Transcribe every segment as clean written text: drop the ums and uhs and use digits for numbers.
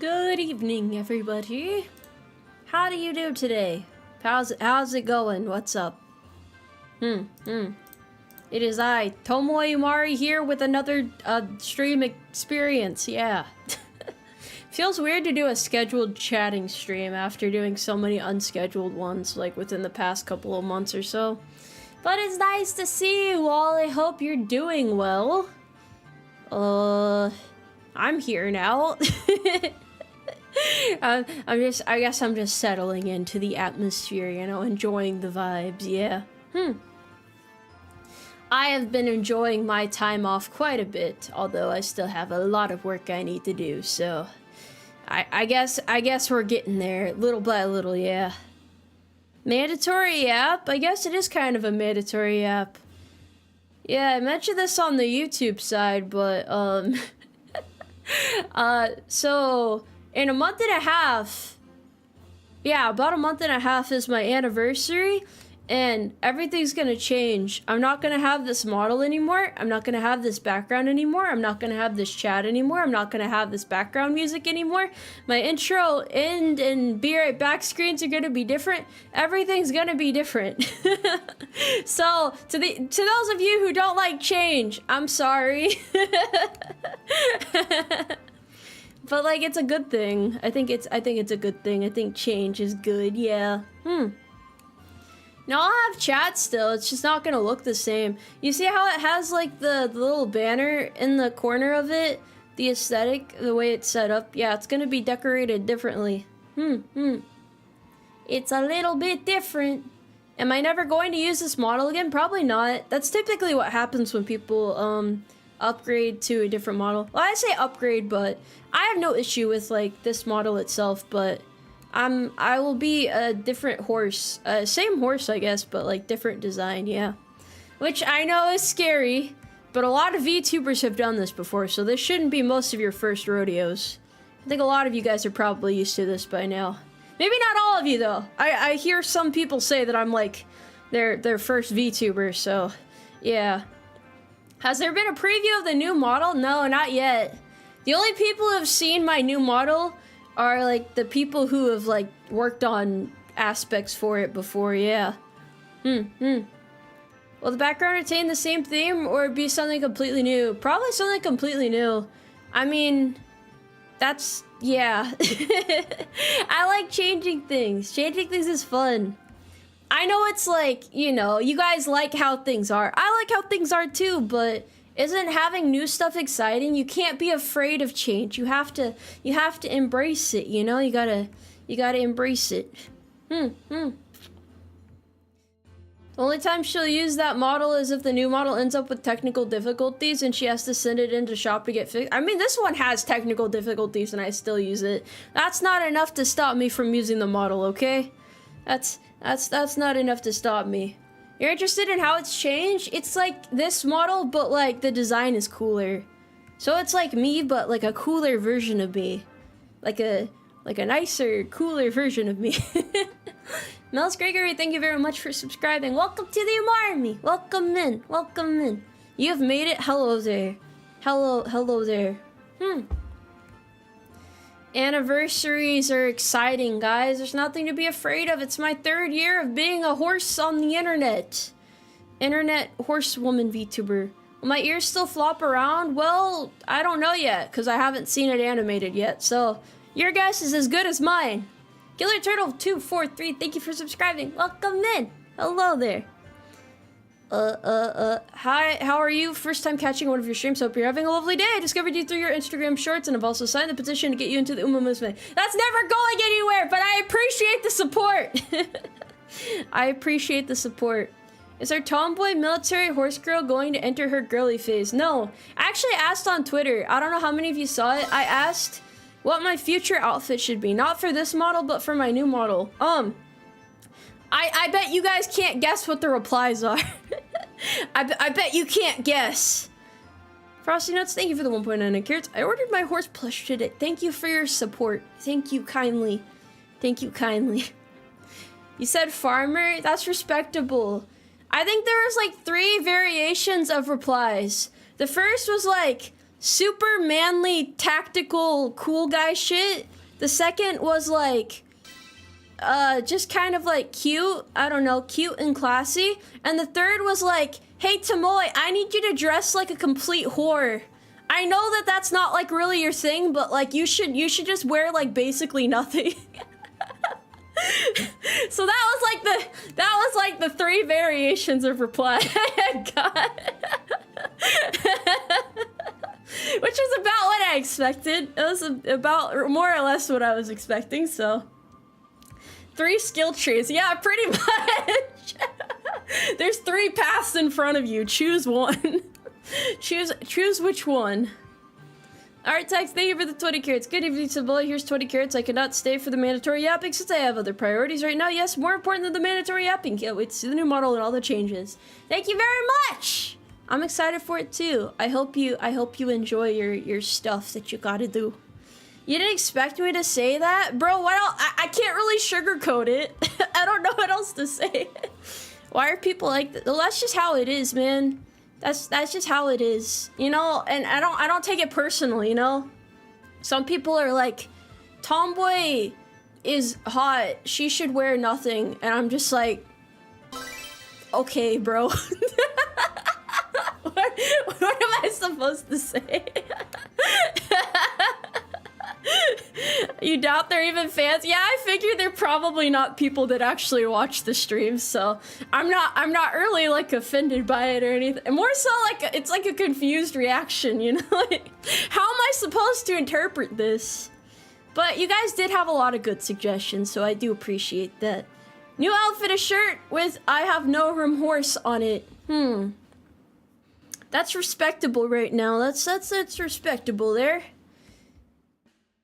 Good evening, everybody. How do you do today? How's it going? What's up? It is I, Tomoe Umari, here with another stream experience. Yeah. Feels weird to do a scheduled chatting stream after doing so many unscheduled ones, like within the past couple of months or so. But it's nice to see you all. I hope you're doing well. I'm here now. I guess I'm just settling into the atmosphere, you know, enjoying the vibes, yeah. I have been enjoying my time off quite a bit, although I still have a lot of work I need to do, so I guess we're getting there, little by little, yeah. Mandatory app? I guess it is kind of a mandatory app. Yeah, I mentioned this on the YouTube side, but, so, in a month and a half, yeah, about a month and a half is my anniversary, and everything's gonna change. I'm not gonna have this model anymore. I'm not gonna have this background anymore. I'm not gonna have this chat anymore. I'm not gonna have this background music anymore. My intro, end, and be right back screens are gonna be different. Everything's gonna be different. So, to those of you who don't like change, I'm sorry. But like, it's a good thing. I think it's a good thing. I think change is good. Yeah. Now I'll have chat still. It's just not gonna look the same. You see how it has like the little banner in the corner of it? The aesthetic, the way it's set up. Yeah, it's gonna be decorated differently. It's a little bit different. Am I never going to use this model again? Probably not. That's typically what happens when people upgrade to a different model. Well, I say upgrade, but I have no issue with like this model itself, but I will be a different horse. Same horse, I guess, but like different design, yeah. Which I know is scary, but a lot of VTubers have done this before, so this shouldn't be most of your first rodeos. I think a lot of you guys are probably used to this by now. Maybe not all of you, though. I hear some people say that I'm like their first VTuber, so yeah. Has there been a preview of the new model? No, not yet. The only people who have seen my new model are like the people who have like worked on aspects for it before, yeah. Will the background retain the same theme or be something completely new? Probably something completely new. I mean, that's, yeah. I like changing things. Changing things is fun. I know it's like, you know, you guys like how things are. I like how things are too, but isn't having new stuff exciting? You can't be afraid of change. You have to embrace it, you know? You gotta embrace it. The only time she'll use that model is if the new model ends up with technical difficulties and she has to send it into shop to get fixed. I mean, this one has technical difficulties and I still use it. That's not enough to stop me from using the model, okay? That's not enough to stop me. You're interested in how it's changed? It's like this model, but like the design is cooler. So it's like me, but like a cooler version of me. Like a nicer, cooler version of me. Mel's Gregory, thank you very much for subscribing. Welcome to the Umarmy. Welcome in, welcome in. You have made it. Hello there. Hello there. Anniversaries are exciting, guys. There's nothing to be afraid of. It's my 3rd year of being a horse on the internet. Internet horsewoman VTuber. Will my ears still flop around? Well, I don't know yet, because I haven't seen it animated yet. So, your guess is as good as mine. Killer Turtle 243, thank you for subscribing. Welcome in. Hello there. Hi, how are you? First time catching one of your streams. Hope you're having a lovely day. I discovered you through your Instagram shorts and have also signed the petition to get you into the Umarmy. That's never going anywhere, but I appreciate the support. I appreciate the support. Is our tomboy military horse girl going to enter her girly phase? No. I actually asked on Twitter. I don't know how many of you saw it. I asked what my future outfit should be. Not for this model, but for my new model. I bet you guys can't guess what the replies are. I bet you can't guess. Frosty Nuts, thank you for the 1.9 carrots. I ordered my horse plush today. Thank you for your support. Thank you kindly. Thank you kindly. You said farmer? That's respectable. I think there was like 3 variations of replies. The first was like, super manly, tactical, cool guy shit. The second was like, just kind of like cute, I don't know, cute and classy. And the third was like, hey Tomoe, I need you to dress like a complete whore. I know that that's not like really your thing, but like you should just wear like basically nothing. So that was like the 3 variations of reply I got. Which was about what I expected. It was about more or less what I was expecting, so. 3 skill trees, yeah, pretty much. There's 3 paths in front of you, choose one. choose which one. Alright, Tex, thank you for the 20 carats. Good evening, Sabula. Here's 20 carats. I cannot stay for the mandatory yapping since I have other priorities right now. Yes, more important than the mandatory yapping. Can't wait to see the new model and all the changes. Thank you very much! I'm excited for it too. I hope you enjoy your stuff that you gotta do. You didn't expect me to say that? Bro, what else? I can't really sugarcoat it. I don't know what else to say. Why are people like that? Well, that's just how it is, man. That's just how it is, you know. And I don't take it personally, you know. Some people are like, tomboy is hot. She should wear nothing, and I'm just like, okay, bro. what am I supposed to say? You doubt they're even fans? Yeah, I figured they're probably not people that actually watch the streams, so I'm not really like offended by it or anything. More so like it's like a confused reaction, you know? Like, how am I supposed to interpret this? But you guys did have a lot of good suggestions, so I do appreciate that. New outfit, a shirt with I have no room horse on it. That's respectable right now. That's respectable there.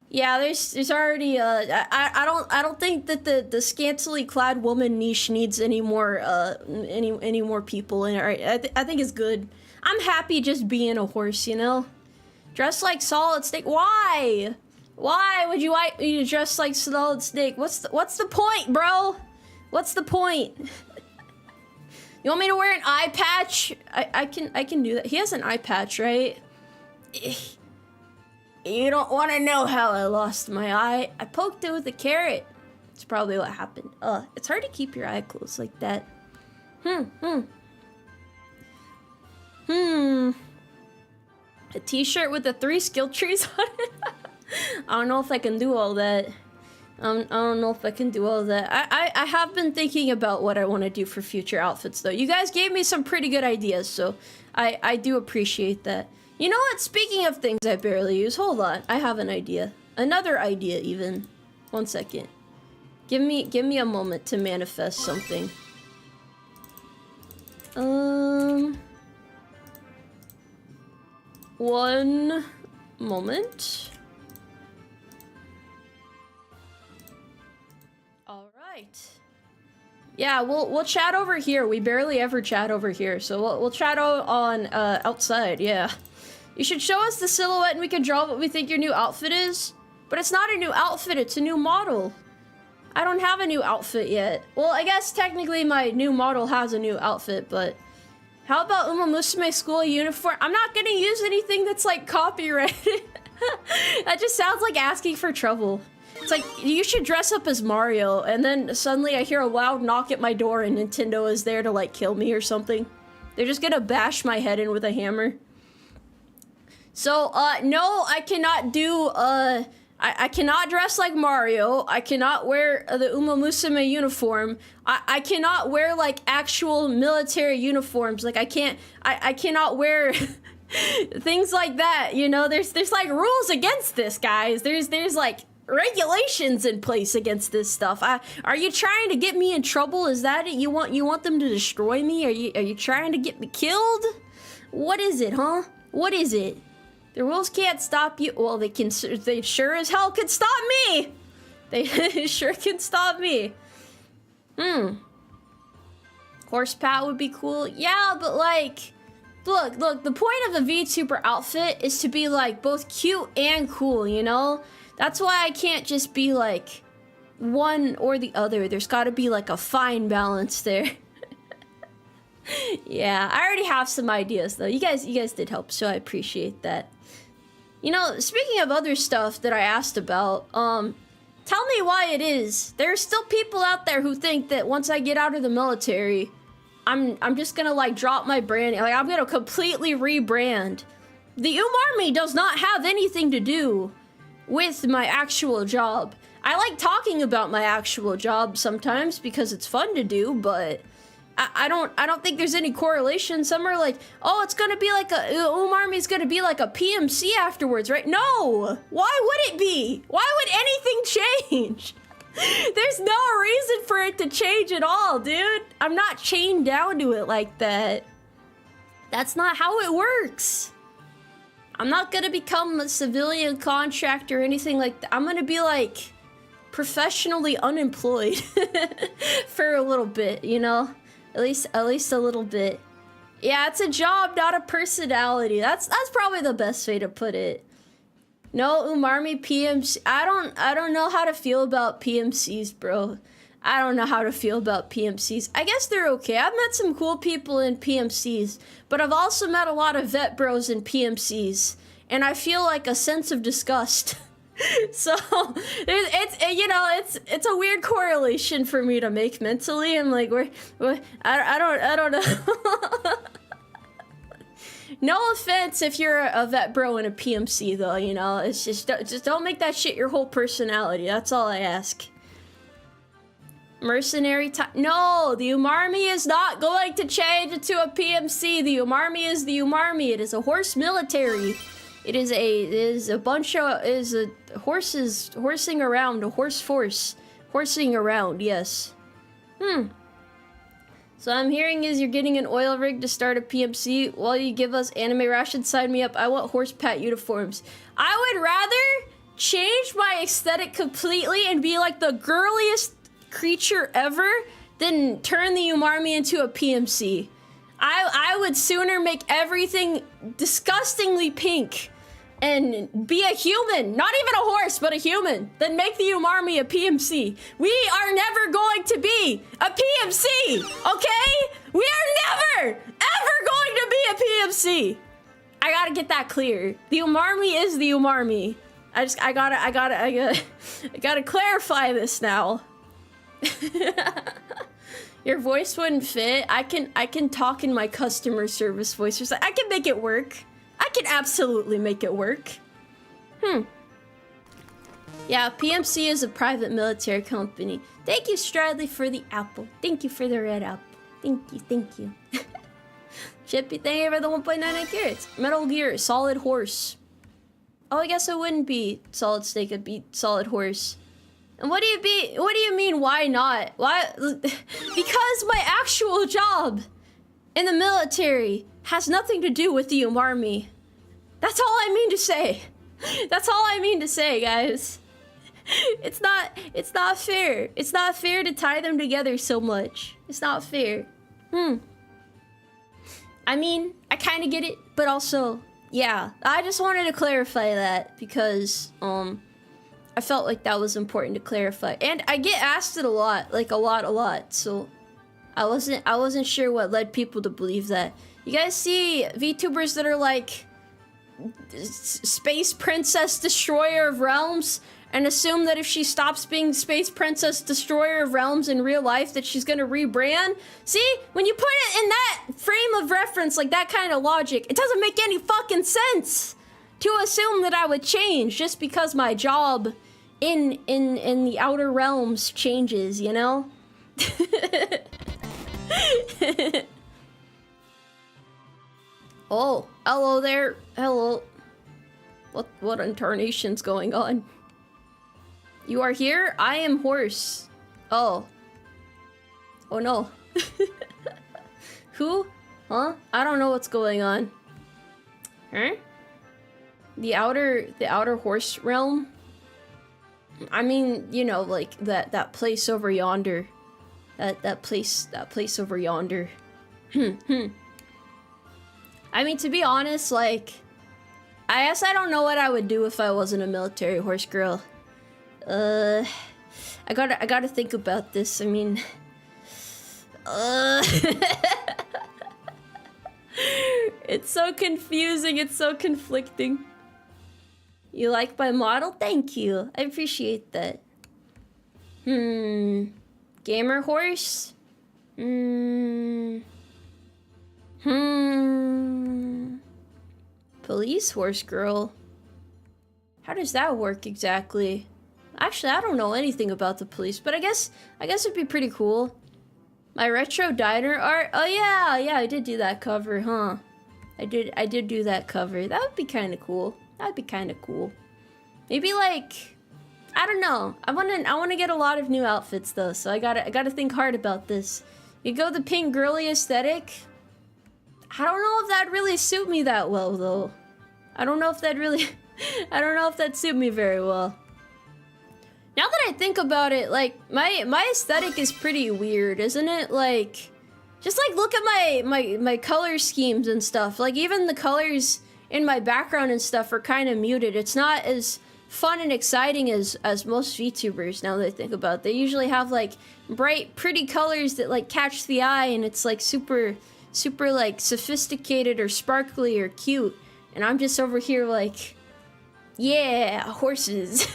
Yeah, there's already I don't think that the scantily clad woman niche needs any more any more people in it. I think it's good. I'm happy just being a horse, you know. Dress like Solid Snake. Why? Why would you like me to dress like Solid Snake? What's the point, bro? What's the point? You want me to wear an eye patch? I can do that. He has an eye patch, right? You don't want to know how I lost my eye. I poked it with a carrot. It's probably what happened. It's hard to keep your eye closed like that. A t-shirt with the 3 skill trees on it? I don't know if I can do all that. I don't know if I can do all that. I have been thinking about what I want to do for future outfits, though. You guys gave me some pretty good ideas, so I do appreciate that. You know what? Speaking of things I barely use, hold on. I have an idea. Another idea, even. 1 second. Give me a moment to manifest something. 1 moment. All right. Yeah, we'll chat over here. We barely ever chat over here, so we'll chat on outside. Yeah. You should show us the silhouette and we can draw what we think your new outfit is. But it's not a new outfit, it's a new model. I don't have a new outfit yet. Well, I guess technically my new model has a new outfit, but how about Umamusume school uniform? I'm not gonna use anything that's like copyrighted. That just sounds like asking for trouble. It's like, you should dress up as Mario, and then suddenly I hear a loud knock at my door and Nintendo is there to like kill me or something. They're just gonna bash my head in with a hammer. So, no, I cannot do, I cannot dress like Mario. I cannot wear the Umamusume uniform. I cannot wear, like, actual military uniforms. Like, I cannot wear things like that, you know? There's, like, rules against this, guys. There's, like, regulations in place against this stuff. Are you trying to get me in trouble? Is that it? You want them to destroy me? Are you trying to get me killed? What is it, huh? What is it? The rules can't stop you. Well, they sure as hell could stop me. They sure can stop me. Horse pat would be cool. Yeah, but like, look, the point of the VTuber outfit is to be like both cute and cool, you know? That's why I can't just be like one or the other. There's gotta be like a fine balance there. Yeah, I already have some ideas though. You guys did help, so I appreciate that. You know, speaking of other stuff that I asked about, tell me why it is. There are still people out there who think that once I get out of the military, I'm just gonna like drop my branding. Like I'm gonna completely rebrand. The Umarmy does not have anything to do with my actual job. I like talking about my actual job sometimes because it's fun to do, but I don't think there's any correlation. Some are like, oh, it's gonna be like Umarmy's gonna be like a PMC afterwards, right? No! Why would it be? Why would anything change? There's no reason for it to change at all, dude. I'm not chained down to it like that. That's not how it works. I'm not gonna become a civilian contractor or anything like that. I'm gonna be like professionally unemployed for a little bit, you know? At least a little bit. Yeah, it's a job, not a personality. That's probably the best way to put it. No, Umarmy PMC. I don't know how to feel about PMCs, bro. I don't know how to feel about PMCs. I guess they're okay. I've met some cool people in PMCs, but I've also met a lot of vet bros in PMCs, and I feel like a sense of disgust. So it's a weird correlation for me to make mentally, and like I don't know. No offense if you're a vet bro in a PMC though, you know, it's just don't make that shit your whole personality. That's all I ask. Mercenary time? No, the Umarmy is not going to change into a PMC. The Umarmy is the Umarmy. It is a horse military. It is a bunch of horses horsing around, a horse force horsing around. Yes. So I'm hearing is you're getting an oil rig to start a PMC while you give us anime rations. Sign me up. I want horse pat uniforms. I would rather change my aesthetic completely and be like the girliest creature ever than turn the Umarmy into a PMC. I would sooner make everything disgustingly pink and be a human, not even a horse, but a human, than make the Umarmy a PMC. We are never going to be a PMC, okay? We are never, ever going to be a PMC. I gotta get that clear. The Umarmy is the Umarmy. I gotta clarify this now. Your voice wouldn't fit. I can talk in my customer service voice. I can make it work. I can absolutely make it work. Yeah, PMC is a private military company. Thank you, Stradley, for the apple. Thank you for the red apple. Thank you. Chippy, thank you for the 1.99 carrots. Metal Gear, solid horse. Oh, I guess it wouldn't be solid snake, it'd be solid horse. And what do you mean, why not? Why? Because my actual job in the military has nothing to do with the Umarmy. That's all I mean to say. That's all I mean to say, guys. It's not fair. It's not fair to tie them together so much. It's not fair. I mean, I kind of get it, but also, yeah. I just wanted to clarify that because, I felt like that was important to clarify. And I get asked it a lot, like a lot, so I wasn't sure what led people to believe that. You guys see VTubers that are like Space Princess Destroyer of Realms and assume that if she stops being Space Princess Destroyer of Realms in real life that she's gonna rebrand? See, when you put it in that frame of reference, like that kind of logic, it doesn't make any fucking sense to assume that I would change just because my job in the outer realms changes, you know? Oh, hello there. Hello. What incarnation's going on? You are here? I am horse. Oh. Oh no. Who? Huh? I don't know what's going on. Huh? The outer horse realm? I mean, you know, like that place over yonder. That place over yonder. I mean, to be honest, like, I guess I don't know what I would do if I wasn't a military horse girl. I gotta think about this. I mean, it's so confusing. It's so conflicting. You like my model? Thank you. I appreciate that. Gamer horse? Police horse girl? How does that work exactly? Actually, I don't know anything about the police, but I guess it'd be pretty cool. My retro diner art? Oh yeah, I did do that cover, huh? I did do that cover. That would be kind of cool. That'd be kind of cool. Maybe like, I don't know. I want to get a lot of new outfits though, so I gotta think hard about this. You go the pink girly aesthetic. I don't know if that'd really suit me that well though. I don't know if that'd suit me very well. Now that I think about it, like my aesthetic is pretty weird, isn't it? Like, just like look at my color schemes and stuff. Like even the colors in my background and stuff are kind of muted. It's not as fun and exciting as most VTubers. Now that I think about it, they usually have like bright, pretty colors that like catch the eye, and it's like super like sophisticated or sparkly or cute. And I'm just over here like, yeah, horses.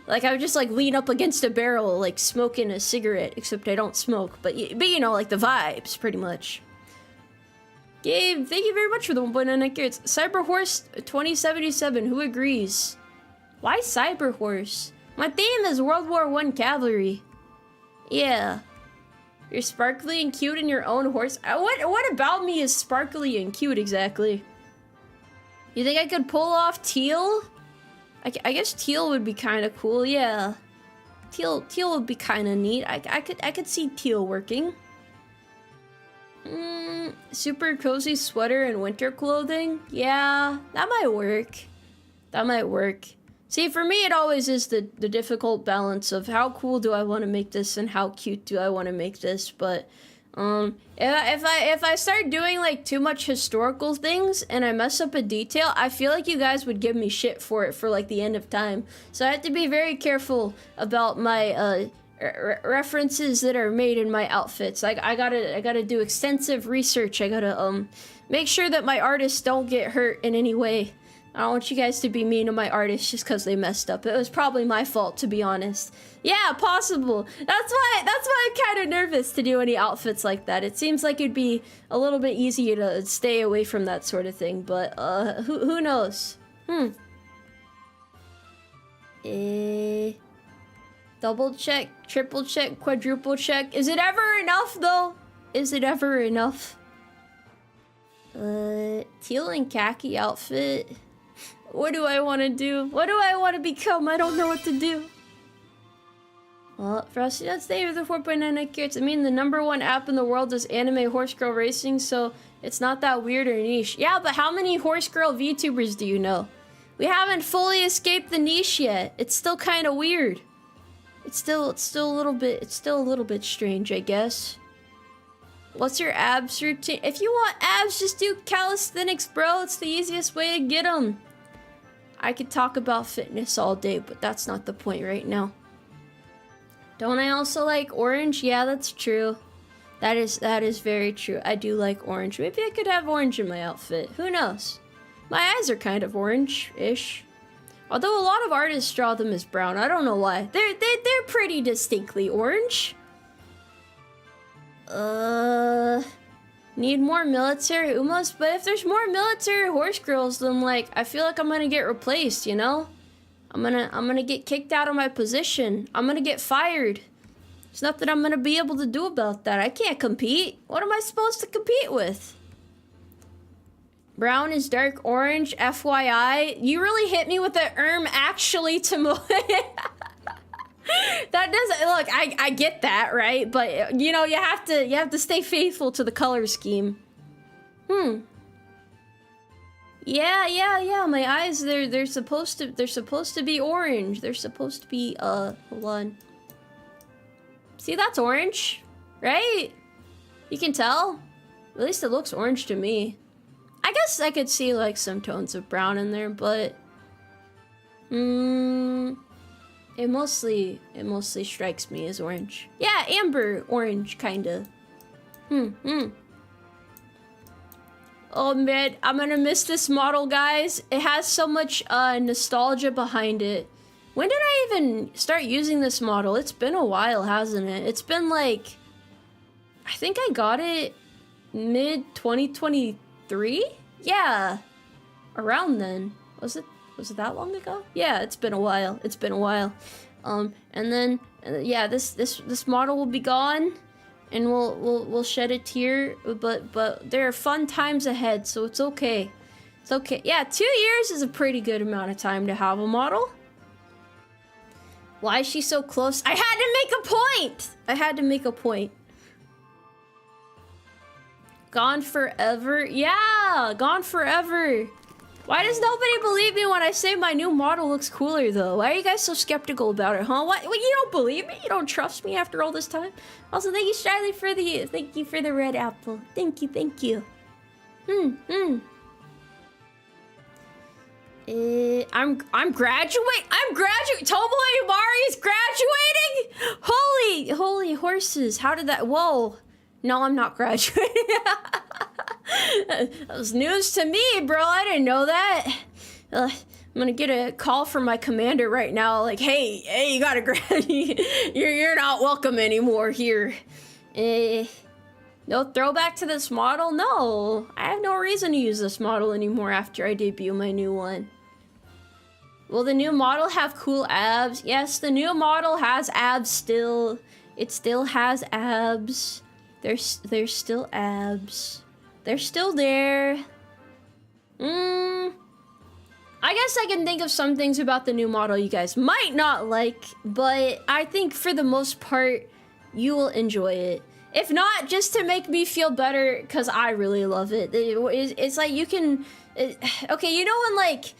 Like I would just like lean up against a barrel, like smoking a cigarette, except I don't smoke, but you know, like the vibes, pretty much. Gabe, thank you very much for the 1.99 carrots. Cyber Horse 2077, who agrees? Why Cyber Horse? My theme is World War I cavalry. Yeah. You're sparkly and cute in your own horse. What about me is sparkly and cute exactly? You think I could pull off teal? I guess teal would be kind of cool, yeah. Teal would be kind of neat. I could see teal working. Super cozy sweater and winter clothing? Yeah, that might work. That might work. See, for me, it always is the difficult balance of how cool do I want to make this and how cute do I want to make this. But if I start doing like too much historical things and I mess up a detail, I feel like you guys would give me shit for it for like the end of time. So I have to be very careful about my references that are made in my outfits. Like I gotta do extensive research. I gotta make sure that my artists don't get hurt in any way. I don't want you guys to be mean to my artists just because they messed up. It was probably my fault, to be honest. Yeah, possible. That's why I'm kind of nervous to do any outfits like that. It seems like it'd be a little bit easier to stay away from that sort of thing, but who knows? Double check, triple check, quadruple check. Is it ever enough though? Is it ever enough? Teal and khaki outfit. What do I want to do? What do I want to become? I don't know what to do. Well, Frosty, that's the with the 4.99 carrots. I mean, the #1 app in the world is anime horse girl racing, so it's not that weird or niche. Yeah, but how many horse girl VTubers do you know? We haven't fully escaped the niche yet. It's still kind of weird. It's still a little bit strange, I guess. What's your abs routine? If you want abs, just do calisthenics, bro. It's the easiest way to get them. I could talk about fitness all day, but that's not the point right now. Don't I also like orange? Yeah, that's true. That is very true. I do like orange. Maybe I could have orange in my outfit. Who knows? My eyes are kind of orange-ish. Although a lot of artists draw them as brown. I don't know why. They're pretty distinctly orange. Need more military Umas, but if there's more military horse girls, then like I feel like I'm gonna get replaced, you know? I'm gonna get kicked out of my position. I'm gonna get fired. There's nothing I'm gonna be able to do about that. I can't compete. What am I supposed to compete with? Brown is dark orange, FYI. You really hit me with the actually, Tomoe. That doesn't look. I get that, right? But you know, you have to stay faithful to the color scheme. Yeah. My eyes, they're supposed to be orange. They're supposed to be hold on. See, that's orange, right? You can tell. At least it looks orange to me. I guess I could see like some tones of brown in there, but it mostly strikes me as orange. Yeah, amber orange kinda. Oh man, I'm gonna miss this model, guys. It has so much nostalgia behind it. When did I even start using this model? It's been a while, hasn't it? It's been like, I think I got it mid-2023? Yeah, around then. Was it that long ago? Yeah, it's been a while. It's been a while. And then yeah, this model will be gone, and we'll shed a tear. But there are fun times ahead, so it's okay. It's okay. Yeah, 2 years is a pretty good amount of time to have a model. Why is she so close? I had to make a point. I had to make a point. Gone forever? Yeah, gone forever. Why does nobody believe me when I say my new model looks cooler, though? Why are you guys so skeptical about it, huh? What, you don't believe me? You don't trust me after all this time? Also, thank you, Shiley, thank you for the red apple. Thank you, thank you. I'm graduating. Tomoe Umari is graduating. Holy horses! How did that? Whoa! No, I'm not graduating. That was news to me, bro. I didn't know that. I'm gonna get a call from my commander right now. Like, hey, you gotta graduate. You're not welcome anymore here. No throwback to this model? No, I have no reason to use this model anymore after I debut my new one. Will the new model have cool abs? Yes, the new model has abs still. It still has abs. There's still abs. They're still there. I guess I can think of some things about the new model you guys might not like, but I think for the most part, you will enjoy it. If not, just to make me feel better, because I really love it. It's like you can... Okay, you know when, like,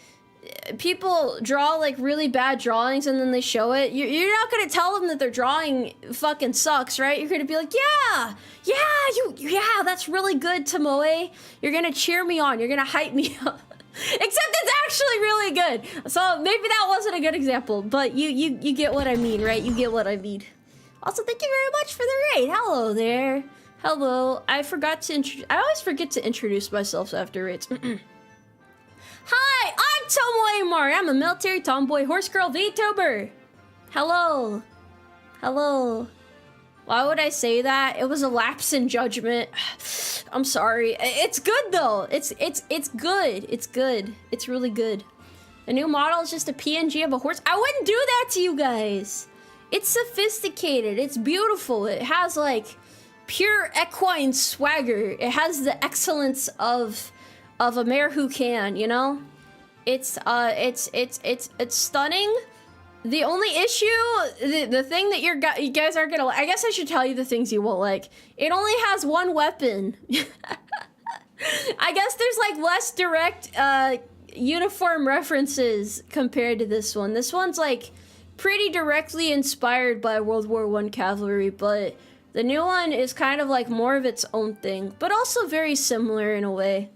people draw, like, really bad drawings and then they show it? You're not going to tell them that their drawing fucking sucks, right? You're going to be like, yeah, that's really good, Tomoe. You're going to cheer me on. You're going to hype me up. Except it's actually really good. So maybe that wasn't a good example, but you get what I mean, right? You get what I mean. Also, thank you very much for the raid. Hello there. Hello. I always forget to introduce myself after raids. Hi, I'm Tomoe Umari. I'm a military tomboy horse girl VTuber. Hello. Hello. Why would I say that? It was a lapse in judgment. I'm sorry. It's good though. It's good. It's good. It's really good. The new model is just a PNG of a horse. I wouldn't do that to you guys. It's sophisticated. It's beautiful. It has like pure equine swagger. It has the excellence of a mare who can, you know? It's stunning. The only issue, the thing that you guys aren't gonna like, I guess I should tell you the things you won't like. It only has one weapon. I guess there's like less direct uniform references compared to this one. This one's like pretty directly inspired by World War I cavalry, but the new one is kind of like more of its own thing, but also very similar in a way.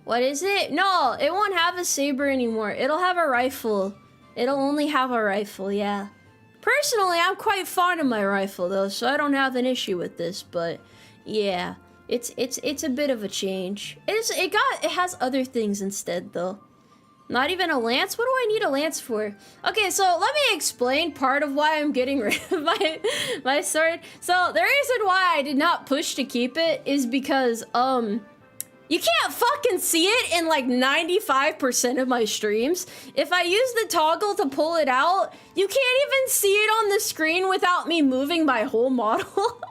What is it? No, it won't have a saber anymore. It'll have a rifle. It'll only have a rifle, yeah. Personally, I'm quite fond of my rifle though, so I don't have an issue with this, but yeah, it's a bit of a change. It has other things instead though. Not even a lance? What do I need a lance for? Okay, so let me explain part of why I'm getting rid of my sword. So the reason why I did not push to keep it is because, you can't fucking see it in like 95% of my streams. If I use the toggle to pull it out, you can't even see it on the screen without me moving my whole model.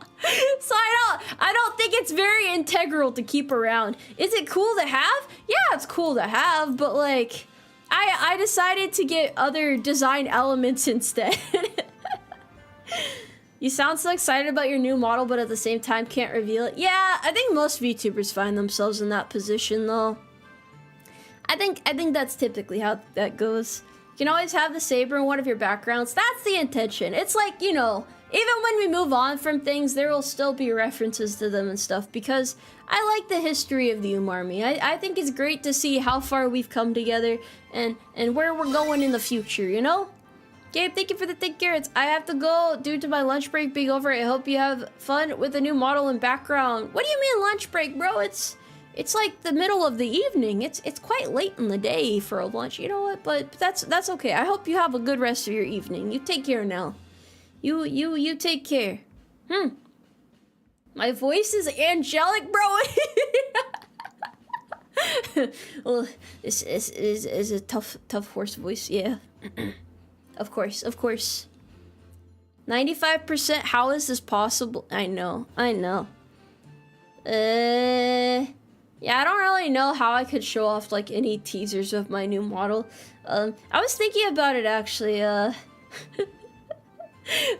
So I don't think it's very integral to keep around. Is it cool to have? Yeah, it's cool to have, but like, I decided to get other design elements instead. You sound so excited about your new model, but at the same time can't reveal it. Yeah, I think most VTubers find themselves in that position though. I think that's typically how that goes. You can always have the saber in one of your backgrounds. That's the intention. It's like, you know, even when we move on from things, there will still be references to them and stuff, because I like the history of the Umarmy. I think it's great to see how far we've come together and where we're going in the future, you know? Gabe, thank you for the thick carrots. I have to go due to my lunch break being over. I hope you have fun with the new model and background. What do you mean lunch break, bro? It's It's like the middle of the evening. It's quite late in the day for a lunch. You know what? But that's okay. I hope you have a good rest of your evening. You take care now. You take care. My voice is angelic, bro. Well, this is a tough hoarse voice. Yeah. Of course. 95%. How is this possible? I know. Yeah, I don't really know how I could show off like any teasers of my new model. I was thinking about it actually.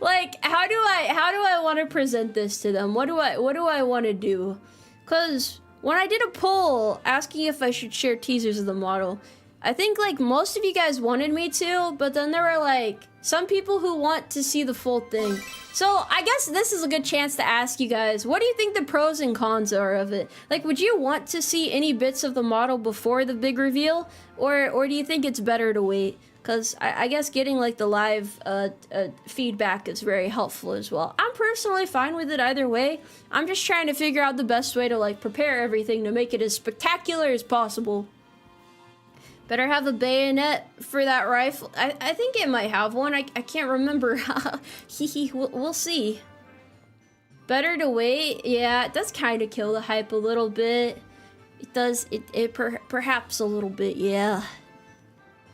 Like, how do I want to present this to them? What do I want to do? Cause when I did a poll asking if I should share teasers of the model, I think like most of you guys wanted me to, but then there were like some people who want to see the full thing. So I guess this is a good chance to ask you guys, what do you think the pros and cons are of it? Like, would you want to see any bits of the model before the big reveal? Or do you think it's better to wait? Because I guess getting like the live feedback is very helpful as well. I'm personally fine with it either way. I'm just trying to figure out the best way to like prepare everything to make it as spectacular as possible. Better have a bayonet for that rifle. I think it might have one. I can't remember. We'll see. Better to wait. Yeah, it does kind of kill the hype a little bit. It does. Perhaps a little bit. Yeah.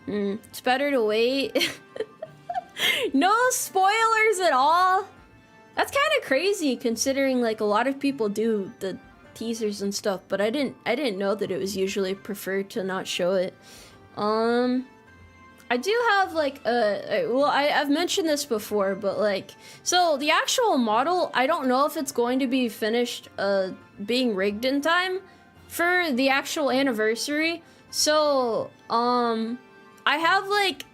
It's better to wait. No spoilers at all. That's kind of crazy considering like a lot of people do the teasers and stuff, but I didn't know that it was usually preferred to not show it. I do have like well, I've mentioned this before, but like, so the actual model, I don't know if it's going to be finished being rigged in time for the actual anniversary. So I have like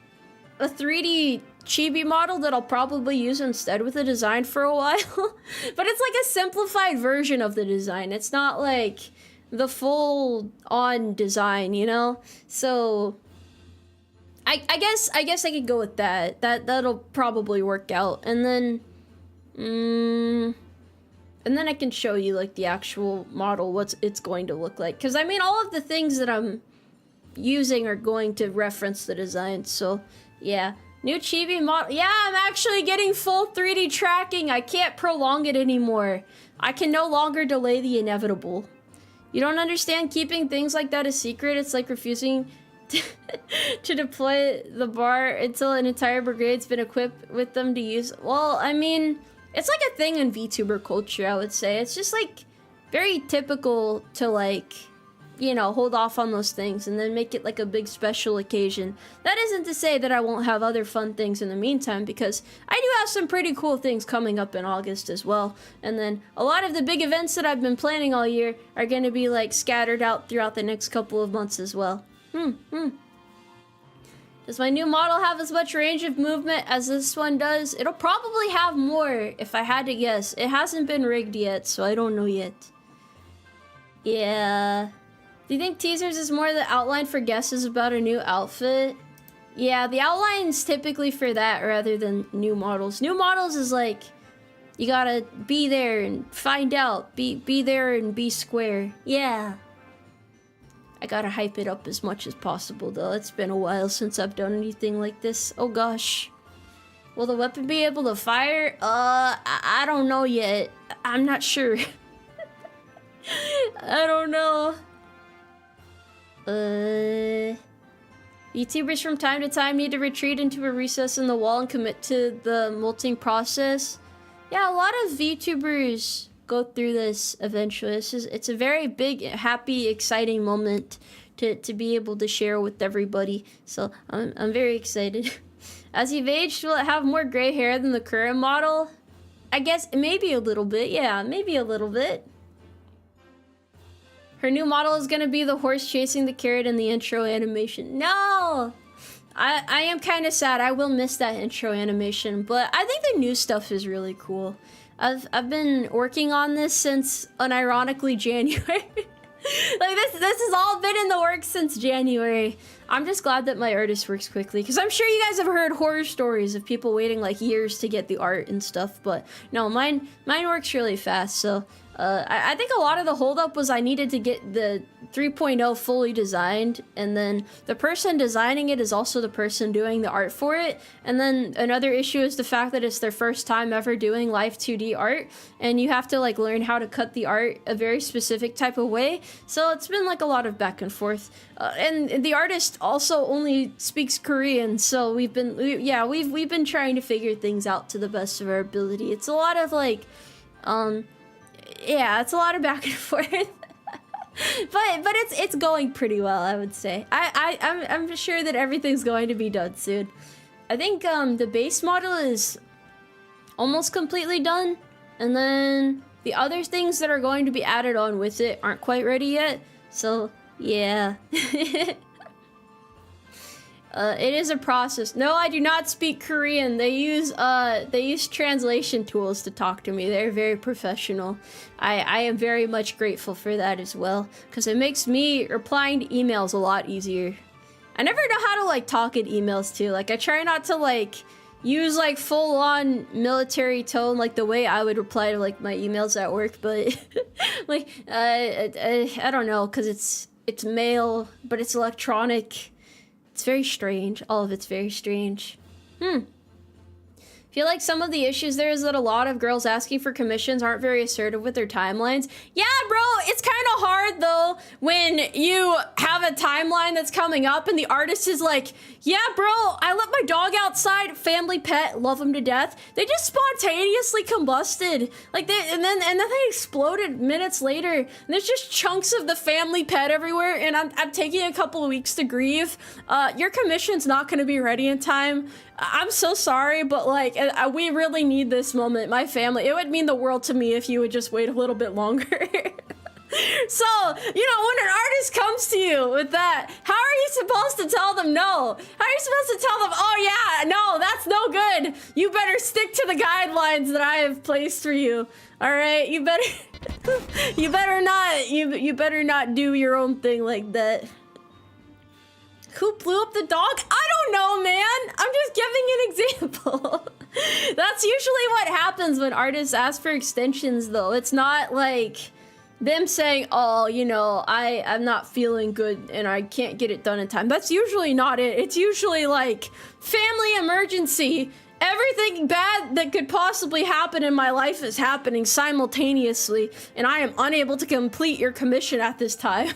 a 3D chibi model that I'll probably use instead with the design for a while. But it's like a simplified version of the design. It's not like the full on design, you know? So I guess I could go with that. That'll probably work out. And then I can show you like the actual model, what it's going to look like. Cause I mean, all of the things that I'm using are going to reference the design. So yeah. New chibi model. Yeah, I'm actually getting full 3D tracking. I can't prolong it anymore. I can no longer delay the inevitable. You don't understand keeping things like that a secret? It's like refusing to deploy the bar until an entire brigade's been equipped with them to use. Well, I mean, it's like a thing in VTuber culture, I would say. It's just like very typical to like, you know, hold off on those things and then make it like a big special occasion. That isn't to say that I won't have other fun things in the meantime, because I do have some pretty cool things coming up in August as well. And then a lot of the big events that I've been planning all year are going to be like scattered out throughout the next couple of months as well. Does my new model have as much range of movement as this one does? It'll probably have more if I had to guess. It hasn't been rigged yet, so I don't know yet. Yeah. Do you think teasers is more the outline for guesses about a new outfit? Yeah, the outline's typically for that rather than new models. New models is like, you gotta be there and find out. Be there and be square. Yeah. I gotta hype it up as much as possible though. It's been a while since I've done anything like this. Oh gosh. Will the weapon be able to fire? I don't know yet. I'm not sure. I don't know. YouTubers from time to time need to retreat into a recess in the wall and commit to the molting process. Yeah, a lot of VTubers go through this eventually. It's a very big, happy, exciting moment to be able to share with everybody. So I'm very excited. As you've aged, will it have more gray hair than the current model? I guess maybe a little bit. Yeah, maybe a little bit. Her new model is gonna be the horse chasing the carrot in the intro animation. No! I am kind of sad. I will miss that intro animation, but I think the new stuff is really cool. I've been working on this since unironically January. Like this has all been in the works since January. I'm just glad that my artist works quickly, because I'm sure you guys have heard horror stories of people waiting like years to get the art and stuff, but no, mine works really fast. So I think a lot of the holdup was I needed to get the 3.0 fully designed, and then the person designing it is also the person doing the art for it. And then another issue is the fact that it's their first time ever doing live 2D art, and you have to like learn how to cut the art a very specific type of way. So it's been like a lot of back and forth. And the artist also only speaks Korean, so we've been trying to figure things out to the best of our ability. It's a lot of like, yeah, it's a lot of back and forth. but it's going pretty well, I would say. I'm sure that everything's going to be done soon. I think the base model is almost completely done, and then the other things that are going to be added on with it aren't quite ready yet. So yeah. It is a process. No, I do not speak Korean. They use translation tools to talk to me. They're very professional. I am very much grateful for that as well, because it makes me replying to emails a lot easier. I never know how to like talk in emails too. Like I try not to like use like full-on military tone like the way I would reply to like my emails at work, but like I don't know, because it's mail, but it's electronic. It's very strange. All of it's very strange. I feel like some of the issues there is that a lot of girls asking for commissions aren't very assertive with their timelines. Yeah, bro, it's kind of hard though when you have a timeline that's coming up and the artist is like, yeah, bro, I let my dog outside, family pet, love him to death. They just spontaneously combusted. Like and then they exploded minutes later. And there's just chunks of the family pet everywhere, and I'm taking a couple of weeks to grieve. Your commission's not gonna be ready in time. I'm so sorry, but like, we really need this moment. My family, it would mean the world to me if you would just wait a little bit longer. So, you know, when an artist comes to you with that, how are you supposed to tell them no? How are you supposed to tell them, oh yeah, no, that's no good. You better stick to the guidelines that I have placed for you. All right, you better, you better not do your own thing like that. Who blew up the dog? I don't know, man. I'm just giving an example. That's usually what happens when artists ask for extensions, though. It's not like them saying, oh, you know, I'm not feeling good and I can't get it done in time. That's usually not it. It's usually like, family emergency. Everything bad that could possibly happen in my life is happening simultaneously, and I am unable to complete your commission at this time.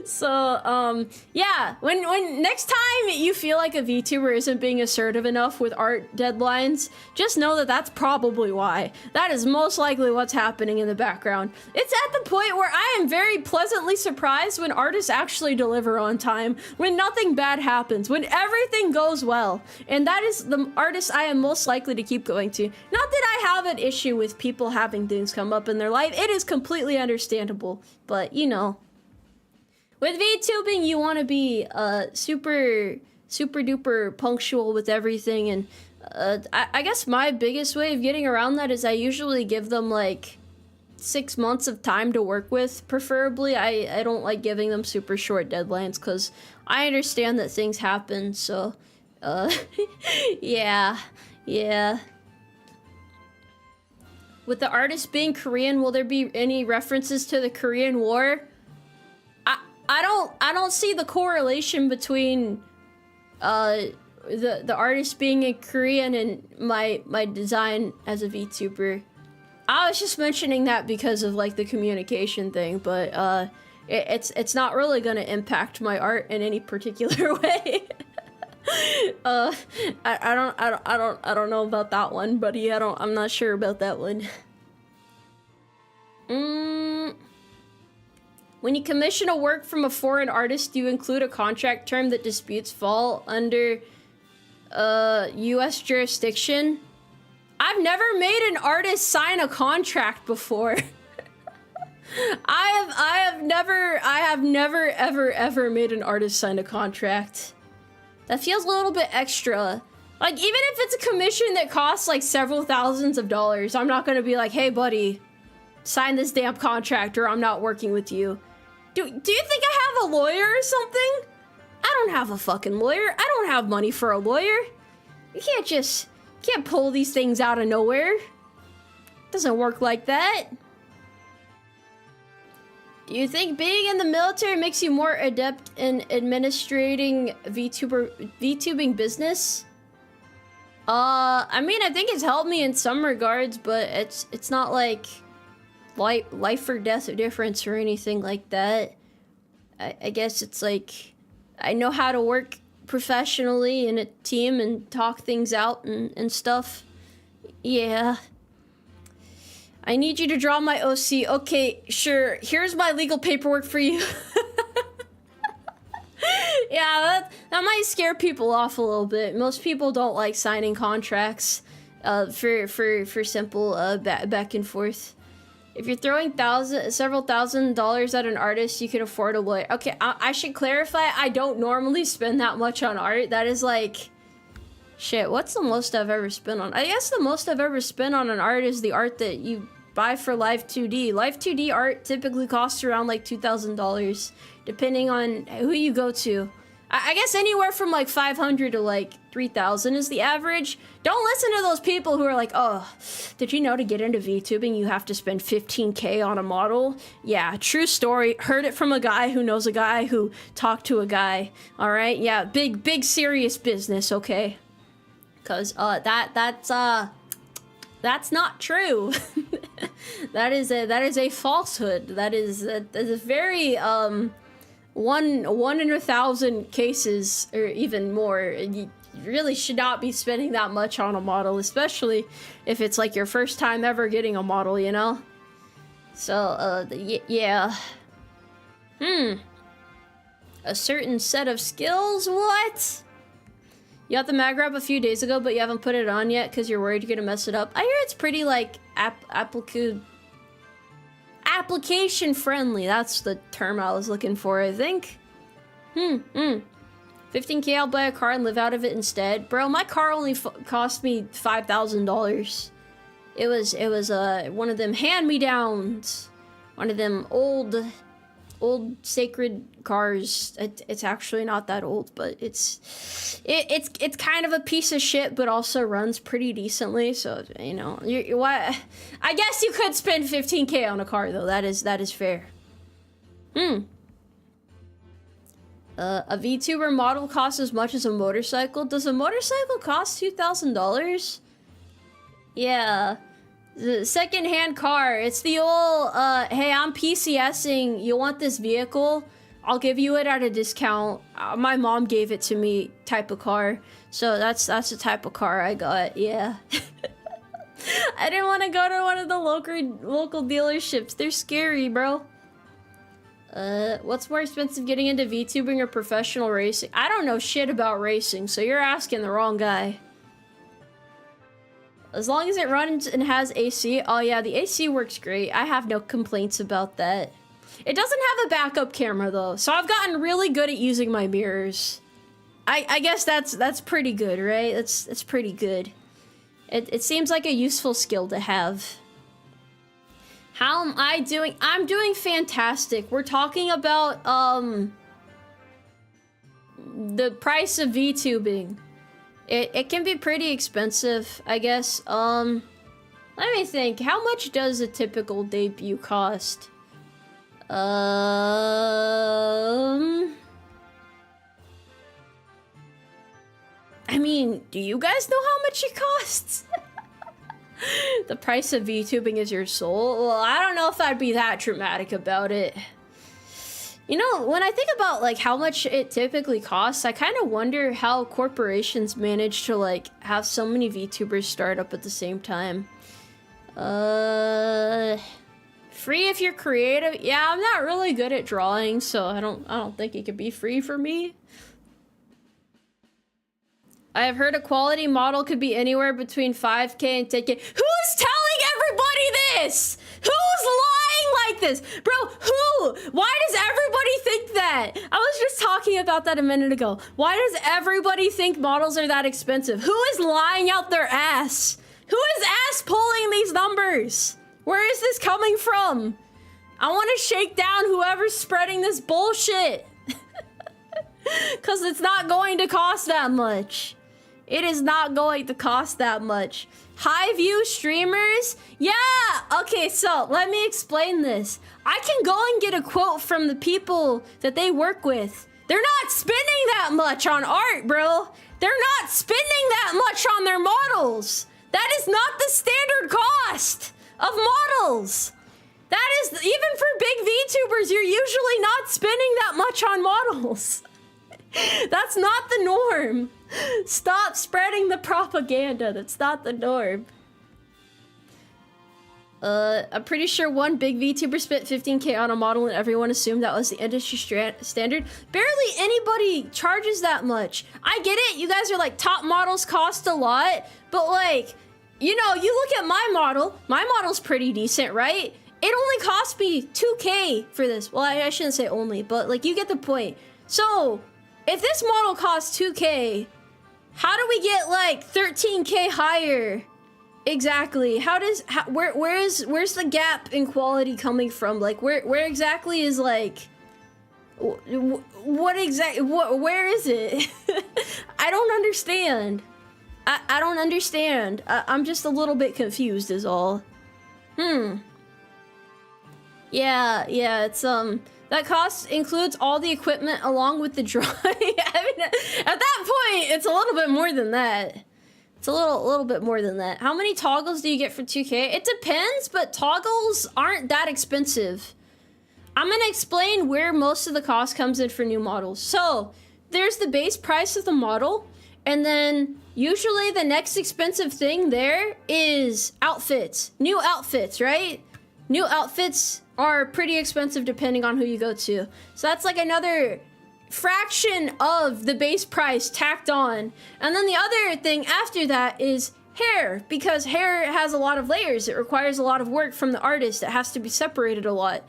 So, yeah, when next time you feel like a VTuber isn't being assertive enough with art deadlines, just know that that's probably why. That is most likely what's happening in the background. It's at the point where I am very pleasantly surprised when artists actually deliver on time, when nothing bad happens, when everything goes well. And that is the artist I am most likely to keep going to. Not that I have an issue with people having things come up in their life. It is completely understandable, but you know. With VTubing, you want to be super duper punctual with everything, and I guess my biggest way of getting around that is I usually give them like 6 months of time to work with, preferably. I don't like giving them super short deadlines because I understand that things happen, so yeah. With the artist being Korean, will there be any references to the Korean War? I don't see the correlation between the artist being a Korean and my design as a VTuber. I was just mentioning that because of like the communication thing, but it's not really gonna impact my art in any particular way. I don't know about that one, buddy. I'm not sure about that one. When you commission a work from a foreign artist, do you include a contract term that disputes fall under US jurisdiction? I've never made an artist sign a contract before. I have never ever made an artist sign a contract. That feels a little bit extra. Like, even if it's a commission that costs like several thousands of dollars, I'm not gonna be like, hey buddy, sign this damn contract or I'm not working with you. Do you think I have a lawyer or something? I don't have a fucking lawyer. I don't have money for a lawyer. You can't pull these things out of nowhere. Doesn't work like that. Do you think being in the military makes you more adept in administrating VTubing business? I mean, I think it's helped me in some regards, but it's not like life or death difference or anything like that. I guess it's like I know how to work professionally in a team and talk things out and stuff. Yeah. I need you to draw my OC. Okay, sure. Here's my legal paperwork for you. Yeah, that might scare people off a little bit. Most people don't like signing contracts for simple back and forth. If you're throwing several $1,000s at an artist, you can afford a lawyer. Okay, I should clarify, I don't normally spend that much on art. That is like... Shit, what's the most I've ever spent on? I guess the most I've ever spent on an art is the art that you buy for Live 2D. Live 2D art typically costs around like $2,000, depending on who you go to. I guess anywhere from like 500 to like 3,000 is the average. Don't listen to those people who are like, oh, did you know to get into VTubing you have to spend 15K on a model? Yeah, true story. Heard it from a guy who knows a guy who talked to a guy. All right, yeah, big serious business, okay? Cause that's not true. that is a falsehood. That is very one in 1,000 cases or even more. You really should not be spending that much on a model, especially if it's like your first time ever getting a model, you know. So yeah. A certain set of skills. What? You got the mag wrap a few days ago, but you haven't put it on yet because you're worried you're gonna mess it up. I hear it's pretty like application friendly. That's the term I was looking for, I think. 15K, I'll buy a car and live out of it instead. Bro, my car only cost me $5,000. It was one of them hand-me-downs. One of them old sacred cars. It's actually not that old, but it's kind of a piece of shit, but also runs pretty decently. So you know, what? I guess you could spend 15K on a car though. That is fair. A VTuber model costs as much as a motorcycle. Does a motorcycle cost $2,000? Yeah. The second-hand car. It's the old, hey, I'm PCSing. You want this vehicle? I'll give you it at a discount. My mom gave it to me type of car. So that's the type of car I got, yeah. I didn't want to go to one of the local dealerships. They're scary, bro. What's more expensive, getting into VTubing or professional racing? I don't know shit about racing, so you're asking the wrong guy. As long as it runs and has AC. Oh yeah, the AC works great. I have no complaints about that. It doesn't have a backup camera though, so I've gotten really good at using my mirrors. I guess that's pretty good, right? That's pretty good. It seems like a useful skill to have. How am I doing? I'm doing fantastic. We're talking about the price of VTubing. It can be pretty expensive, I guess. Let me think. How much does a typical debut cost? I mean, do you guys know how much it costs? The price of VTubing is your soul? Well, I don't know if I'd be that dramatic about it. You know, when I think about, like, how much it typically costs, I kind of wonder how corporations manage to, like, have so many VTubers start up at the same time. Free if you're creative? Yeah, I'm not really good at drawing, so I don't think it could be free for me. I have heard a quality model could be anywhere between 5K and 10K. Who's telling everybody this? Who's lying like this? Bro, who? Why does everybody think that? I was just talking about that a minute ago. Why does everybody think models are that expensive? Who is lying out their ass? Who is ass pulling these numbers? Where is this coming from? I want to shake down whoever's spreading this bullshit. Because it's not going to cost that much. It is not going to cost that much. High view streamers? Yeah! Okay, so let me explain this. I can go and get a quote from the people that they work with. They're not spending that much on art, bro. They're not spending that much on their models. That is not the standard cost of models. That is, even for big VTubers, you're usually not spending that much on models. That's not the norm. Stop spreading the propaganda. That's not the norm. I'm pretty sure one big VTuber spent 15K on a model and everyone assumed that was the industry standard. Barely anybody charges that much. I get it. You guys are like, top models cost a lot. But like, you know, you look at my model. My model's pretty decent, right? It only cost me 2K for this. Well, I shouldn't say only, but like, you get the point. So, if this model costs 2K, how do we get like 13K higher? Exactly. Where's the gap in quality coming from? Like, where exactly is like, where is it? I don't understand. I don't understand. I'm just a little bit confused is all. Yeah, it's, that cost includes all the equipment along with the drawing. I mean, at that point, it's a little bit more than that. It's a little bit more than that. How many toggles do you get for 2K? It depends, but toggles aren't that expensive. I'm gonna explain where most of the cost comes in for new models. So, there's the base price of the model, and then usually the next expensive thing there is outfits. New outfits, right? New outfits are pretty expensive depending on who you go to. So that's like another fraction of the base price tacked on. And then the other thing after that is hair, because hair has a lot of layers. It requires a lot of work from the artist. It has to be separated a lot.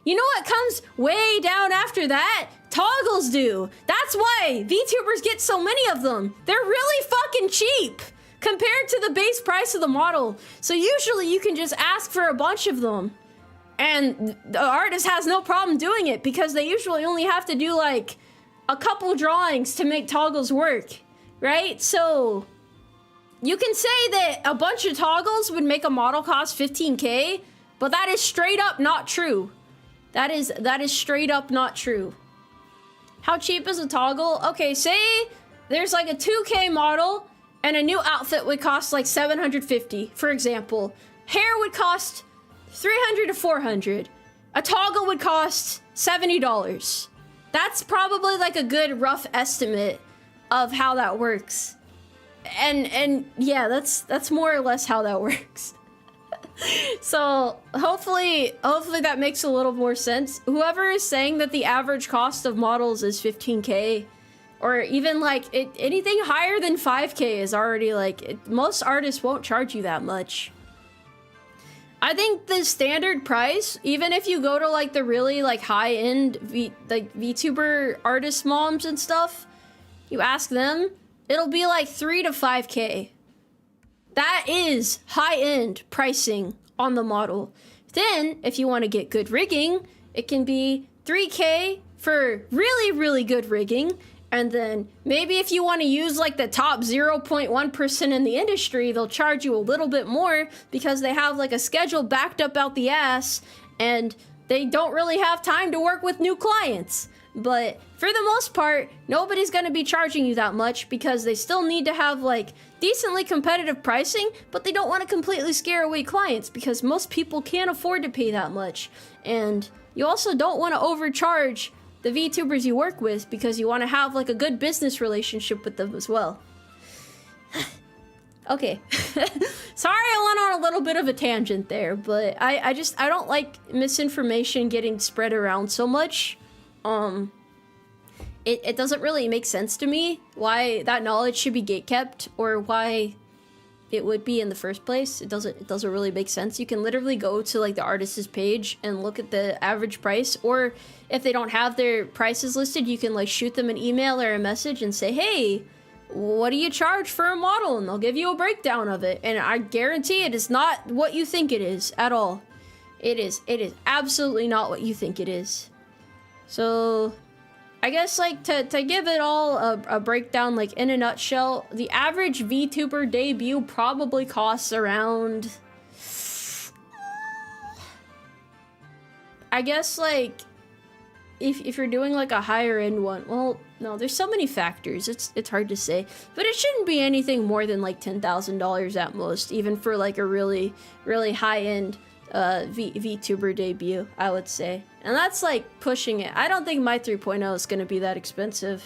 You know what comes way down after that? Toggles do. That's why VTubers get so many of them. They're really fucking cheap compared to the base price of the model. So usually you can just ask for a bunch of them. And the artist has no problem doing it because they usually only have to do like a couple drawings to make toggles work, right? So you can say that a bunch of toggles would make a model cost 15K, but that is straight up not true. That is straight up not true. How cheap is a toggle? Okay, say there's like a 2K model and a new outfit would cost like 750, for example. Hair would cost 300 to 400. A toggle would cost $70. That's probably like a good rough estimate of how that works. And yeah, that's more or less how that works. So hopefully that makes a little more sense. Whoever is saying that the average cost of models is 15K, or even like anything higher than 5K is already like, most artists won't charge you that much. I think the standard price, even if you go to like the really like high-end VTuber artist moms and stuff, you ask them, it'll be like 3 to 5K. That is high-end pricing on the model. Then, if you want to get good rigging, it can be 3K for really, really good rigging. And then maybe if you want to use like the top 0.1% in the industry, they'll charge you a little bit more because they have like a schedule backed up out the ass and they don't really have time to work with new clients. But for the most part, nobody's going to be charging you that much because they still need to have like decently competitive pricing, but they don't want to completely scare away clients because most people can't afford to pay that much. And you also don't want to overcharge the VTubers you work with because you want to have like a good business relationship with them as well. Okay. Sorry I went on a little bit of a tangent there, but I don't like misinformation getting spread around so much. It doesn't really make sense to me why that knowledge should be gatekept or why it would be in the first place. It doesn't really make sense. You can literally go to like the artist's page and look at the average price, or if they don't have their prices listed, you can like shoot them an email or a message and say, hey, what do you charge for a model? And they'll give you a breakdown of it. And I guarantee it is not what you think it is at all. It is absolutely not what you think it is. So I guess like to give it all a breakdown, like in a nutshell, the average VTuber debut probably costs around, I guess like if you're doing like a higher end one, well, no, there's so many factors. It's hard to say, but it shouldn't be anything more than like $10,000 at most, even for like a really high end VTuber debut, I would say. And that's like pushing it. I don't think my 3.0 is gonna be that expensive.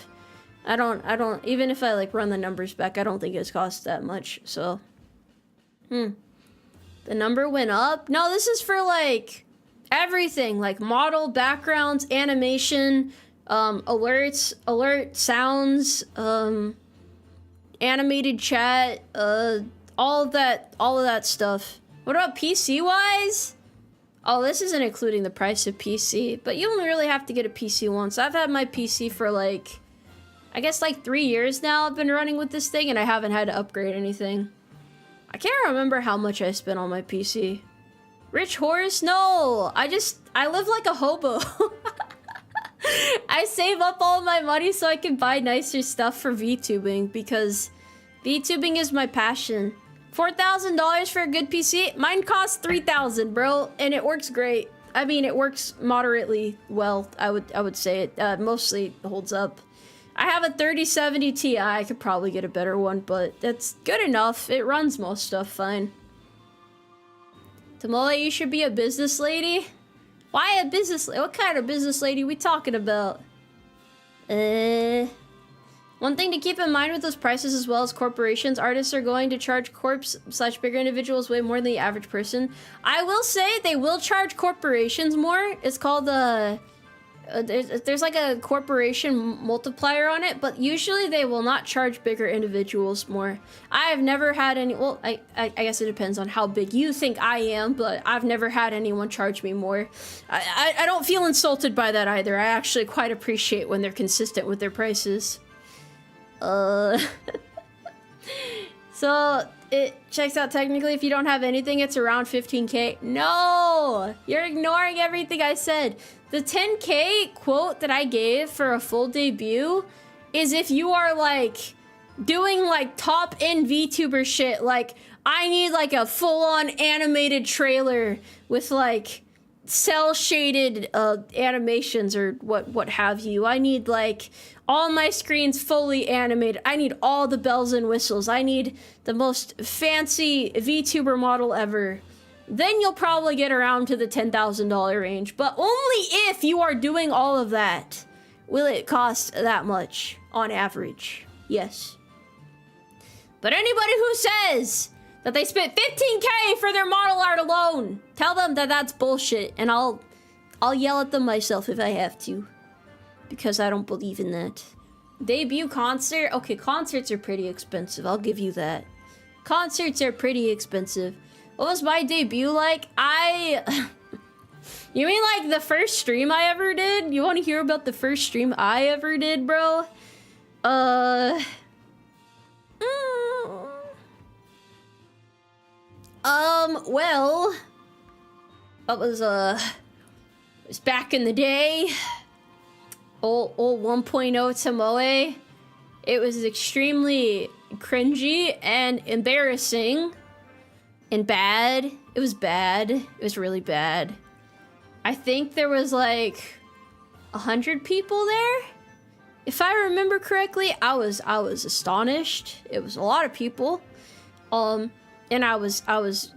I don't even if I like run the numbers back, I don't think it's cost that much. So the number went up. No, this is for like everything, like model, backgrounds, animation, alerts, alert sounds, animated chat, all of that stuff. What about PC wise? Oh, this isn't including the price of PC, but you only really have to get a PC once. I've had my PC for like, I guess like 3 years now. I've been running with this thing and I haven't had to upgrade anything. I can't remember how much I spent on my PC. Rich horse? No, I live like a hobo. I save up all my money so I can buy nicer stuff for VTubing because VTubing is my passion. $4,000 for a good PC? Mine costs $3,000, bro, and it works great. I mean, it works moderately well. I would say it mostly holds up. I have a 3070 Ti. I could probably get a better one, but that's good enough. It runs most stuff fine. Tomoe, you should be a business lady. Why a business? What kind of business lady we talking about? One thing to keep in mind with those prices as well as corporations, artists are going to charge corps/bigger individuals way more than the average person. I will say they will charge corporations more. It's called there's like a corporation multiplier on it, but usually they will not charge bigger individuals more. I have never had any, well, I guess it depends on how big you think I am, but I've never had anyone charge me more. I don't feel insulted by that either. I actually quite appreciate when they're consistent with their prices. So it checks out technically if you don't have anything, it's around 15K. No, you're ignoring everything I said. The 10K quote that I gave for a full debut is if you are like doing like top end VTuber shit. Like I need like a full on animated trailer with like cell shaded animations or what have you. I need like all my screens fully animated. I need all the bells and whistles. I need the most fancy VTuber model ever. Then you'll probably get around to the $10,000 range. But only if you are doing all of that will it cost that much on average. Yes. But anybody who says that they spent 15K for their model art alone, tell them that that's bullshit, and I'll yell at them myself if I have to, because I don't believe in that. Debut concert? Okay, concerts are pretty expensive, I'll give you that. Concerts are pretty expensive. What was my debut like? You mean like the first stream I ever did? You want to hear about the first stream I ever did, bro? Well, it was back in the day. Old 1.0 Tomoe. It was extremely cringy and embarrassing and bad. It was bad. It was really bad. I think there was like 100 people there. If I remember correctly, I was astonished. It was a lot of people. And I was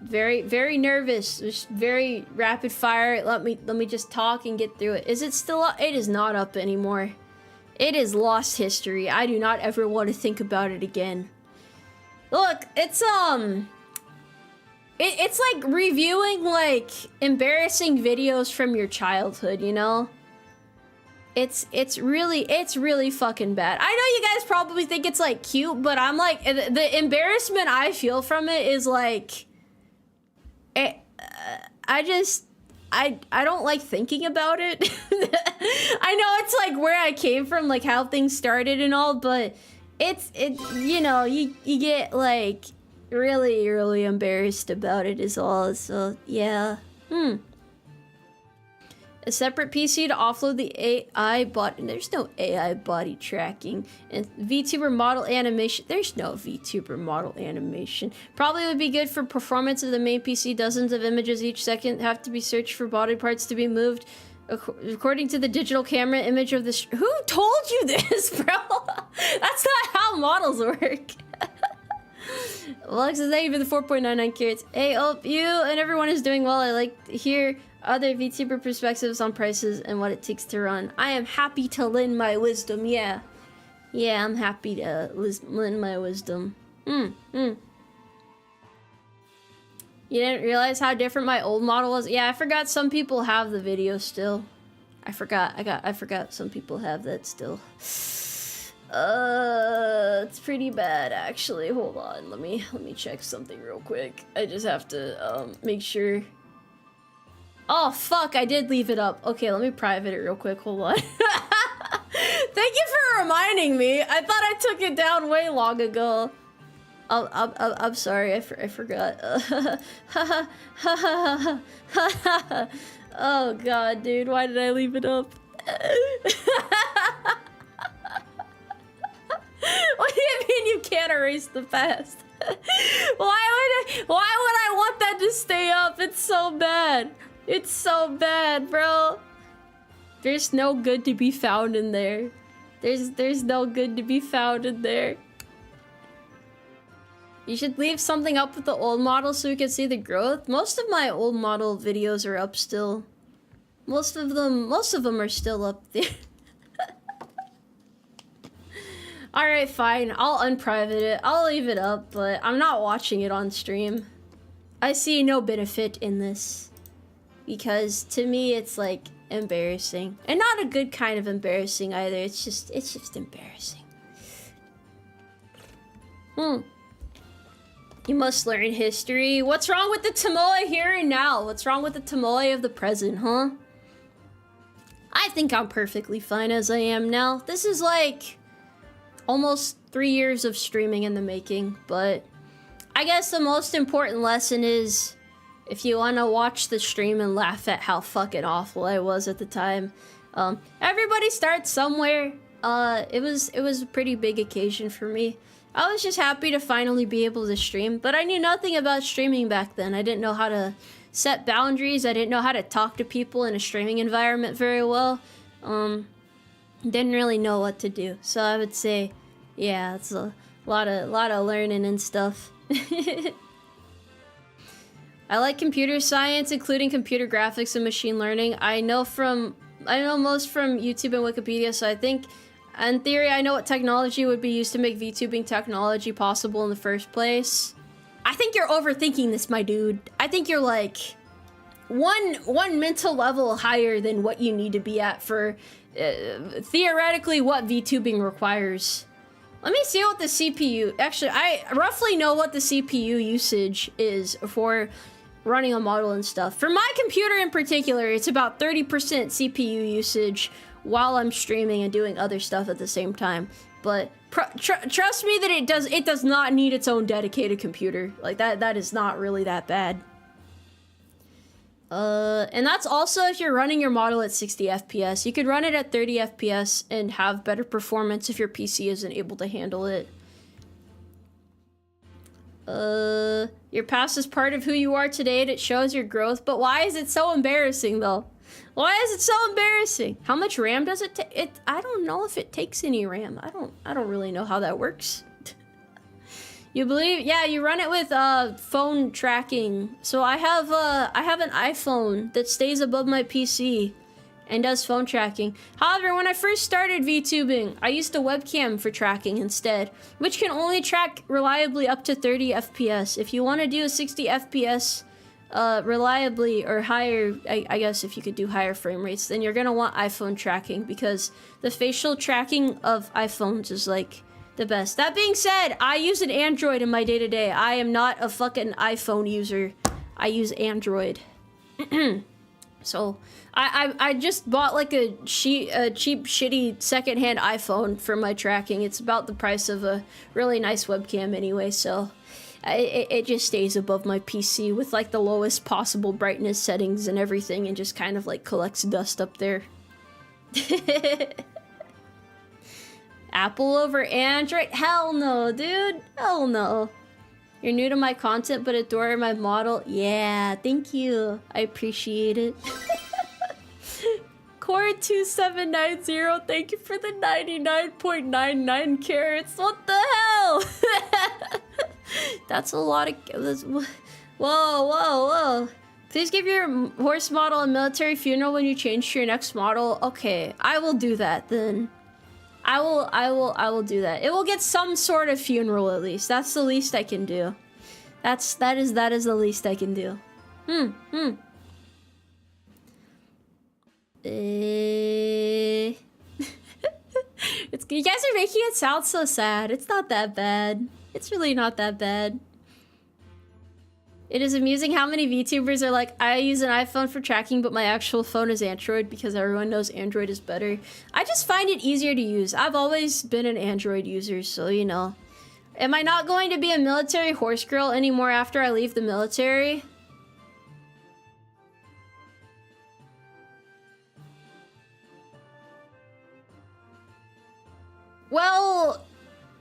very, very nervous. It was very rapid fire. Let me just talk and get through it. Is it still up? It is not up anymore. It is lost history. I do not ever want to think about it again. Look, it's it's like reviewing like embarrassing videos from your childhood, you know? It's really fucking bad. I know you guys probably think it's like cute, but I'm like, the embarrassment I feel from it is like, I don't like thinking about it. I know it's like where I came from, like how things started and all, but you know, you get like really embarrassed about it is all. So yeah. A separate PC to offload the AI body. There's no AI body tracking. And VTuber model animation. There's no VTuber model animation. Probably would be good for performance of the main PC. Dozens of images each second have to be searched for body parts to be moved. According to the digital camera image of this. Who told you this, bro? That's not how models work. Lux is thank you for the 4.99 carats. Hey, hope you and everyone is doing well. I like to hear other VTuber perspectives on prices and what it takes to run. I am happy to lend my wisdom, yeah. Yeah, I'm happy to lend my wisdom. You didn't realize how different my old model was? Yeah, I forgot some people have the video still. I forgot some people have that still. It's pretty bad actually. Hold on, let me check something real quick. I just have to make sure. Oh fuck, I did leave it up. Okay, let me private it real quick. Hold on. Thank you for reminding me. I thought I took it down way long ago. I'm sorry, I forgot. Oh god, dude, why did I leave it up? What do you mean you can't erase the past? Why would I want that to stay up? It's so bad. It's so bad, bro. There's no good to be found in there. There's no good to be found in there. You should leave something up with the old model so we can see the growth. Most of my old model videos are up still. Most of them are still up there. Alright, fine. I'll unprivate it. I'll leave it up, but I'm not watching it on stream. I see no benefit in this. Because to me it's like embarrassing. And not a good kind of embarrassing either. It's just embarrassing. You must learn history. What's wrong with the Tomoe here and now? What's wrong with the Tomoe of the present, huh? I think I'm perfectly fine as I am now. This is like almost 3 years of streaming in the making, but I guess the most important lesson is if you want to watch the stream and laugh at how fucking awful I was at the time, everybody starts somewhere. It was a pretty big occasion for me. I was just happy to finally be able to stream, but I knew nothing about streaming back then. I didn't know how to set boundaries. I didn't know how to talk to people in a streaming environment very well. Didn't really know what to do. So I would say, yeah, it's a lot of learning and stuff. I like computer science, including computer graphics and machine learning. I know most from YouTube and Wikipedia, so I think, in theory, I know what technology would be used to make VTubing technology possible in the first place. I think you're overthinking this, my dude. I think you're like one mental level higher than what you need to be at for theoretically what VTubing requires. Let me see what the CPU... Actually, I roughly know what the CPU usage is for running a model and stuff. For my computer in particular, it's about 30% CPU usage while I'm streaming and doing other stuff at the same time. But trust me that it does not need its own dedicated computer. Like, that is not really that bad. And that's also if you're running your model at 60 FPS. You could run it at 30 FPS and have better performance if your PC isn't able to handle it. Your past is part of who you are today and it shows your growth, but why is it so embarrassing though? Why is it so embarrassing? How much RAM does it take? I don't know if it takes any RAM. I don't really know how that works. You believe? Yeah, you run it with phone tracking. So I have an iPhone that stays above my PC and does phone tracking. However, when I first started VTubing, I used a webcam for tracking instead, which can only track reliably up to 30 FPS. If you want to do a 60 FPS reliably or higher, I guess if you could do higher frame rates, then you're gonna want iPhone tracking because the facial tracking of iPhones is like the best. That being said, I use an Android in my day-to-day. I am not a fucking iPhone user. I use Android. So I just bought like a cheap shitty secondhand iPhone for my tracking. It's about the price of a really nice webcam anyway, so it just stays above my PC with like the lowest possible brightness settings and everything, and just kind of like collects dust up there. Apple over Android? Hell no, dude. Hell no. You're new to my content, but adore my model. Yeah, thank you. I appreciate it. Core2790, thank you for the 99.99 carats. What the hell? That's a lot of... Whoa, whoa, whoa. Please give your horse model a military funeral when you change to your next model. Okay, I will do that then. I will do that. It will get some sort of funeral at least. That's the least I can do. That is the least I can do. You guys are making it sound so sad. It's not that bad. It's really not that bad. It is amusing how many VTubers are like, I use an iPhone for tracking, but my actual phone is Android because everyone knows Android is better. I just find it easier to use. I've always been an Android user, so you know. Am I not going to be a military horse girl anymore after I leave the military? Well,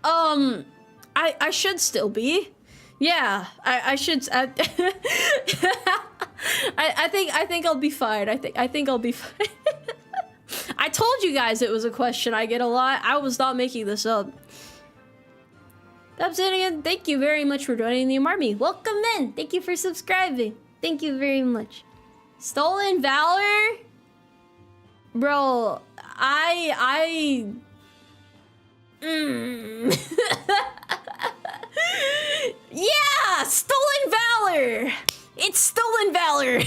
I should still be. Yeah, I should. I think I'll be fine. I think I'll be fine. I told you guys it was a question I get a lot. I was not making this up. Again, thank you very much for joining the Umarmy. Welcome in. Thank you for subscribing. Thank you very much. Stolen Valor? Bro, Yeah! Stolen Valor! It's Stolen Valor!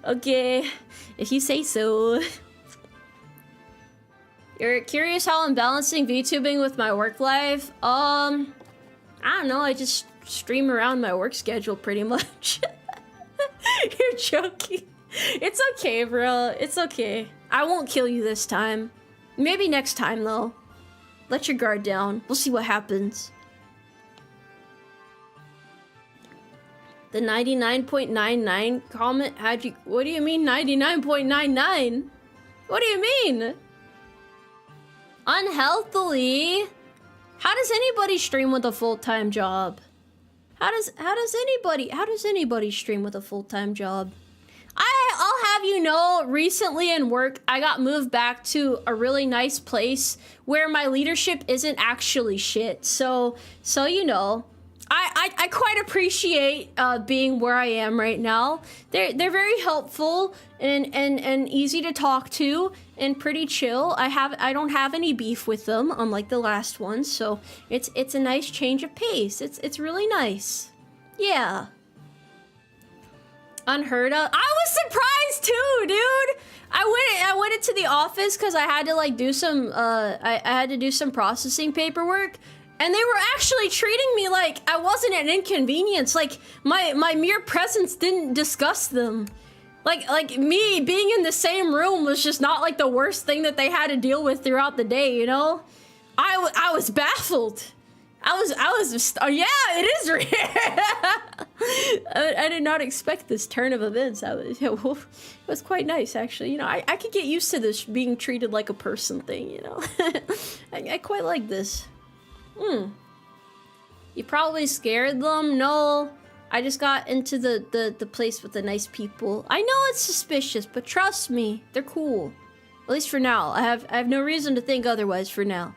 Okay, if you say so. You're curious how I'm balancing VTubing with my work life? I don't know, I just stream around my work schedule pretty much. You're joking. It's okay, bro. It's okay. I won't kill you this time. Maybe next time, though. Let your guard down. We'll see what happens. The 99.99 comment had you... What do you mean 99.99? What do you mean? Unhealthily? How does anybody stream with a full-time job? How does anybody stream with a full-time job? I'll have you know, recently in work, I got moved back to a really nice place where my leadership isn't actually shit. So you know, I quite appreciate being where I am right now. They're very helpful and easy to talk to and pretty chill. I don't have any beef with them, unlike the last one. So it's a nice change of pace. It's really nice. Yeah. Unheard of. I was surprised too, dude. I went into the office because I had to like do some I had to do some processing paperwork, and they were actually treating me like I wasn't an inconvenience. Like my mere presence didn't disgust them. Like me being in the same room was just not like the worst thing that they had to deal with throughout the day, you know? I was baffled. I was just, oh yeah, it is rare. I did not expect this turn of events. It was quite nice, actually. You know, I could get used to this being treated like a person thing, you know? I quite like this. You probably scared them? No, I just got into the place with the nice people. I know it's suspicious, but trust me, they're cool. At least for now. I have no reason to think otherwise for now.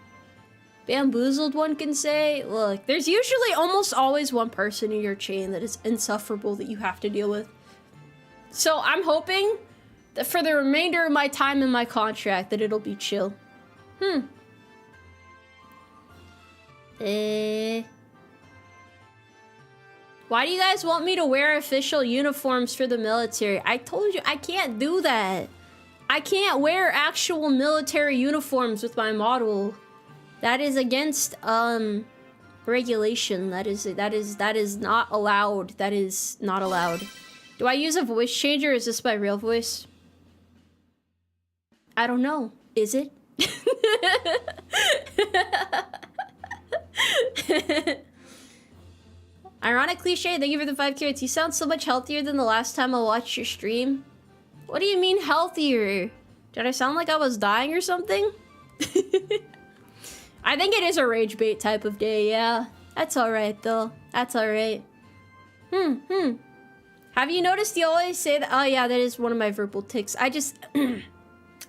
Bamboozled, one can say. Look, there's usually almost always one person in your chain that is insufferable that you have to deal with. So I'm hoping that for the remainder of my time in my contract that it'll be chill. Why do you guys want me to wear official uniforms for the military? I told you I can't do that. I can't wear actual military uniforms with my model. That is against regulation. That is not allowed. That is not allowed. Do I use a voice changer or is this my real voice? I don't know. Is it? Ironic cliche, thank you for the 5 carrots. You sound so much healthier than the last time I watched your stream. What do you mean healthier? Did I sound like I was dying or something? I think it is a rage bait type of day, yeah. That's alright though. That's alright. Have you noticed you always say that? Oh yeah, that is one of my verbal tics. I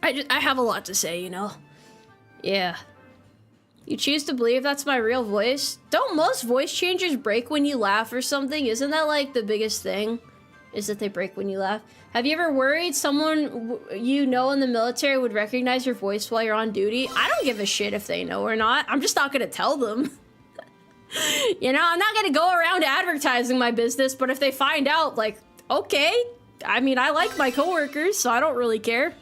have a lot to say, you know? Yeah. You choose to believe that's my real voice? Don't most voice changers break when you laugh or something? Isn't that like the biggest thing? Is that they break when you laugh? Have you ever worried someone you know in the military would recognize your voice while you're on duty? I don't give a shit if they know or not. I'm just not gonna tell them. You know, I'm not gonna go around advertising my business, but if they find out, like, okay. I mean, I like my coworkers, so I don't really care.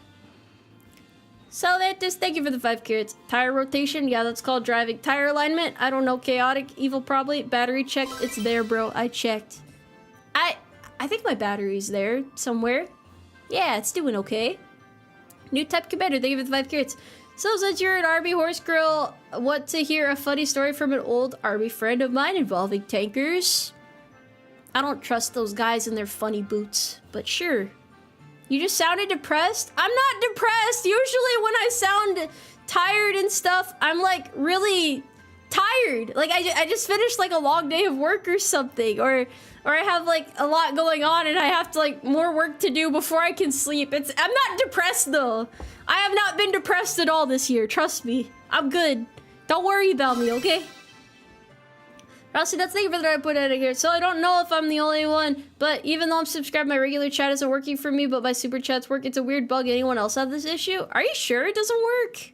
So that just thank you for the 5 carrots. Tire rotation, yeah, that's called driving. Tire alignment, I don't know. Chaotic, evil probably. Battery check, it's there, bro. I checked. I think my battery's there somewhere. Yeah, it's doing okay. New type commander, thank you for the 5 carrots. So since you're an Army horse girl, want to hear a funny story from an old Army friend of mine involving tankers? I don't trust those guys in their funny boots, but sure. You just sounded depressed? I'm not depressed. Usually when I sound tired and stuff, I'm like really tired. Like I just finished like a long day of work or something, or I have like a lot going on and I have to like more work to do before I can sleep. I'm not depressed though. I have not been depressed at all this year. Trust me. I'm good. Don't worry about me, okay? Rossi, that's the thing for that I put out of here. So I don't know if I'm the only one, but even though I'm subscribed, my regular chat isn't working for me, but my super chats work. It's a weird bug. Anyone else have this issue? Are you sure it doesn't work?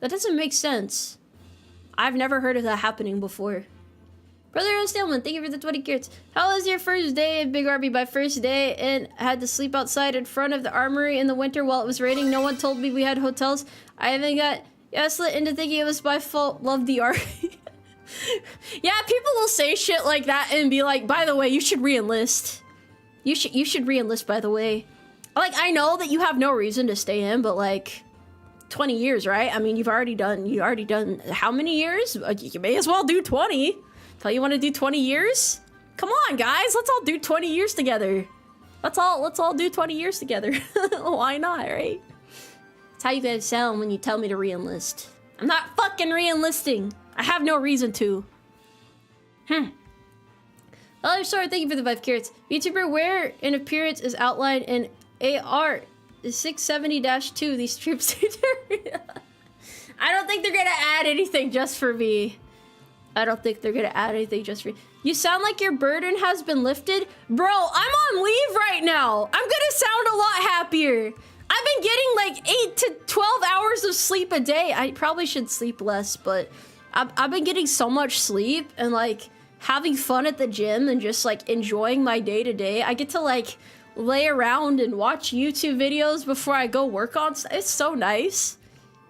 That doesn't make sense. I've never heard of that happening before. Brother Stillman, thank you for the 20 carrots. How was your first day at Big Arby? My first day and had to sleep outside in front of the armory in the winter while it was raining. No one told me we had hotels. I even got gaslit into thinking it was my fault. Love the army. Yeah, people will say shit like that and be like, by the way, you should re-enlist. You should re-enlist, by the way. Like, I know that you have no reason to stay in, but like 20 years, right? I mean, you already done how many years? You may as well do 20. Tell you want to do 20 years? Come on, guys, let's all do 20 years together. Let's all do 20 years together. Why not, right? That's how you guys sound when you tell me to re-enlist. I'm not fucking re-enlisting. I have no reason to. Oh, I'm sorry, thank you for the 5 carrots. VTuber, where an appearance is outlined in AR 670-2, these troops. I don't think they're gonna add anything just for me. I don't think they're gonna add anything just for me. You sound like your burden has been lifted. Bro, I'm on leave right now. I'm gonna sound a lot happier. I've been getting like 8 to 12 hours of sleep a day. I probably should sleep less, but I've been getting so much sleep and like having fun at the gym and just like enjoying my day to day. I get to like lay around and watch YouTube videos before I go work on stuff. It's so nice.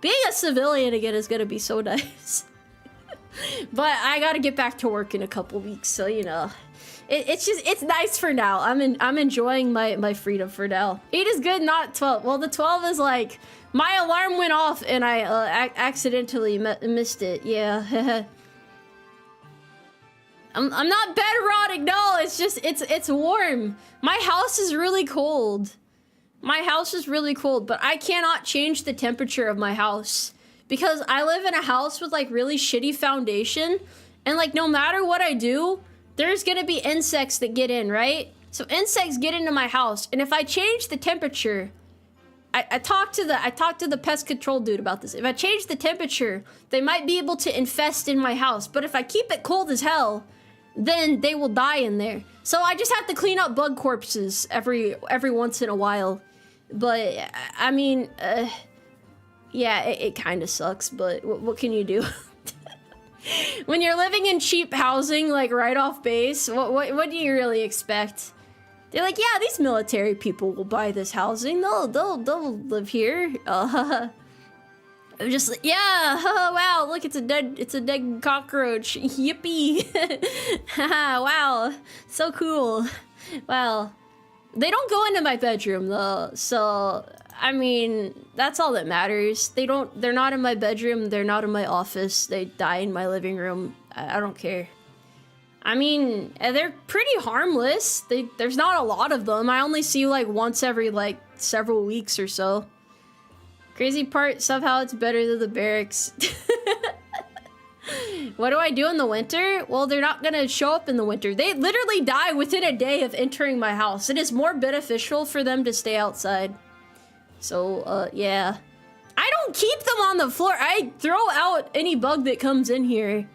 Being a civilian again is gonna be so nice. But I gotta get back to work in a couple weeks, so you know. It's nice for now. I'm enjoying my freedom for now. 8 is good, not 12. Well, the 12 is like my alarm went off and I accidentally missed it. Yeah. I'm not bed rotting. No, it's just it's warm. My house is really cold. My house is really cold, but I cannot change the temperature of my house because I live in a house with like really shitty foundation, and like no matter what I do, there's gonna be insects that get in, right? So insects get into my house, and if I change the temperature, I talked to the pest control dude about this. If I change the temperature, they might be able to infest in my house, but if I keep it cold as hell, then they will die in there. So I just have to clean up bug corpses every once in a while. But I mean, yeah, it kind of sucks, but what can you do? When you're living in cheap housing, like right off base, what do you really expect? They're like, yeah, these military people will buy this housing. They'll live here. I'm just like, yeah, oh, wow, look, it's a dead cockroach. Yippee. Wow, so cool. Wow. They don't go into my bedroom though, so I mean, that's all that matters. They're not in my bedroom, they're not in my office, they die in my living room. I don't care. I mean, they're pretty harmless. There's not a lot of them. I only see you like once every like several weeks or so. Crazy part, somehow it's better than the barracks. What do I do in the winter? Well, they're not gonna show up in the winter. They literally die within a day of entering my house. It is more beneficial for them to stay outside. So, yeah. I don't keep them on the floor. I throw out any bug that comes in here.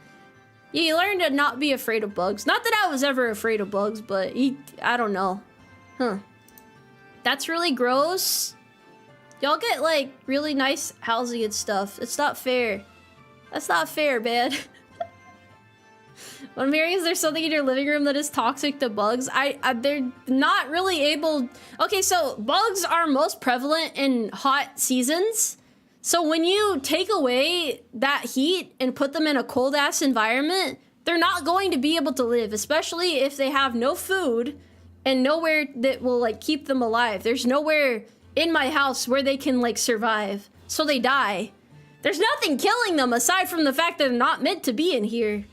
You learn to not be afraid of bugs. Not that I was ever afraid of bugs, but I don't know. Huh. That's really gross. Y'all get, like, really nice housing and stuff. It's not fair. That's not fair, man. What I'm hearing is there's something in your living room that is toxic to bugs. They're not really able... Okay, so bugs are most prevalent in hot seasons. So when you take away that heat and put them in a cold-ass environment, they're not going to be able to live, especially if they have no food and nowhere that will, like, keep them alive. There's nowhere in my house where they can, like, survive. So they die. There's nothing killing them aside from the fact that they're not meant to be in here.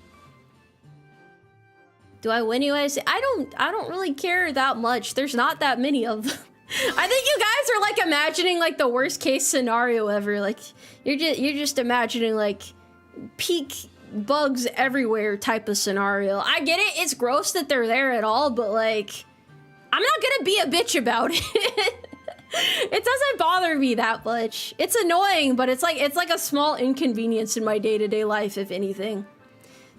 Do I win you? I don't really care that much. There's not that many of them. I think you guys are like imagining like the worst case scenario ever. Like you're just imagining like peak bugs everywhere type of scenario. I get it. It's gross that they're there at all, but like I'm not gonna be a bitch about it. It doesn't bother me that much. It's annoying, but it's like a small inconvenience in my day-to-day life, if anything.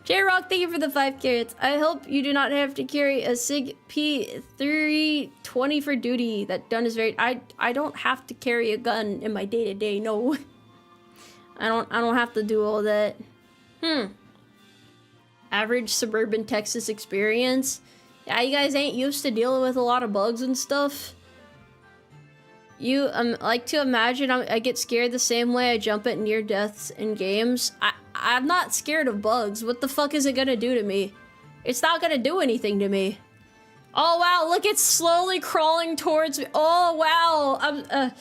J-Rock, thank you for the 5 carrots. I hope you do not have to carry a SIG P320 for duty. That gun is very... I don't have to carry a gun in my day-to-day, no. I don't have to do all that. Average suburban Texas experience. Yeah, you guys ain't used to dealing with a lot of bugs and stuff. You like to imagine I get scared the same way I jump at near deaths in games. I'm not scared of bugs. What the fuck is it gonna do to me? It's not gonna do anything to me. Oh wow, look, it's slowly crawling towards me. Oh wow,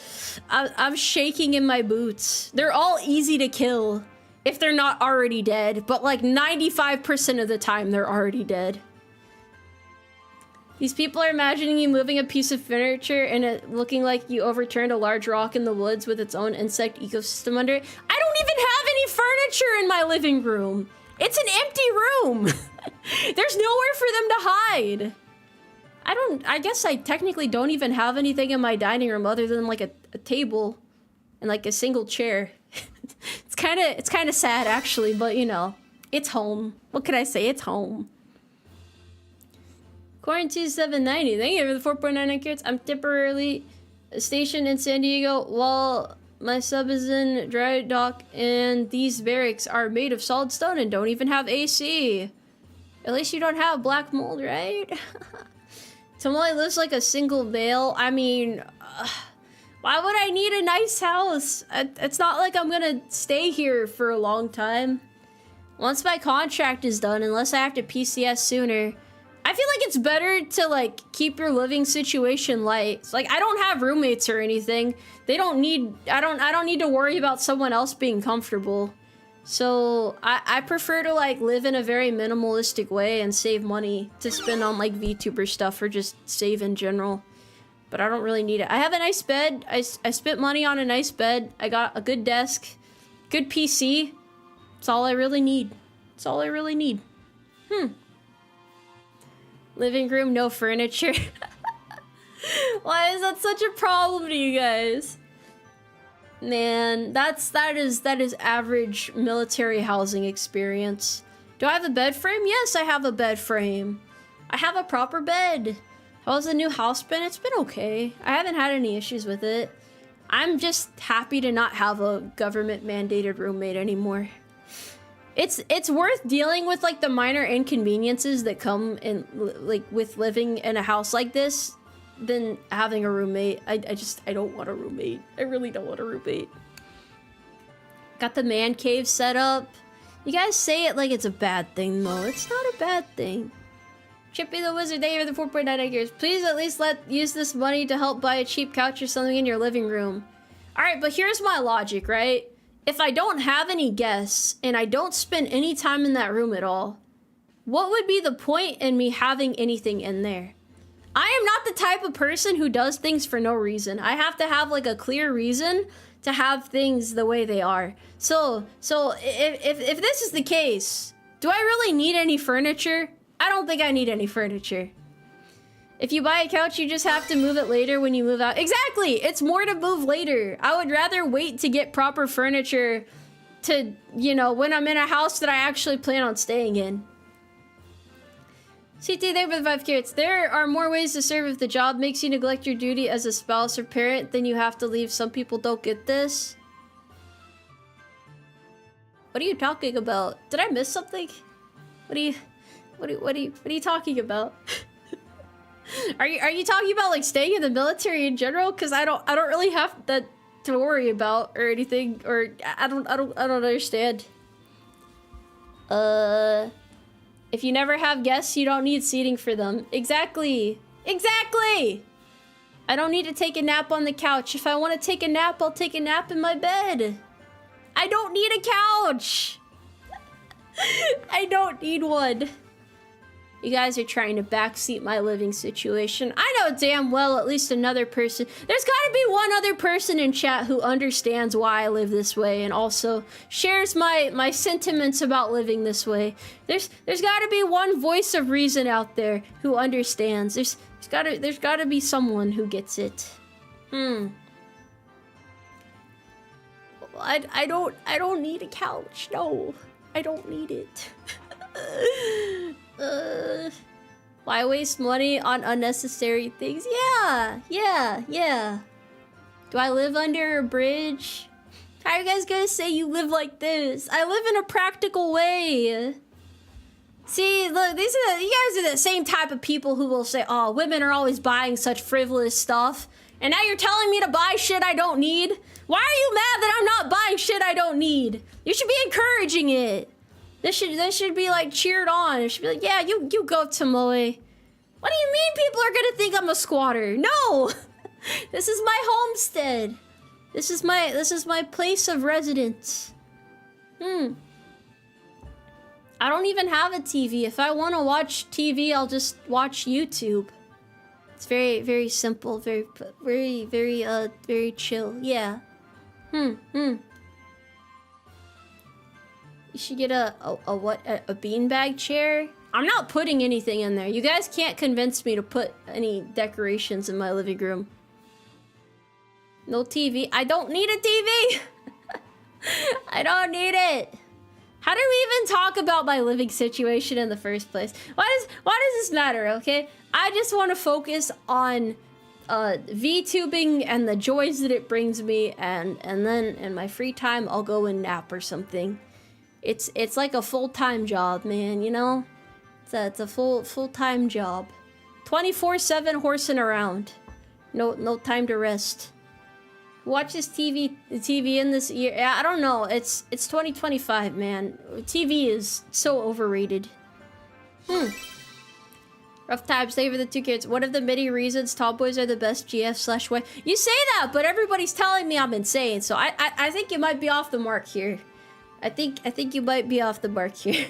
I'm shaking in my boots. They're all easy to kill if they're not already dead, but like 95% of the time they're already dead. These people are imagining you moving a piece of furniture and it looking like you overturned a large rock in the woods with its own insect ecosystem under it. I don't even have any furniture in my living room. It's an empty room. There's nowhere for them to hide. I guess I technically don't even have anything in my dining room other than like a table and like a single chair. It's kind of sad actually, but you know, it's home. What can I say? It's home. Quarantine 790, thank you for the 4.99 carrots. I'm temporarily stationed in San Diego while my sub is in dry dock, and these barracks are made of solid stone and don't even have AC. At least you don't have black mold, right? Tomoe lives like a single male. I mean, why would I need a nice house? It's not like I'm gonna stay here for a long time. Once my contract is done, unless I have to PCS sooner, I feel like it's better to like keep your living situation light. So, like I don't have roommates or anything. I don't need to worry about someone else being comfortable. So I prefer to like live in a very minimalistic way and save money to spend on like VTuber stuff or just save in general. But I don't really need it. I have a nice bed. I spent money on a nice bed. I got a good desk, good PC. That's all I really need. That's all I really need. Living room, no furniture. Why is that such a problem to you guys? Man, that is average military housing experience. Do I have a bed frame? Yes, I have a bed frame. I have a proper bed. How's the new house been? It's been okay. I haven't had any issues with it. I'm just happy to not have a government mandated roommate anymore. It's worth dealing with like the minor inconveniences that come in like with living in a house like this than having a roommate. I don't want a roommate. I really don't want a roommate. Got the man cave set up. You guys say it like it's a bad thing, though. It's not a bad thing. Chippy the Wizard, thank you for the 4.99 years. Please at least use this money to help buy a cheap couch or something in your living room. Alright, but here's my logic, right? If I don't have any guests, and I don't spend any time in that room at all, what would be the point in me having anything in there? I am not the type of person who does things for no reason. I have to have like a clear reason to have things the way they are. So if this is the case, do I really need any furniture? I don't think I need any furniture. If you buy a couch, you just have to move it later when you move out. Exactly! It's more to move later. I would rather wait to get proper furniture to, you know, when I'm in a house that I actually plan on staying in. CT, there for the 5 carrots. There are more ways to serve if the job makes you neglect your duty as a spouse or parent, then you have to leave. Some people don't get this. What are you talking about? Did I miss something? What are you talking about? Are you talking about like staying in the military in general? Because I don't really have that to worry about or anything, or I don't understand. If you never have guests, you don't need seating for them. Exactly. Exactly! I don't need to take a nap on the couch. If I want to take a nap, I'll take a nap in my bed. I don't need a couch! I don't need one. You guys are trying to backseat my living situation. I know damn well at least another person. There's gotta be one other person in chat who understands why I live this way and also shares my sentiments about living this way. There's gotta be one voice of reason out there who understands. There's gotta be someone who gets it. I don't need a couch. No, I don't need it. Why waste money on unnecessary things? Yeah. Do I live under a bridge? How are you guys gonna say you live like this? I live in a practical way. See, look, you guys are the same type of people who will say, oh, women are always buying such frivolous stuff. And now you're telling me to buy shit I don't need? Why are you mad that I'm not buying shit I don't need? You should be encouraging it. This should be like cheered on. It should be like, yeah, you go, Tomoe. What do you mean people are gonna think I'm a squatter? No! This is my homestead. This is my place of residence. I don't even have a TV. If I want to watch TV, I'll just watch YouTube. It's very, very simple, very chill. Yeah. You should get a beanbag chair? I'm not putting anything in there. You guys can't convince me to put any decorations in my living room. No TV. I don't need a TV! I don't need it! How did we even talk about my living situation in the first place? Why does this matter, okay? I just want to focus on VTubing and the joys that it brings me, and then in my free time I'll go and nap or something. It's like a full-time job, man, you know? It's a full-time job. 24/7 horsing around. No time to rest. Watch this TV in this year. Yeah, I don't know. It's 2025, man. TV is so overrated. Rough times, save for the 2 kids. One of the many reasons tomboys are the best GF/Y. You say that, but everybody's telling me I'm insane, so I think you might be off the mark here. I think you might be off the mark here.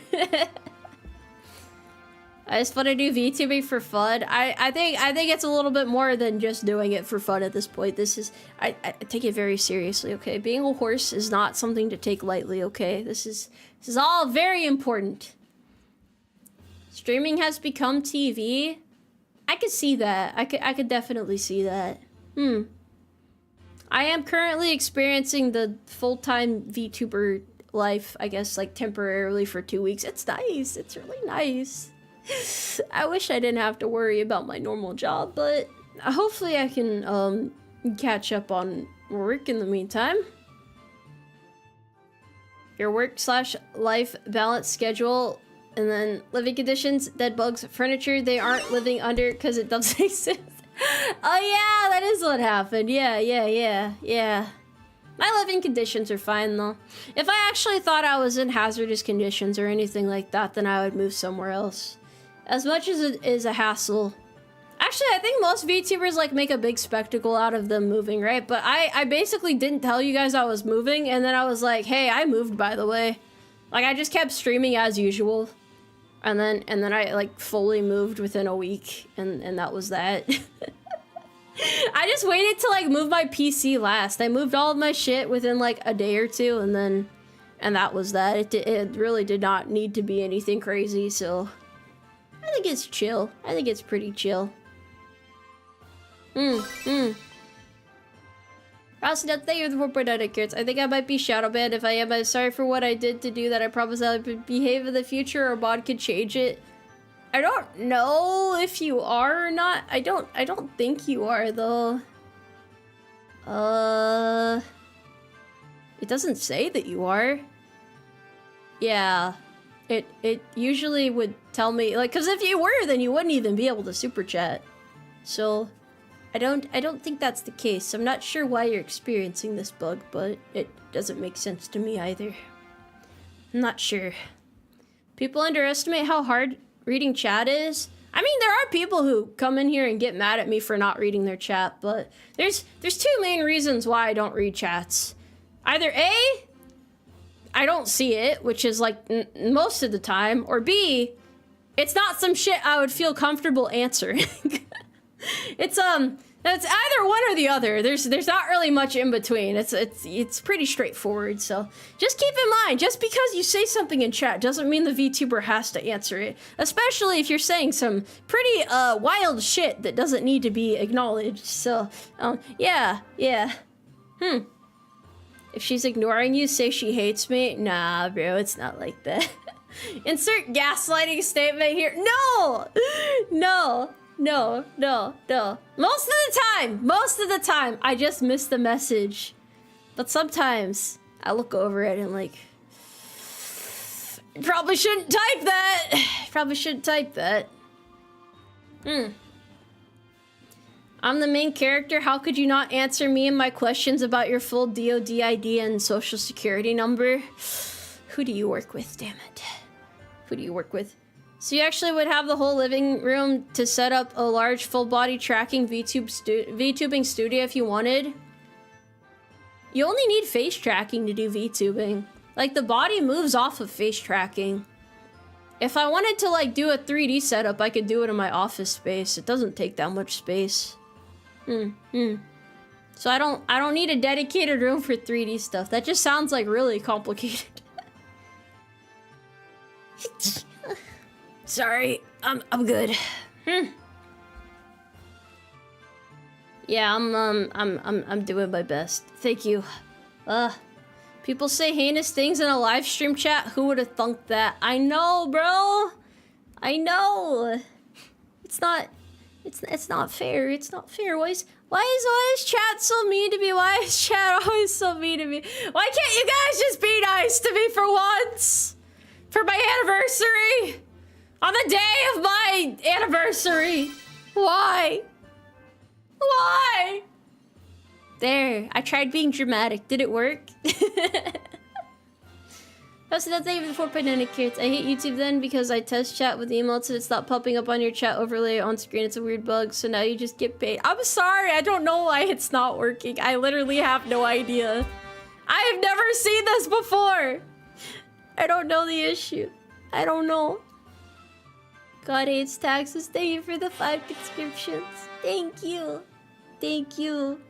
I just want to do VTubing for fun. I think it's a little bit more than just doing it for fun at this point. I take it very seriously, okay? Being a horse is not something to take lightly, okay? This is all very important. Streaming has become TV. I could see that. I could definitely see that. I am currently experiencing the full-time VTuber life, I guess, like temporarily for 2 weeks. It's nice. It's really nice. I wish I didn't have to worry about my normal job, but hopefully I can catch up on work in the meantime. Your work/life balance schedule, and then living conditions, dead bugs, furniture they aren't living under because it doesn't exist. Oh yeah, that is what happened. Yeah. My living conditions are fine, though. If I actually thought I was in hazardous conditions or anything like that, then I would move somewhere else. As much as it is a hassle. Actually, I think most VTubers, like, make a big spectacle out of them moving, right? But I basically didn't tell you guys I was moving, and then I was like, hey, I moved, by the way. Like, I just kept streaming as usual. And then I, like, fully moved within a week, and that was that. I just waited to, like, move my PC last. I moved all of my shit within, like, a day or two, and that was that. It really did not need to be anything crazy, so... I think it's chill. I think it's pretty chill. Rosnut, thank you for the 4.9 carrots. I think I might be shadow banned. If I am, I'm sorry for what I did to do that. I promise I would behave in the future, or mod could change it. I don't know if you are or not. I don't think you are, though. It doesn't say that you are. Yeah. It usually would tell me, like, because if you were, then you wouldn't even be able to super chat. So, I don't think that's the case. I'm not sure why you're experiencing this bug, but it doesn't make sense to me either. I'm not sure. People underestimate how hard reading chat is. I mean, there are people who come in here and get mad at me for not reading their chat, but there's two main reasons why I don't read chats. Either A, I don't see it, which is like most of the time, or B, it's not some shit I would feel comfortable answering. It's either one or the other. There's not really much in between. It's pretty straightforward. So just keep in mind, just because you say something in chat doesn't mean the VTuber has to answer it. Especially if you're saying some pretty wild shit that doesn't need to be acknowledged. So yeah. If she's ignoring you, say she hates me. Nah, bro, it's not like that. Insert gaslighting statement here. No. Most of the time, I just miss the message. But sometimes, I look over it and like, probably shouldn't type that. I'm the main character. How could you not answer me and my questions about your full DOD ID and social security number? Who do you work with, damn it? Who do you work with? So you actually would have the whole living room to set up a large full-body tracking VTubing studio if you wanted? You only need face tracking to do VTubing. Like, the body moves off of face tracking. If I wanted to, like, do a 3D setup, I could do it in my office space. It doesn't take that much space. So I don't need a dedicated room for 3D stuff. That just sounds like really complicated. Sorry, I'm good. Yeah, I'm doing my best. Thank you. People say heinous things in a live stream chat. Who would have thunk that? I know, bro. I know. It's not fair. It's not fair. Why is chat so mean to me? Why is chat always so mean to me? Why can't you guys just be nice to me for once? For my anniversary? On the day of my anniversary? Why? Why? There, I tried being dramatic. Did it work? So that's even 4.9 carrots. I hate YouTube then because I test chat with emotes and it's not popping up on your chat overlay on screen. It's a weird bug, so now you just get paid. I'm sorry, I don't know why it's not working. I literally have no idea. I have never seen this before. I don't know the issue. I don't know. God hates taxes. Thank you for the 5 subscriptions. Thank you. Thank you.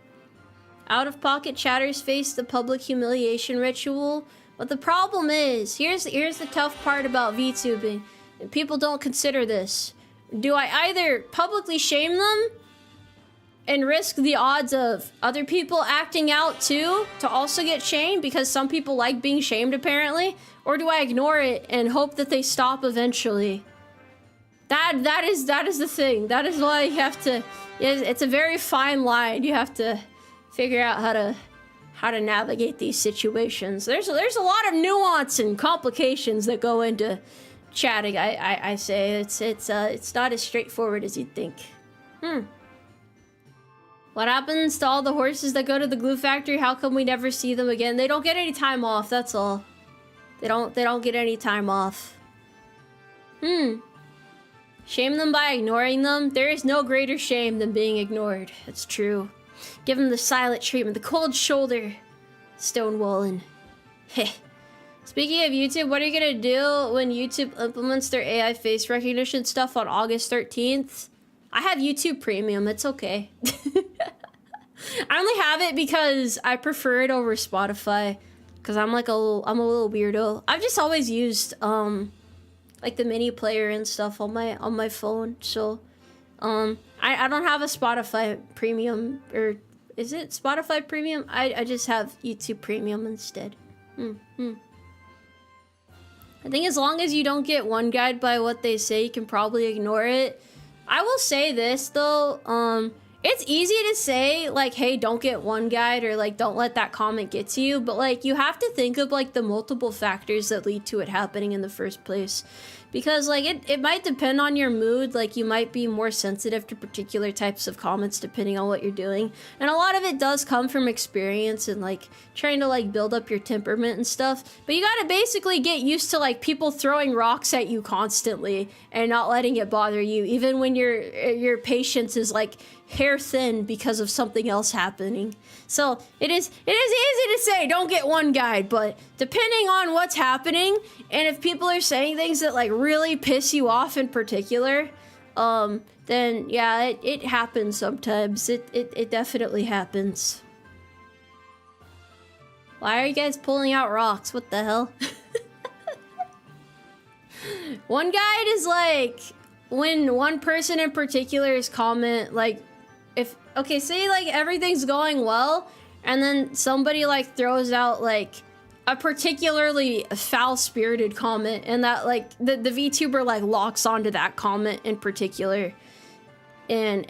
Out-of-pocket chatters face the public humiliation ritual. But the problem is, here's the tough part about VTubing. And people don't consider this. Do I either publicly shame them and risk the odds of other people acting out too to also get shamed because some people like being shamed apparently? Or do I ignore it and hope that they stop eventually? That is the thing. That is why you have to, it's a very fine line. You have to figure out how to navigate these situations. There's a lot of nuance and complications that go into chatting. I say it's not as straightforward as you'd think. What happens to all the horses that go to the glue factory? How come we never see them again? They don't get any time off, that's all. They don't get any time off. Shame them by ignoring them? There is no greater shame than being ignored. It's true. Give them the silent treatment, the cold shoulder. Stonewalling. Heh. Speaking of YouTube, what are you gonna do when YouTube implements their AI face recognition stuff on August 13th? I have YouTube Premium, it's okay. I only have it because I prefer it over Spotify. Cause I'm a little weirdo. I've just always used like the mini player and stuff on my phone. So I don't have a Spotify Premium, or is it Spotify Premium? I just have YouTube Premium instead. I think as long as you don't get one guide by what they say, you can probably ignore it. I will say this though, it's easy to say like, hey, don't get one guide, or like don't let that comment get to you, but like you have to think of like the multiple factors that lead to it happening in the first place. Because like it might depend on your mood, like you might be more sensitive to particular types of comments depending on what you're doing. And a lot of it does come from experience and like trying to like build up your temperament and stuff. But you gotta basically get used to like people throwing rocks at you constantly and not letting it bother you, even when your patience is like hair thin because of something else happening. So it is easy to say don't get one guide, but depending on what's happening and if people are saying things that like really piss you off in particular, then yeah, it happens sometimes. It definitely happens. Why are you guys pulling out rocks? What the hell? One guide is like when one person in particular's comment like, if okay, say like everything's going well and then somebody like throws out like a particularly foul-spirited comment, and that like the VTuber like locks onto that comment in particular and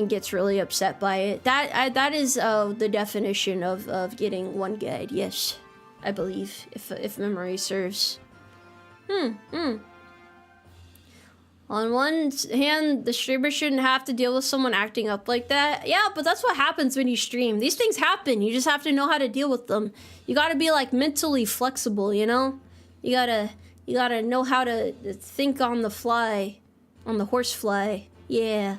gets really upset by it. That is the definition of getting one guide. Yes, I believe, if memory serves. On one hand, the streamer shouldn't have to deal with someone acting up like that. Yeah, but that's what happens when you stream. These things happen. You just have to know how to deal with them. You gotta be like mentally flexible, you know? You gotta know how to think on the fly. On the horse fly. Yeah.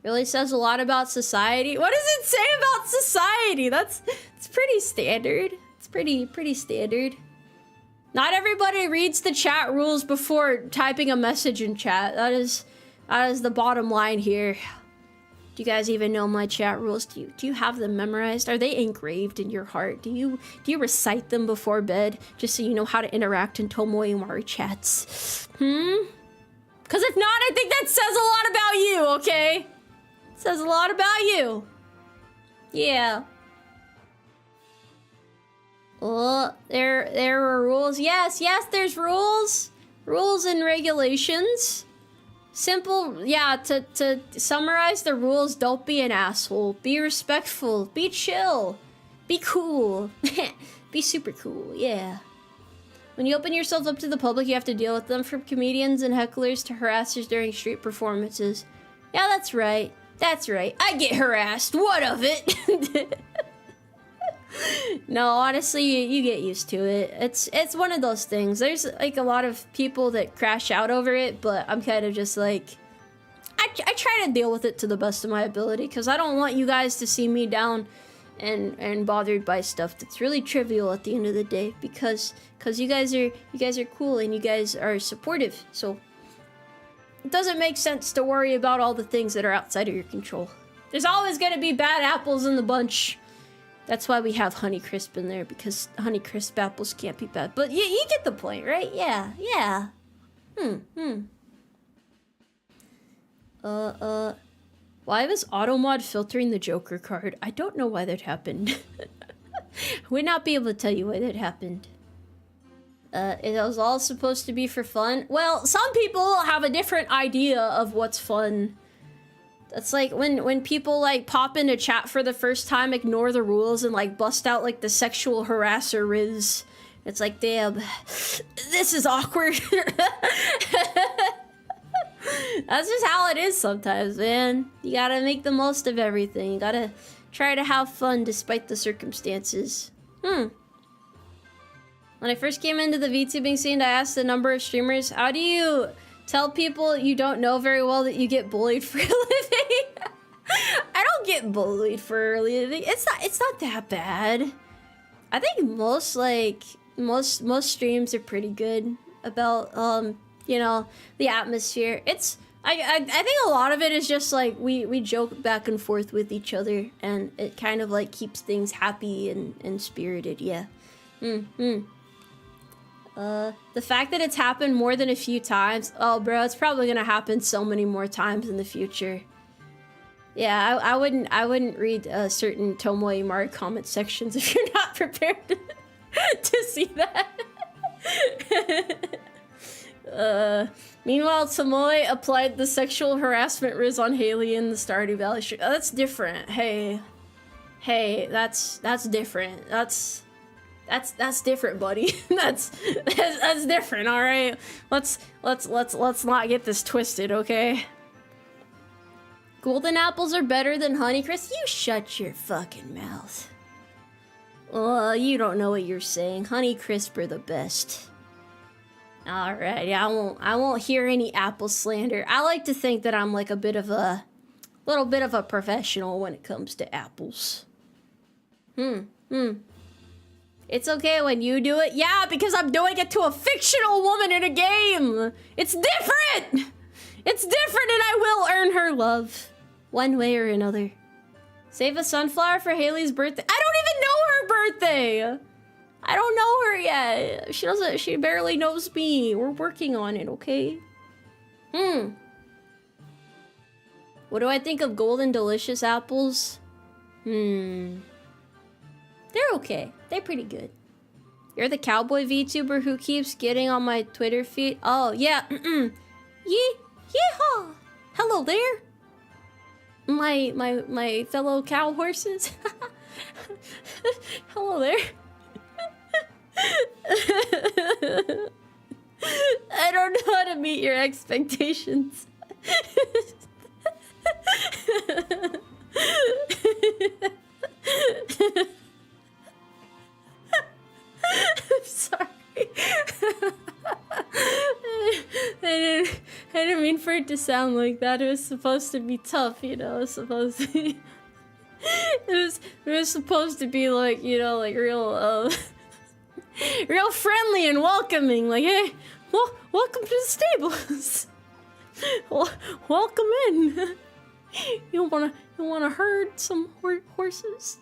Really says a lot about society. What does it say about society? It's pretty standard. It's pretty standard. Not everybody reads the chat rules before typing a message in chat. That is the bottom line here. Do you guys even know my chat rules? Do you have them memorized? Are they engraved in your heart? Do you recite them before bed just so you know how to interact in Tomoe Umari chats? Because if not, I think that says a lot about you, okay? It says a lot about you. Yeah. Oh, there are rules. Yes, there's rules. Rules and regulations. Simple, yeah, to summarize the rules, don't be an asshole. Be respectful. Be chill. Be cool. Be super cool, yeah. When you open yourself up to the public, you have to deal with them, from comedians and hecklers to harassers during street performances. Yeah, that's right. That's right. I get harassed. What of it? No, honestly, you get used to it. It's one of those things. There's like a lot of people that crash out over it, but I'm kind of just like, I try to deal with it to the best of my ability, because I don't want you guys to see me down and bothered by stuff that's really trivial at the end of the day, because you guys are cool and you guys are supportive. So it doesn't make sense to worry about all the things that are outside of your control. There's always gonna be bad apples in the bunch. That's why we have Honeycrisp in there, because Honeycrisp apples can't be bad. But you get the point, right? Yeah. Why was Automod filtering the Joker card? I don't know why that happened. I would not be able to tell you why that happened. It was all supposed to be for fun. Well, some people have a different idea of what's fun. That's like when people like pop into chat for the first time, ignore the rules, and like bust out like the sexual harasser riz. It's like, damn, this is awkward. That's just how it is sometimes, man. You gotta make the most of everything. You gotta try to have fun despite the circumstances. When I first came into the VTubing scene, I asked a number of streamers, how do you tell people you don't know very well that you get bullied for a living? I don't get bullied for a living. It's not that bad. I think most streams are pretty good about you know, the atmosphere. I think a lot of it is just like we joke back and forth with each other, and it kind of like keeps things happy and spirited. Yeah. The fact that it's happened more than a few times, oh bro, it's probably gonna happen so many more times in the future. Yeah, I wouldn't read certain Tomoe Umari comment sections if you're not prepared to see that. Meanwhile, Tomoe applied the sexual harassment riz on Haley in the Stardew Valley stream. Oh, that's different. Hey, that's different. That's different, buddy. that's different. All right, let's not get this twisted, okay? Golden apples are better than Honeycrisp? You shut your fucking mouth. You don't know what you're saying. Honeycrisp are the best. Alright, I won't hear any apple slander. I like to think that I'm like a little bit of a professional when it comes to apples. It's okay when you do it. Yeah, because I'm doing it to a fictional woman in a game. It's different. It's different, and I will earn her love. One way or another. Save a sunflower for Haley's birthday. I don't even know her birthday! I don't know her yet. She barely knows me. We're working on it, okay? What do I think of golden delicious apples? They're okay. They're pretty good. You're the cowboy VTuber who keeps getting on my Twitter feed? Oh, yeah. Yeehaw! Hello there. My fellow cow horses. Hello there. I don't know how to meet your expectations. I'm sorry. I didn't mean for it to sound like that. It was supposed to be tough, you know. It was supposed to be. It was supposed to be like, you know, like real friendly and welcoming. Like, hey, welcome to the stables. Welcome in. You wanna herd some horses?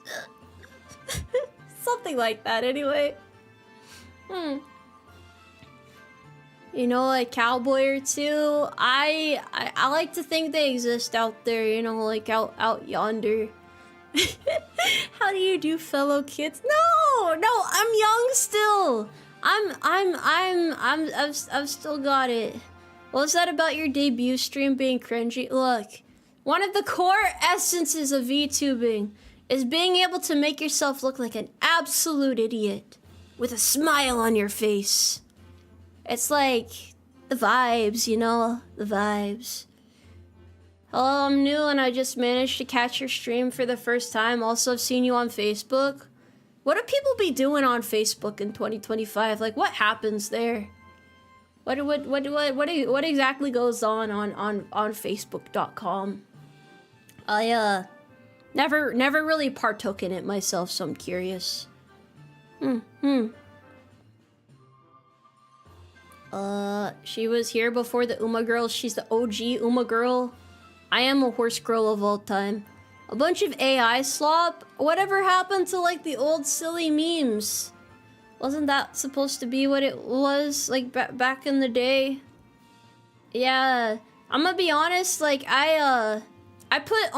Something like that, anyway. You know, like cowboy or two. I like to think they exist out there. You know, like out yonder. How do you do, fellow kids? No, I'm young still. I've still got it. What's that about your debut stream being cringy? Look, one of the core essences of VTubing is being able to make yourself look like an absolute idiot with a smile on your face. It's like the vibes, you know, the vibes. Hello, I'm new and I just managed to catch your stream for the first time. Also, I've seen you on Facebook. What do people be doing on Facebook in 2025? Like, what happens there? What exactly goes on Facebook.com? I never really partook in it myself, so I'm curious. She was here before the Uma girl. She's the OG Uma girl. I am a horse girl of all time. A bunch of AI slop? Whatever happened to like the old silly memes? Wasn't that supposed to be what it was like back in the day? Yeah, I'm gonna be honest, like I put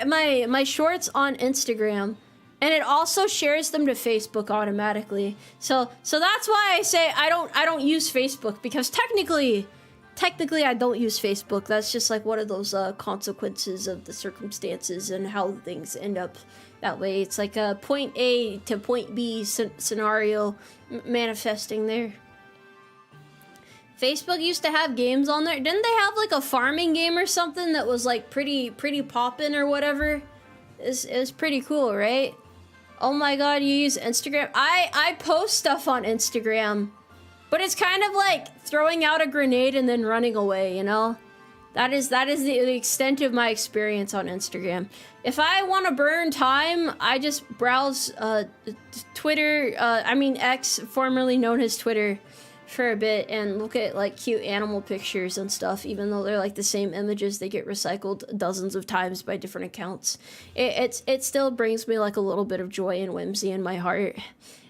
my shorts on Instagram, and it also shares them to Facebook automatically. So that's why I say I don't use Facebook, because technically I don't use Facebook. That's just like one of those consequences of the circumstances and how things end up that way. It's like a point A to point B scenario manifesting there. Facebook used to have games on there. Didn't they have like a farming game or something that was like pretty poppin' or whatever? It was pretty cool, right? Oh my god, you use Instagram? I post stuff on Instagram, but it's kind of like throwing out a grenade and then running away, you know? That is the extent of my experience on Instagram. If I want to burn time, I just browse Twitter, I mean X, formerly known as Twitter, for a bit and look at like cute animal pictures and stuff, even though they're like the same images, they get recycled dozens of times by different accounts. It still brings me like a little bit of joy and whimsy in my heart.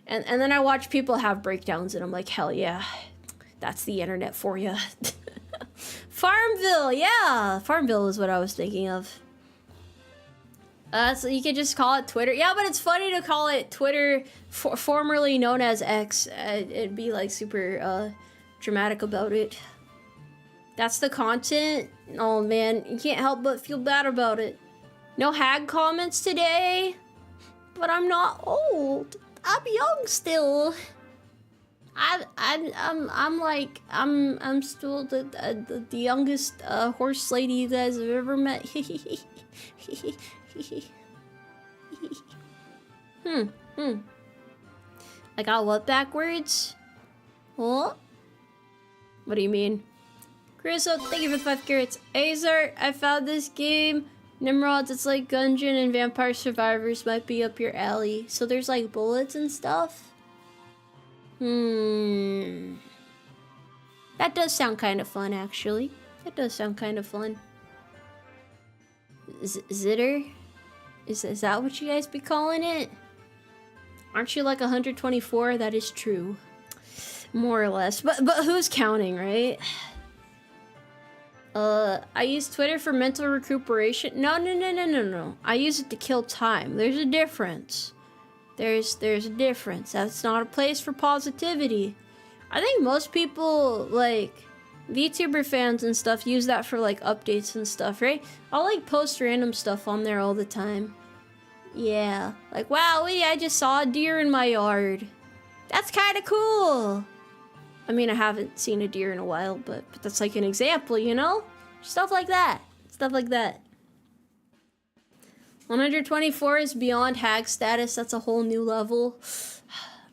And then I watch people have breakdowns and I'm like, hell yeah, that's the internet for you. Farmville, yeah, Farmville is what I was thinking of. So you could just call it Twitter. Yeah, but it's funny to call it Twitter, formerly known as X. It'd be like super dramatic about it. That's the content. Oh man, you can't help but feel bad about it. No hag comments today, but I'm not old. I'm young still. I'm still the youngest horse lady you guys have ever met. I got what backwards? What? What do you mean? Chriso, thank you for the 5 carrots. Azar, I found this game. Nimrods, it's like Gungeon and Vampire Survivors might be up your alley. So there's like bullets and stuff? That does sound kind of fun, actually. That does sound kind of fun. Zitter? Is that what you guys be calling it? Aren't you like 124? That is true. More or less. But who's counting, right? I use Twitter for mental recuperation. No. I use it to kill time. There's a difference. There's a difference. That's not a place for positivity. I think most people, like, VTuber fans and stuff use that for, like, updates and stuff, right? I'll, like, post random stuff on there all the time. Yeah. Like, wow, I just saw a deer in my yard. That's kind of cool. I mean, I haven't seen a deer in a while, but that's, like, an example, you know? Stuff like that. Stuff like that. 124 is beyond hag status. That's a whole new level.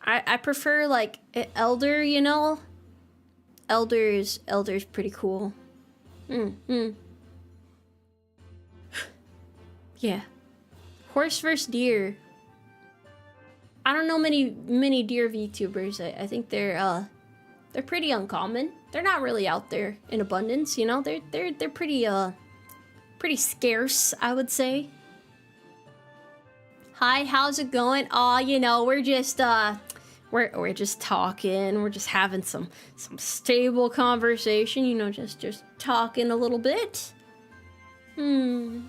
I prefer, like, elder, you know? Elder's pretty cool. Yeah. Horse versus deer. I don't know many deer VTubers. I think they're pretty uncommon. They're not really out there in abundance, you know? They're pretty scarce, I would say. Hi, how's it going? Aw, you know, we're just we're just talking. We're just having some stable conversation, you know, just talking a little bit. I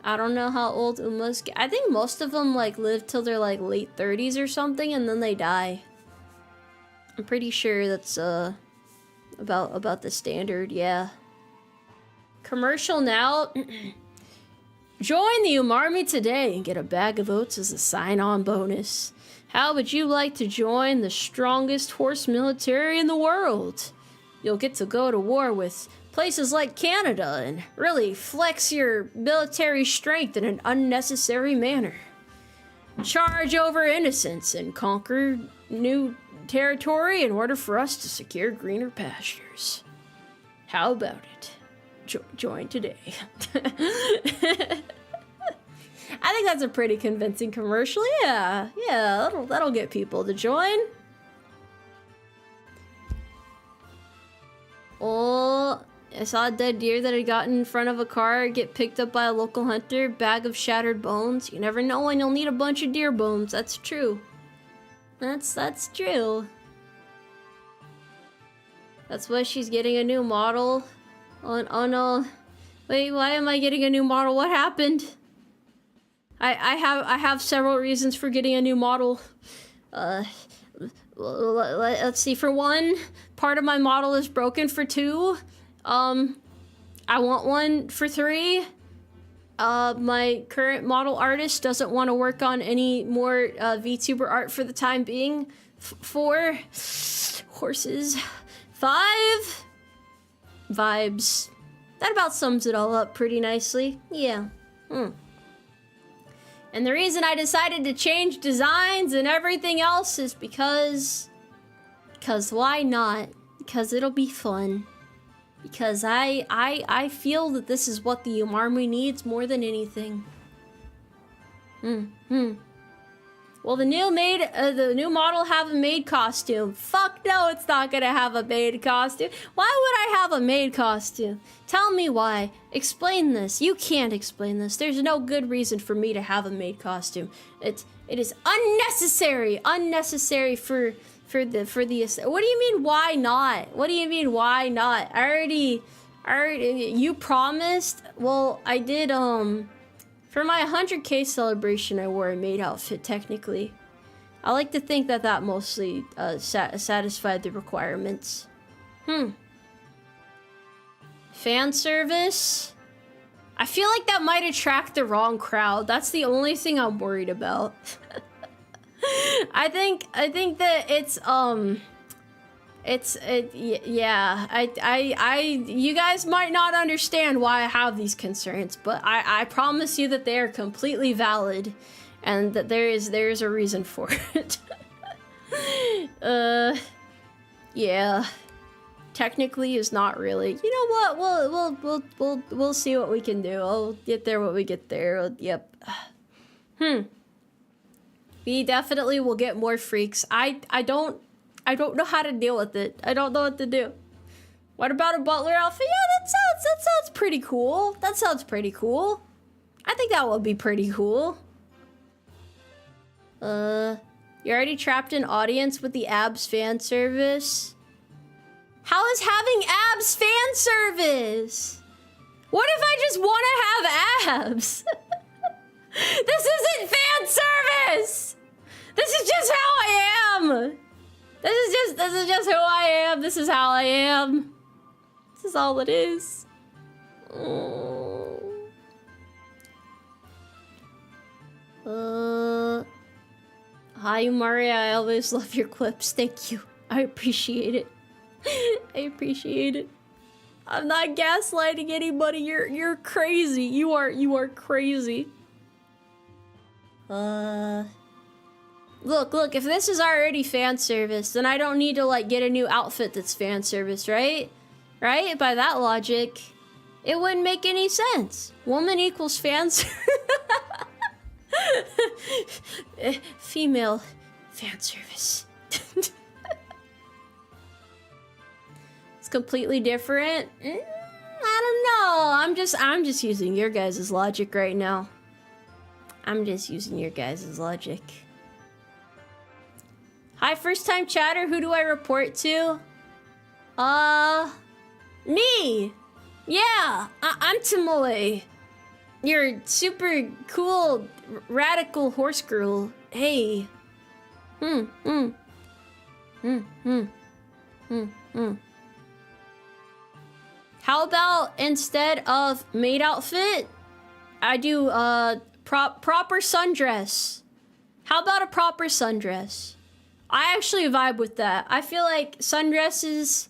don't know how old Uma's I think most of them like live till they're like late 30s or something and then they die. I'm pretty sure that's about the standard, yeah. Commercial now. Join the Umarmy today and get a bag of oats as a sign-on bonus. How would you like to join the strongest horse military in the world? You'll get to go to war with places like Canada and really flex your military strength in an unnecessary manner. Charge over innocence and conquer new territory in order for us to secure greener pastures. How about it? Join today. I think that's a pretty convincing commercial. Yeah, that'll get people to join. Oh, I saw a dead deer that had gotten in front of a car get picked up by a local hunter. Bag of shattered bones. You never know when you'll need a bunch of deer bones. That's true. That's true. That's why she's getting a new model. Oh no. Wait, why am I getting a new model? What happened? I have several reasons for getting a new model. Let's see. For one, part of my model is broken. For two, I want one. For three, my current model artist doesn't want to work on any more VTuber art for the time being. 4 horses. 5 vibes. That about sums it all up pretty nicely. Yeah. And the reason I decided to change designs and everything else is because why not? Because it'll be fun. Because I feel that this is what the Umarmy needs more than anything. Will the new model have a maid costume? Fuck no, it's not gonna have a maid costume. Why would I have a maid costume? Tell me why. Explain this. You can't explain this. There's no good reason for me to have a maid costume. It is unnecessary. Unnecessary for the. What do you mean why not? What do you mean why not? I already you promised. Well, I did for my 100K celebration, I wore a maid outfit, technically. I like to think that mostly satisfied the requirements. Fan service? I feel like that might attract the wrong crowd. That's the only thing I'm worried about. I think that you guys might not understand why I have these concerns, but I promise you that they are completely valid and that there is a reason for it. Yeah. Technically is not really. You know what? We'll see what we can do. I'll get there when we get there. Yep. We definitely will get more freaks. I don't know how to deal with it. I don't know what to do. What about a butler outfit? Yeah, that sounds pretty cool. That sounds pretty cool. I think that would be pretty cool. You're already trapped in audience with the abs fan service. How is having abs fan service? What if I just want to have abs? This isn't fan service. This is just how I am. This is just who I am. This is how I am. This is all it is. Hi, Umari. I always love your clips. Thank you. I appreciate it. I appreciate it. I'm not gaslighting anybody. You're crazy. You are crazy. Look, if this is already fan service, then I don't need to, like, get a new outfit that's fan service, right? Right? By that logic, it wouldn't make any sense. Woman equals fan service. Female fan service. It's completely different. I don't know. I'm just using your guys' logic right now. I'm just using your guys' logic. Hi, first time chatter. Who do I report to? Me. Yeah, I'm Tomoe. You're super cool, radical horse girl. Hey. How about instead of maid outfit, I do proper sundress? How about a proper sundress? I actually vibe with that. I feel like sundresses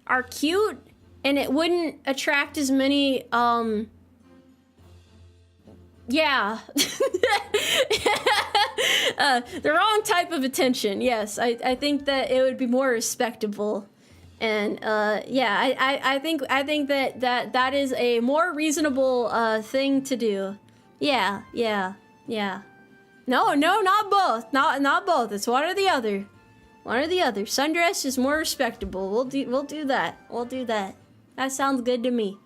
are cute and it wouldn't attract as many yeah. The wrong type of attention. Yes, I think that it would be more respectable. And yeah, I think that is a more reasonable thing to do. Yeah. No, not both. Not both. It's one or the other. One or the other. Sundress is more respectable. We'll do that. We'll do that. That sounds good to me.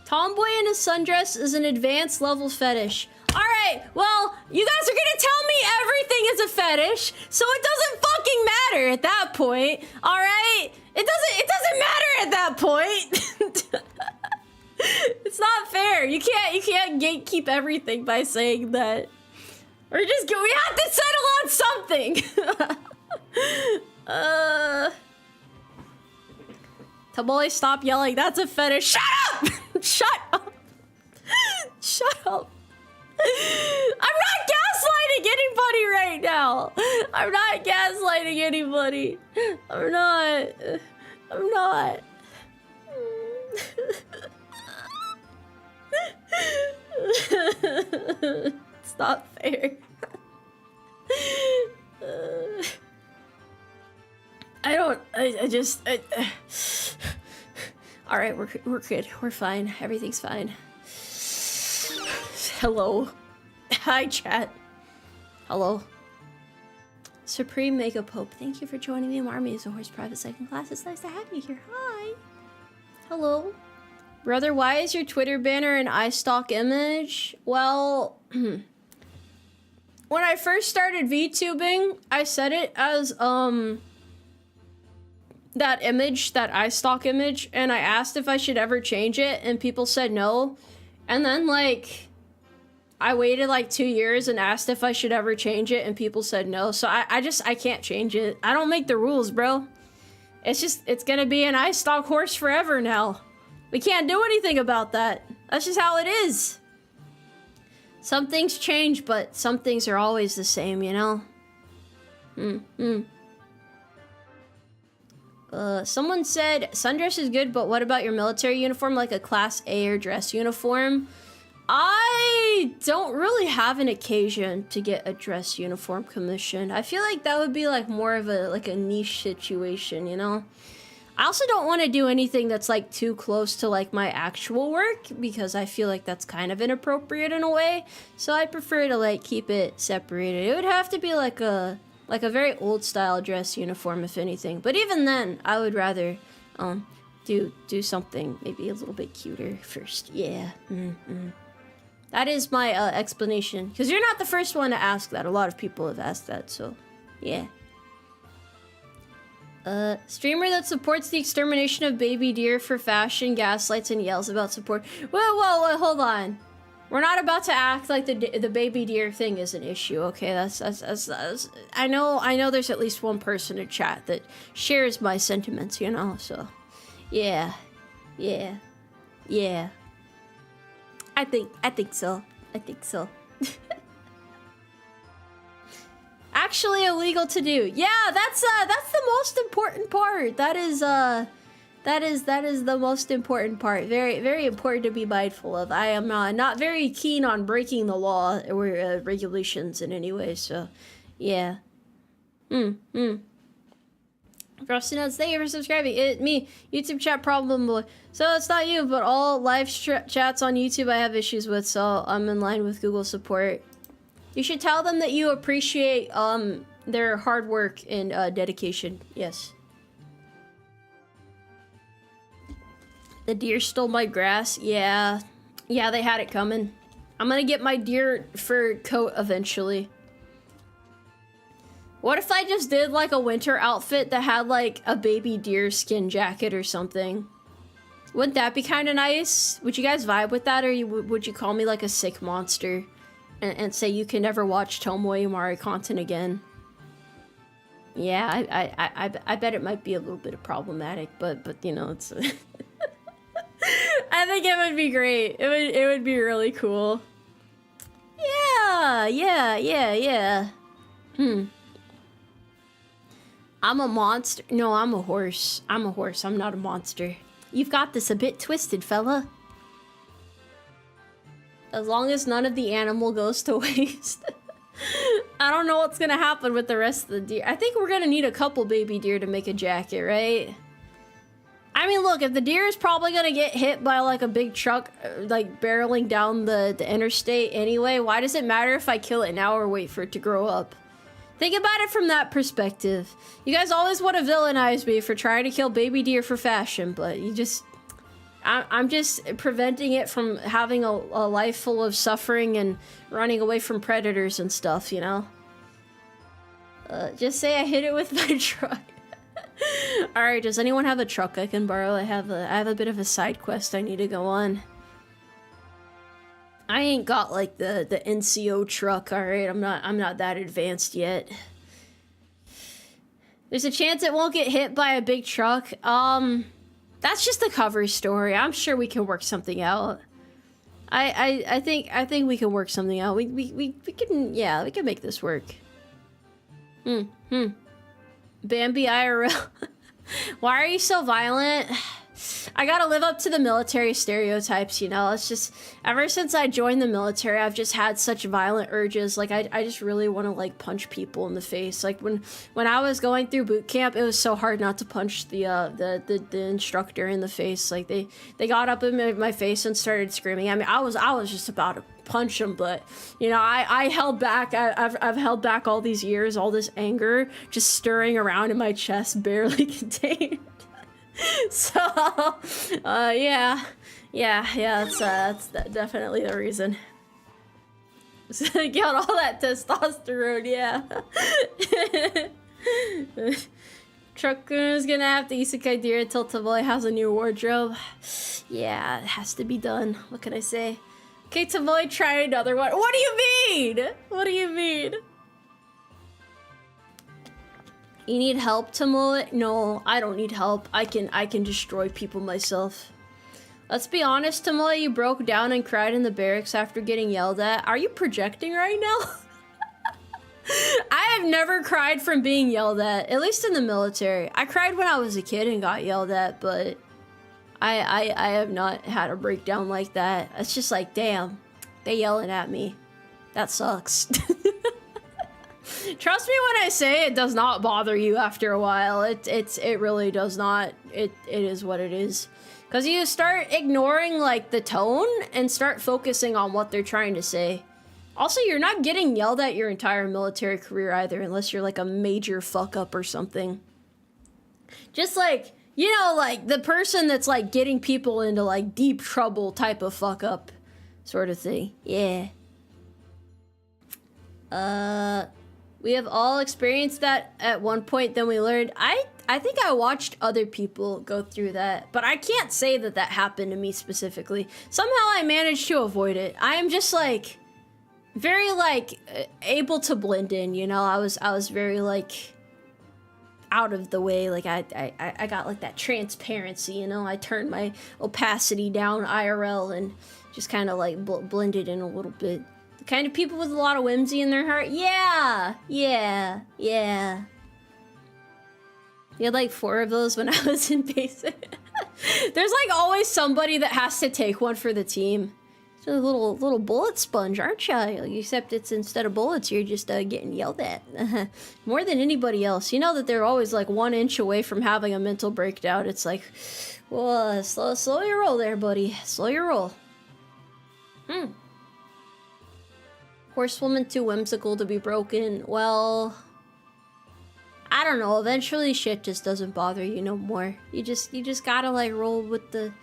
Tomboy in a sundress is an advanced level fetish. Alright, well, you guys are gonna tell me everything is a fetish, so it doesn't fucking matter at that point. Alright? It doesn't matter at that point. It's not fair. You can't gatekeep everything by saying that. We have to settle on something. Tomoe, stop yelling. That's a fetish. Shut up! Shut up! Shut up. I'm not gaslighting anybody right now. I'm not gaslighting anybody. I'm not. I'm not. It's not fair. All right, we're good. We're fine. Everything's fine. Hello. Hi, chat. Hello. Supreme Mega Pope, thank you for joining the Umarmy as a horse private second class. It's nice to have you here. Hi. Hello. Brother, why is your Twitter banner an iStock image? Well, when I first started VTubing, I set it as, that image, that iStock image, and I asked if I should ever change it, and people said no. And then, like, I waited like 2 years and asked if I should ever change it, and people said no. So I can't change it. I don't make the rules, bro. It's gonna be an iStock horse forever now. We can't do anything about that. That's just how it is. Some things change, but some things are always the same, you know? Someone said, sundress is good, but what about your military uniform, like a Class A or dress uniform? I don't really have an occasion to get a dress uniform commissioned. I feel like that would be like more of a niche situation, you know? I also don't want to do anything that's like too close to like my actual work, because I feel like that's kind of inappropriate in a way. So I prefer to like keep it separated. It would have to be like a very old style dress uniform, if anything. But even then, I would rather do something maybe a little bit cuter first. Yeah. That is my explanation, because you're not the first one to ask that. A lot of people have asked that, so yeah. Streamer that supports the extermination of baby deer for fashion, gaslights, and yells about support. Whoa, hold on. We're not about to act like the baby deer thing is an issue, okay? That's I know there's at least one person in chat that shares my sentiments, you know, so yeah. I think so. Actually illegal to do. Yeah, that's the most important part. That is the most important part. Very, very important to be mindful of. I am not very keen on breaking the law or regulations in any way, so yeah. Frosty Nuts, thank you for subscribing. Me, YouTube chat problem boy. So it's not you, but all live chats on YouTube I have issues with, so I'm in line with Google support. You should tell them that you appreciate their hard work and dedication. Yes. The deer stole my grass. Yeah, they had it coming. I'm gonna get my deer fur coat eventually. What if I just did like a winter outfit that had like a baby deer skin jacket or something? Wouldn't that be kind of nice? Would you guys vibe with that, or would you call me like a sick monster and say you can never watch Tomoe Umari content again? Yeah, I bet it might be a little bit problematic, but you know, it's I think it would be great. It would be really cool. Yeah. I'm a monster. No, I'm a horse. I'm not a monster. You've got this a bit twisted, fella. As long as none of the animal goes to waste. I don't know what's gonna happen with the rest of the deer. I think we're gonna need a couple baby deer to make a jacket, right? I mean, look, if the deer is probably gonna get hit by like a big truck, like barreling down the interstate anyway, why does it matter if I kill it now or wait for it to grow up? Think about it from that perspective. You guys always want to villainize me for trying to kill baby deer for fashion, but I'm just preventing it from having a life full of suffering and running away from predators and stuff, you know? Just say I hit it with my truck. Alright, does anyone have a truck I can borrow? I have a bit of a side quest I need to go on. I ain't got like the NCO truck, alright? I'm not that advanced yet. There's a chance it won't get hit by a big truck. That's just the cover story. I'm sure we can work something out. I think we can work something out. We can, yeah, we can make this work. Bambi IRL. Why are you so violent? I gotta live up to the military stereotypes, you know? It's just, ever since I joined the military, I've just had such violent urges. Like, I just really want to, like, punch people in the face. Like, when I was going through boot camp, it was so hard not to punch the instructor in the face. Like, they got up in my face and started screaming. I mean, I was just about to punch him, but, you know, I held back. I've held back all these years, all this anger just stirring around in my chest, barely contained. So, yeah, that's definitely the reason. Got all that testosterone, yeah. Trucker's gonna have to isekai deer until Tomoe has a new wardrobe. Yeah, it has to be done. What can I say? Okay, Tomoe, try another one. What do you mean? What do you mean? You need help, Tomoe? No, I don't need help. I can destroy people myself. Let's be honest, Tomoe, you broke down and cried in the barracks after getting yelled at. Are you projecting right now? I have never cried from being yelled at least in the military. I cried when I was a kid and got yelled at, but I have not had a breakdown like that. It's just like, damn, they yelling at me. That sucks. Trust me when I say it does not bother you after a while. It really does not. It is what it is. Because you start ignoring, like, the tone and start focusing on what they're trying to say. Also, you're not getting yelled at your entire military career either, unless you're, like, a major fuck-up or something. Just, like, you know, like, the person that's, like, getting people into, like, deep trouble type of fuck-up sort of thing. Yeah. We have all experienced that at one point, then we learned. I think I watched other people go through that, but I can't say that that happened to me specifically. Somehow I managed to avoid it. I am just, like, very, like, able to blend in, you know? I was very, like, out of the way. Like, I got, like, that transparency, you know? I turned my opacity down IRL and just kind of, like, blended in a little bit. The kind of people with a lot of whimsy in their heart. Yeah. You had like 4 of those when I was in basic. There's like always somebody that has to take one for the team. It's a little bullet sponge, aren't you? Except it's instead of bullets, you're just getting yelled at. More than anybody else. You know that they're always like 1 inch away from having a mental breakdown. It's like, well, slow your roll there, buddy. Slow your roll. Horsewoman too whimsical to be broken. Well, I don't know. Eventually, shit just doesn't bother you no more. You just gotta like roll with the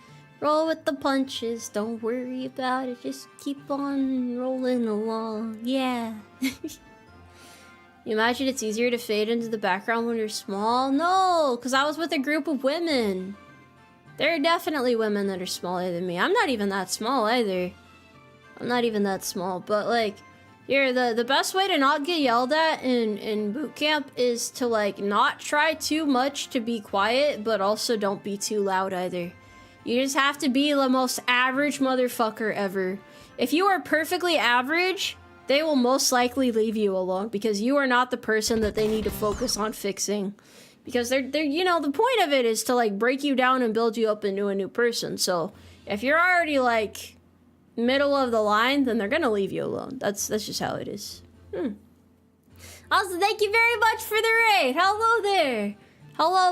punches. Don't worry about it. Just keep on rolling along. Yeah. You imagine it's easier to fade into the background when you're small? No, because I was with a group of women. There are definitely women that are smaller than me. I'm not even that small either. I'm not even that small, but like, the best way to not get yelled at in boot camp is to like not try too much to be quiet, but also don't be too loud either. You just have to be the most average motherfucker ever. If you are perfectly average, they will most likely leave you alone because you are not the person that they need to focus on fixing. Because they're you know, the point of it is to like break you down and build you up into a new person. So if you're already like middle of the line, then they're gonna leave you alone. That's just how it is. Also, thank you very much for the raid. Hello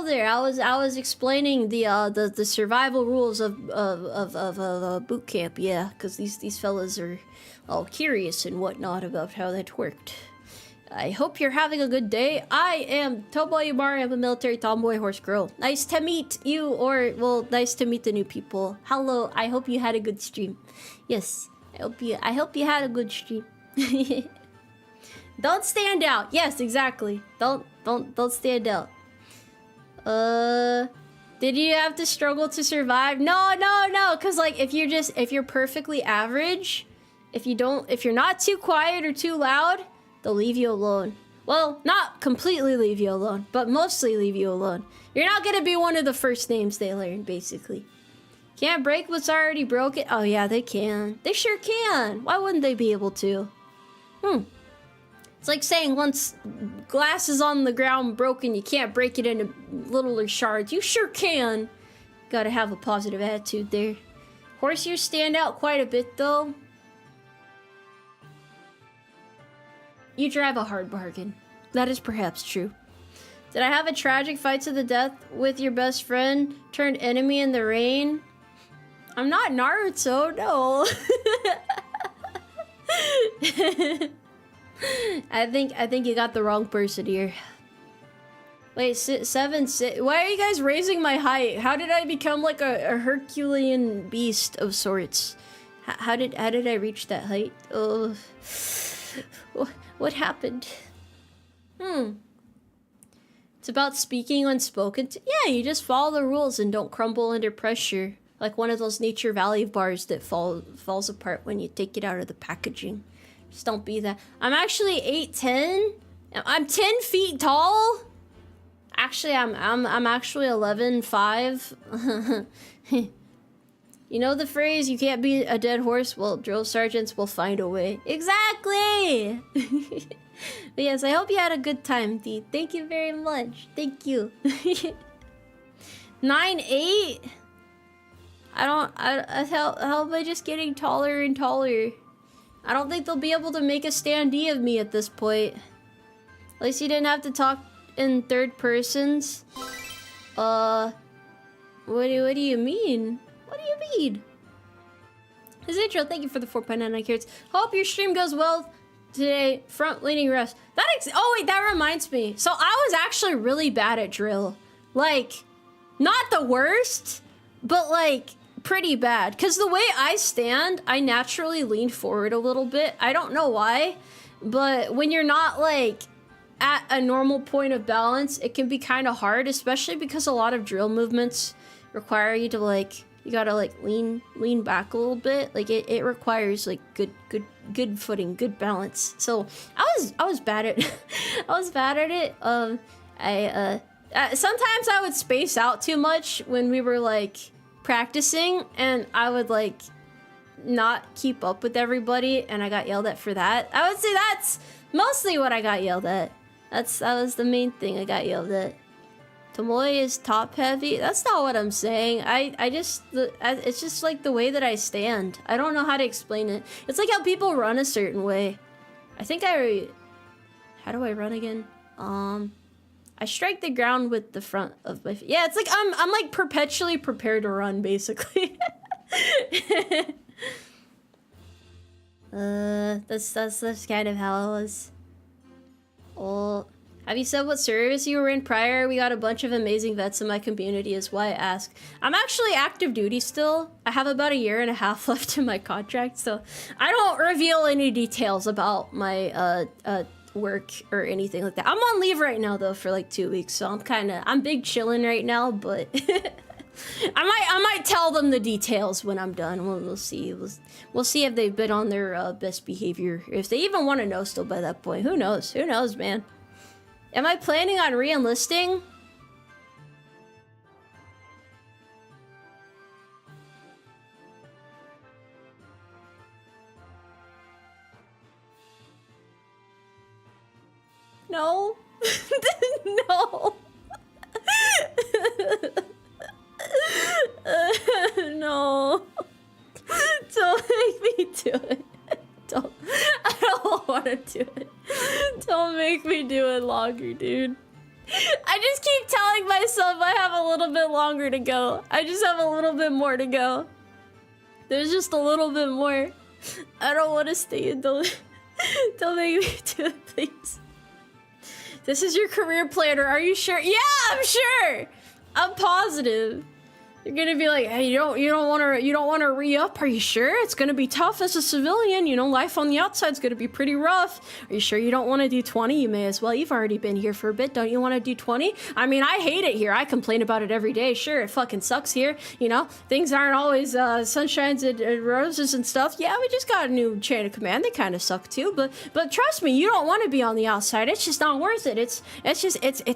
there. I was explaining the survival rules of boot camp. Yeah, because these fellas are all curious and whatnot about how that worked. I hope you're having a good day. I am Tomoe Umari. I'm a military tomboy horse girl. Nice to meet you, or, well, nice to meet the new people. Hello, I hope you had a good stream. Yes, I hope you had a good stream. Don't stand out. Yes, exactly. Don't stand out. Did you have to struggle to survive? No, because like if you're perfectly average, if you're not too quiet or too loud, they'll leave you alone. Well, not completely leave you alone, but mostly leave you alone. You're not gonna be one of the first names they learn, basically. Can't break what's already broken? Oh yeah, they can. They sure can. Why wouldn't they be able to? It's like saying once glass is on the ground broken, you can't break it into littler shards. You sure can. Gotta have a positive attitude there. Horse ears stand out quite a bit though. You drive a hard bargain. That is perhaps true. Did I have a tragic fight to the death with your best friend turned enemy in the rain? I'm not Naruto, no. I think you got the wrong person here. Wait, 7, 6. Why are you guys raising my height? How did I become like a Herculean beast of sorts? How did I reach that height? Oh, what happened? It's about speaking when spoken to. Yeah, you just follow the rules and don't crumble under pressure. Like one of those Nature Valley bars that falls apart when you take it out of the packaging. Just don't be that. I'm actually 8'10". I'm 10 feet tall. Actually, I'm actually 11'5". You know the phrase, you can't beat a dead horse? Well, drill sergeants will find a way. Exactly! But yes, I hope you had a good time, Dee. Thank you very much. Thank you. 9'8"? How am I just getting taller and taller? I don't think they'll be able to make a standee of me at this point. At least you didn't have to talk in third persons. What do you mean? What do you mean? His intro, thank you for the 4.99 carats. Hope your stream goes well today. Front leaning rest. Oh wait, that reminds me. So I was actually really bad at drill. Like, not the worst, but like pretty bad. Cause the way I stand, I naturally lean forward a little bit. I don't know why, but when you're not like at a normal point of balance, it can be kind of hard, especially because a lot of drill movements require you to like, you gotta like lean back a little bit. Like it requires like good footing, good balance. So I was bad at I was bad at it. Sometimes I would space out too much when we were like practicing, and I would like not keep up with everybody, and I got yelled at for that. I would say that's mostly what I got yelled at. That was the main thing I got yelled at. Tomoe is top heavy. That's not what I'm saying. It's just like the way that I stand. I don't know how to explain it. It's like how people run a certain way. How do I run again? I strike the ground with the front of my feet. Yeah, it's like I'm like perpetually prepared to run, basically. That's kind of how it was. Oh, have you said what service you were in prior? We got a bunch of amazing vets in my community, is why I ask. I'm actually active duty still. I have about 1.5 years left in my contract, so I don't reveal any details about my work or anything like that. I'm on leave right now though for like 2 weeks, so I'm big chilling right now, but I might tell them the details when I'm done. We'll see. We'll see if they've been on their best behavior, if they even want to know still by that point. Who knows? Who knows, man? Am I planning on re-enlisting? No. No. No. Don't make me do it. I don't want to do it. Don't make me do it longer, dude. I just keep telling myself I have a little bit longer to go. I just have a little bit more to go. There's just a little bit more. I don't want to stay in the... Don't make me do it, please. This is your career planner. Are you sure? Yeah, I'm sure. I'm positive. You're gonna be like, hey, you don't want to re-up? Are you sure? It's gonna be tough as a civilian. You know, life on the outside's gonna be pretty rough. Are you sure you don't want to do 20? You may as well. You've already been here for a bit. Don't you want to do 20? I mean, I hate it here. I complain about it every day. Sure, it fucking sucks here. You know, things aren't always sunshines and roses and stuff. Yeah, we just got a new chain of command. They kind of suck too. But trust me, you don't want to be on the outside. It's just not worth it. It's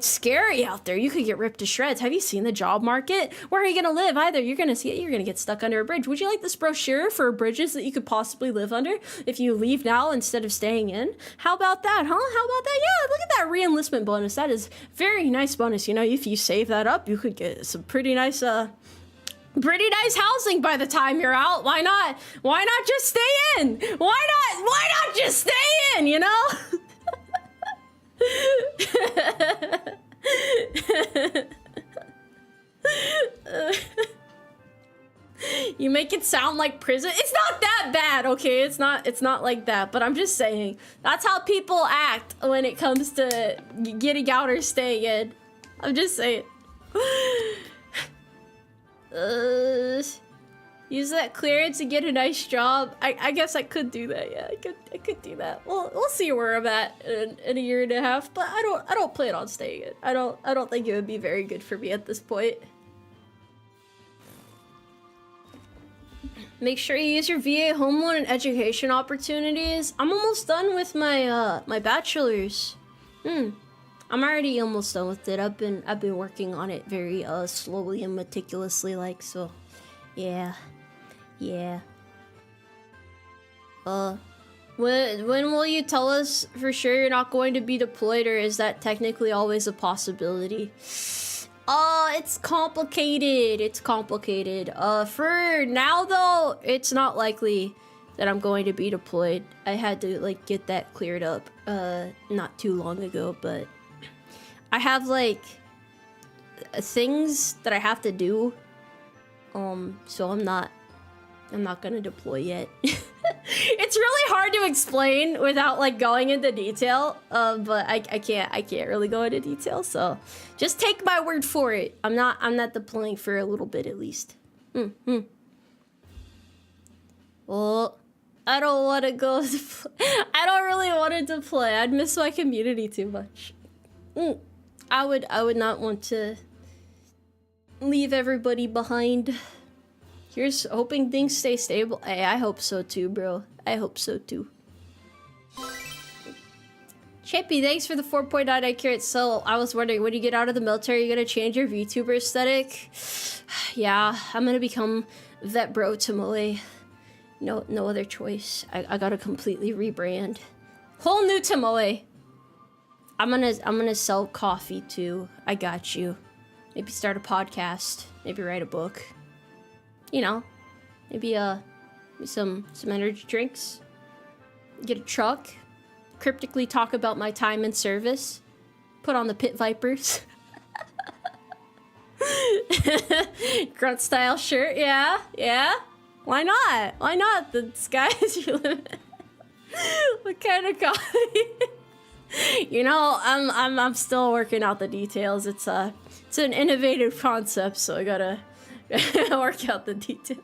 scary out there. You could get ripped to shreds. Have you seen the job market? Where are you gonna live? Either you're gonna see it, you're gonna get stuck under a bridge. Would you like this brochure for bridges that you could possibly live under if you leave now instead of staying in? How about that, huh? How about that? Yeah, look at that re-enlistment bonus. That is very nice bonus. You know, if you save that up, you could get some pretty nice housing by the time you're out. Why not? Why not just stay in? Why not just stay in, you know? You make it sound like prison. It's not that bad, okay? It's not like that, but I'm just saying that's how people act when it comes to getting out or staying in. I'm just saying. Use that clearance to get a nice job. I guess I could do that. Yeah, I could do that. Well, we'll see where I'm at in a year and a half. But I don't plan on staying in. I don't think it would be very good for me at this point. Make sure you use your VA home loan and education opportunities. I'm almost done with my my bachelor's. I'm already almost done with it. I've been working on it very slowly and meticulously, like, so. Yeah. When will you tell us for sure you're not going to be deployed, or is that technically always a possibility? It's complicated. It's complicated. For now though, it's not likely that I'm going to be deployed. I had to like get that cleared up not too long ago, but I have like things that I have to do. So I'm not gonna deploy yet. It's really hard to explain without like going into detail. But I can't really go into detail. So just take my word for it. I'm not deploying for a little bit at least. Well, I don't want to go. I don't really want to deploy. I'd miss my community too much. I would not want to leave everybody behind. Here's hoping things stay stable. Hey, I hope so too, bro. I hope so too. Chippy, thanks for the 4.9 accurate. So I was wondering, when you get out of the military, you're gonna change your VTuber aesthetic? Yeah, I'm gonna become vet bro Tomoe. No other choice. I gotta completely rebrand. Whole new Tomoe. I'm gonna sell coffee too. I got you. Maybe start a podcast. Maybe write a book. You know, maybe some energy drinks. Get a truck. Cryptically talk about my time in service. Put on the Pit Vipers. Grunt style shirt. Yeah. Why not? Why not? The sky's your limit. What kind of coffee? You know, I'm still working out the details. It's an innovative concept, so I gotta work out the details.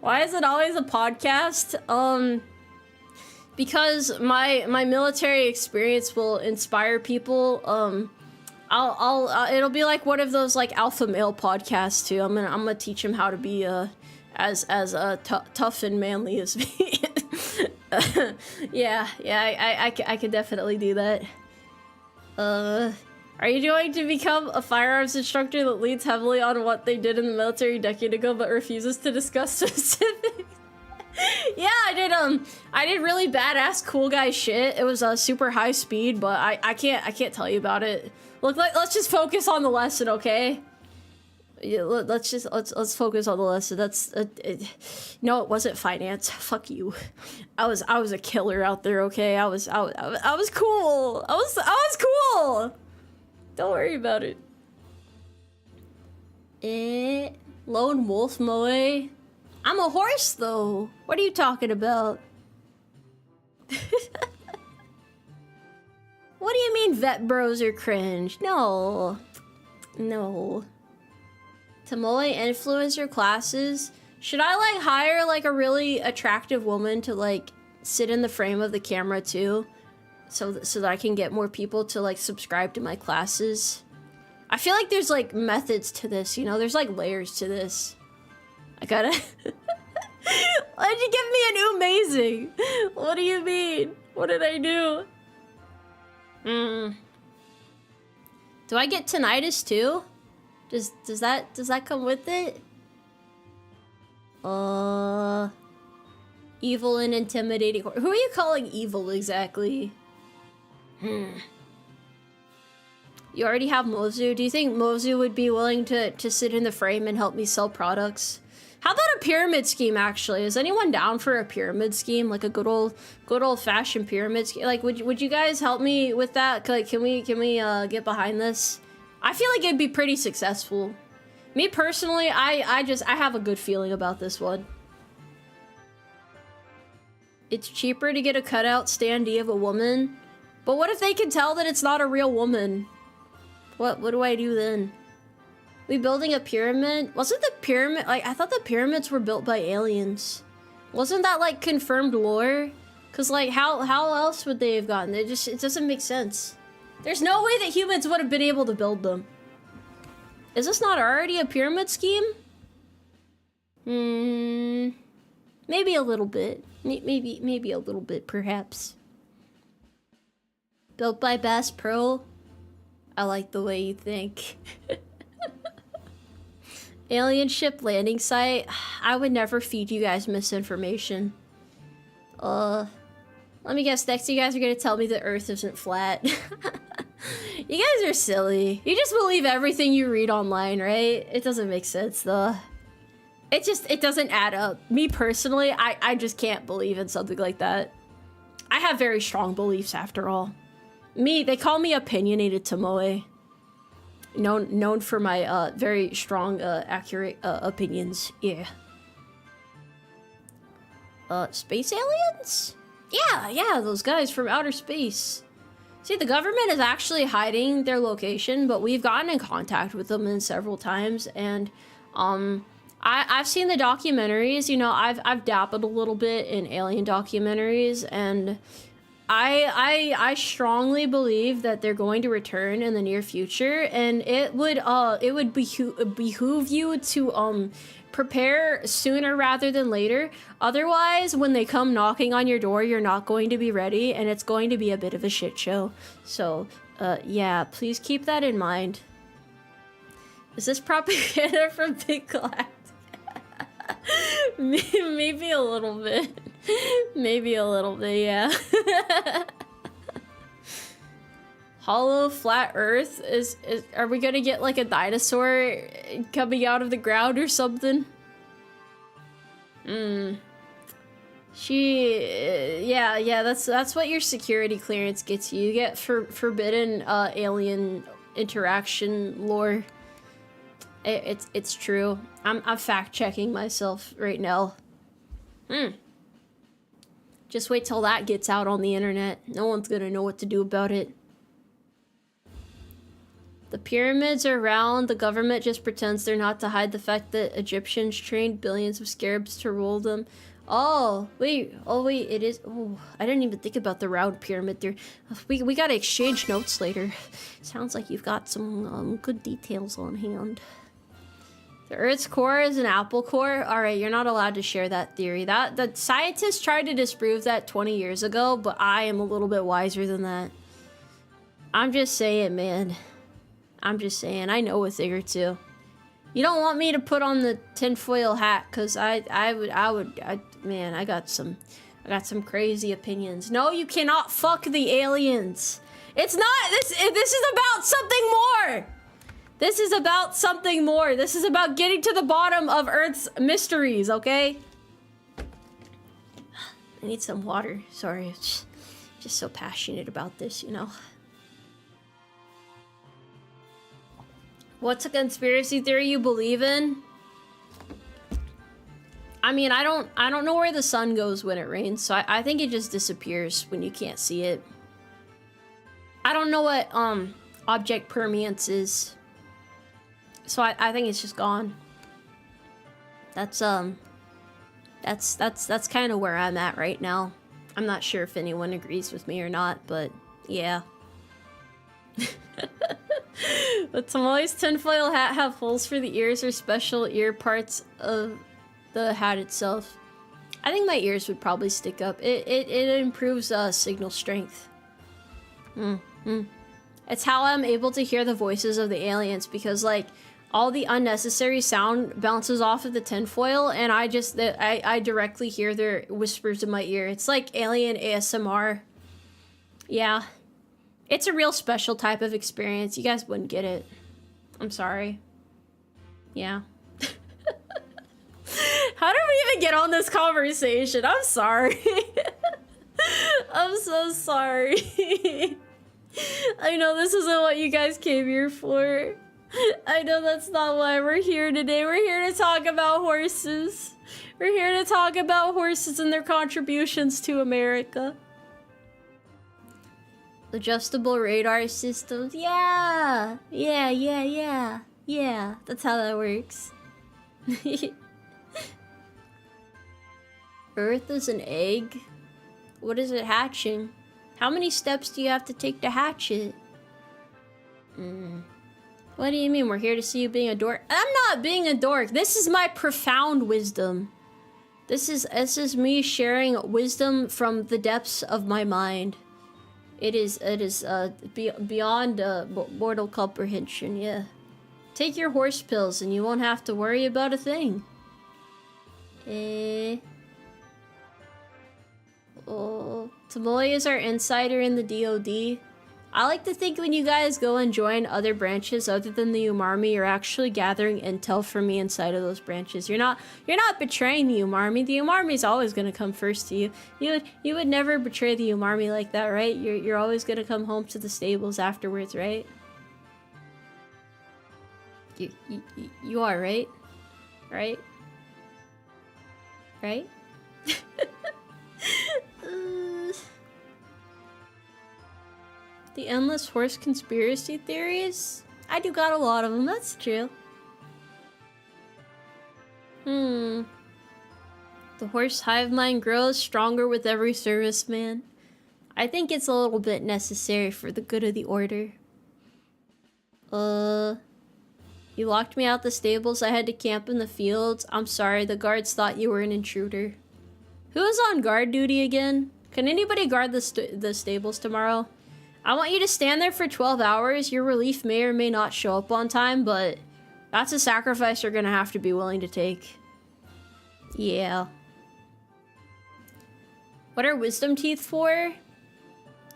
Why is it always a podcast? Because my military experience will inspire people. It'll be like one of those like alpha male podcasts too. I'm gonna teach them how to be as tough and manly as me. yeah, I could definitely do that. Are you going to become a firearms instructor that leans heavily on what they did in the military a decade ago but refuses to discuss specifics? Yeah, I did really badass cool guy shit. It was super high speed, but I can't tell you about it. Look, let's just focus on the lesson, okay? Yeah, let's focus on the lesson. That's no, it wasn't finance. Fuck you. I was a killer out there, okay? I was cool. I was cool. Don't worry about it. Lone wolf moe. I'm a horse though. What are you talking about? What do you mean vet bros are cringe? No. Tomoe influencer classes. Should I like hire like a really attractive woman to like sit in the frame of the camera too? So that I can get more people to like subscribe to my classes? I feel like there's like methods to this, you know? There's like layers to this. I gotta... Why'd you give me an amazing? What do you mean? What did I do? Do I get tinnitus too? Does that come with it? Evil and intimidating. Who are you calling evil exactly? You already have Mozu. Do you think Mozu would be willing to sit in the frame and help me sell products? How about a pyramid scheme, actually? Is anyone down for a pyramid scheme? Like a good old fashioned pyramid scheme? Like, would you guys help me with that? Like, can we get behind this? I feel like it'd be pretty successful. Me personally, I have a good feeling about this one. It's cheaper to get a cutout standee of a woman. But what if they can tell that it's not a real woman? What do I do then? We building a pyramid? Wasn't the pyramid, like, I thought the pyramids were built by aliens. Wasn't that, like, confirmed lore? Cause, like, how else would they have gotten it? It doesn't make sense. There's no way that humans would have been able to build them. Is this not already a pyramid scheme? Maybe a little bit. Maybe a little bit, perhaps. Built by Bass Pro? I like the way you think. Alien ship landing site? I would never feed you guys misinformation. Let me guess, next you guys are gonna tell me the Earth isn't flat. You guys are silly. You just believe everything you read online, right? It doesn't make sense, though. It doesn't add up. Me personally, I just can't believe in something like that. I have very strong beliefs, after all. They call me opinionated Tomoe. Known for my very strong, accurate opinions. Yeah. Space aliens? Yeah, those guys from outer space. See, the government is actually hiding their location, but we've gotten in contact with them several times, and I've seen the documentaries. You know, I've dabbled a little bit in alien documentaries, and I strongly believe that they're going to return in the near future, and it would behoove you to prepare sooner rather than later. Otherwise, when they come knocking on your door, you're not going to be ready, and it's going to be a bit of a shit show. So, yeah, please keep that in mind. Is this propaganda from Big Galactic? Maybe a little bit. Maybe a little bit, yeah. Hollow flat Earth are we gonna get like a dinosaur coming out of the ground or something? Yeah, that's what your security clearance gets you. You get forbidden alien interaction lore. It's true. I'm fact checking myself right now. Just wait till that gets out on the internet. No one's gonna know what to do about it. The pyramids are round. The government just pretends they're not to hide the fact that Egyptians trained billions of scarabs to rule them. Oh wait, it is. Oh, I didn't even think about the round pyramid there. We gotta exchange notes later. Sounds like you've got some good details on hand. The Earth's core is an apple core? Alright, you're not allowed to share that theory. The scientists tried to disprove that 20 years ago, but I am a little bit wiser than that. I'm just saying, man. I'm just saying, I know a thing or two. You don't want me to put on the tinfoil hat, cause I got some crazy opinions. No, you cannot fuck the aliens. It's not, this is about something more. This is about something more. This is about getting to the bottom of Earth's mysteries, okay? I need some water. Sorry, it's just so passionate about this, you know? What's a conspiracy theory you believe in? I mean, I don't know where the sun goes when it rains, so I think it just disappears when you can't see it. I don't know what object permanence is. So I think it's just gone. That's kind of where I'm at right now. I'm not sure if anyone agrees with me or not, but yeah. But Tomoe's tinfoil hat have holes for the ears or special ear parts of the hat itself. I think my ears would probably stick up. It improves signal strength. It's how I'm able to hear the voices of the aliens, because like all the unnecessary sound bounces off of the tinfoil, and I directly hear their whispers in my ear. It's like alien ASMR. Yeah. It's a real special type of experience. You guys wouldn't get it. I'm sorry. Yeah. How did we even get on this conversation? I'm sorry. I'm so sorry. I know this isn't what you guys came here for. I know that's not why we're here today. We're here to talk about horses. We're here to talk about horses and their contributions to America. Adjustable radar systems. Yeah. Yeah. That's how that works. Earth is an egg? What is it hatching? How many steps do you have to take to hatch it? What do you mean? We're here to see you being a dork? I'm not being a dork. This is my profound wisdom. This is me sharing wisdom from the depths of my mind. It is beyond mortal comprehension, yeah. Take your horse pills and you won't have to worry about a thing. Oh, Tomoe is our insider in the DoD. I like to think when you guys go and join other branches other than the Umarmy, you're actually gathering intel from me inside of those branches. You're not betraying the Umarmy. The Umarmy is always gonna come first to you. You would never betray the Umarmy like that, right? You're always gonna come home to the stables afterwards, right? You are, right? Right? Right? The endless horse conspiracy theories? I do got a lot of them, that's true. The horse hive mind grows stronger with every serviceman. I think it's a little bit necessary for the good of the order. You locked me out the stables, I had to camp in the fields. I'm sorry, the guards thought you were an intruder. Who is on guard duty again? Can anybody guard the stables tomorrow? I want you to stand there for 12 hours. Your relief may or may not show up on time, but that's a sacrifice you're gonna have to be willing to take. Yeah. What are wisdom teeth for?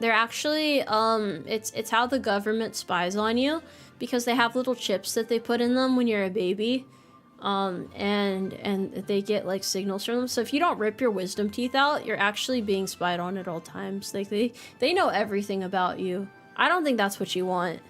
They're actually, it's how the government spies on you, because they have little chips that they put in them when you're a baby. And they get like signals from them. So if you don't rip your wisdom teeth out, you're actually being spied on at all times. Like they know everything about you. I don't think that's what you want.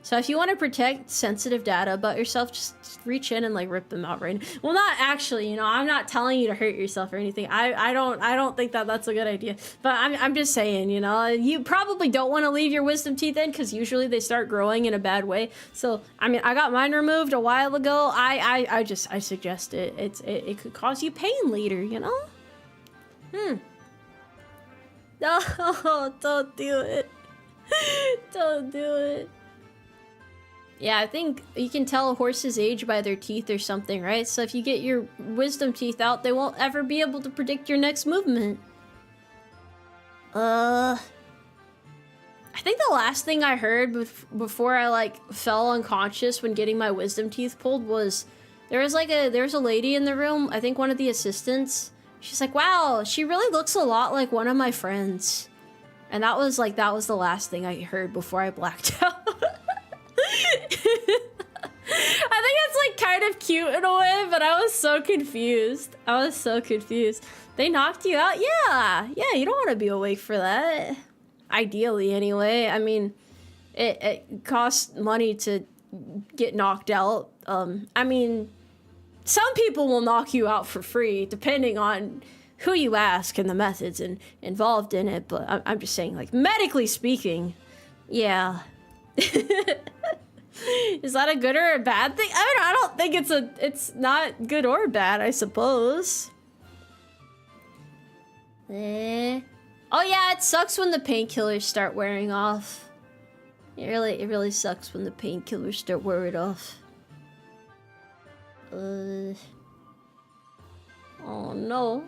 So if you want to protect sensitive data about yourself, just reach in and like rip them out right now. Well, not actually, you know, I'm not telling you to hurt yourself or anything. I don't think that that's a good idea. But I'm just saying, you know, you probably don't want to leave your wisdom teeth in, because usually they start growing in a bad way. So I mean, I got mine removed a while ago. I suggest it. It could cause you pain later, you know. No, don't do it. Don't do it. Yeah, I think you can tell a horse's age by their teeth or something, right? So if you get your wisdom teeth out, they won't ever be able to predict your next movement. I think the last thing I heard before I like fell unconscious when getting my wisdom teeth pulled was there's a lady in the room, I think one of the assistants. She's like, "Wow, she really looks a lot like one of my friends." And that was the last thing I heard before I blacked out. I think it's like kind of cute in a way, but I was so confused. They knocked you out? Yeah, you don't want to be awake for that. Ideally, anyway. I mean, it costs money to get knocked out. I mean, some people will knock you out for free, depending on who you ask and the methods involved in it. But I'm just saying, like, medically speaking, yeah. Is that a good or a bad thing? I don't think it's not good or bad, I suppose. Oh yeah, it sucks when the painkillers start wearing off. It really sucks when the painkillers start wearing off. Oh no.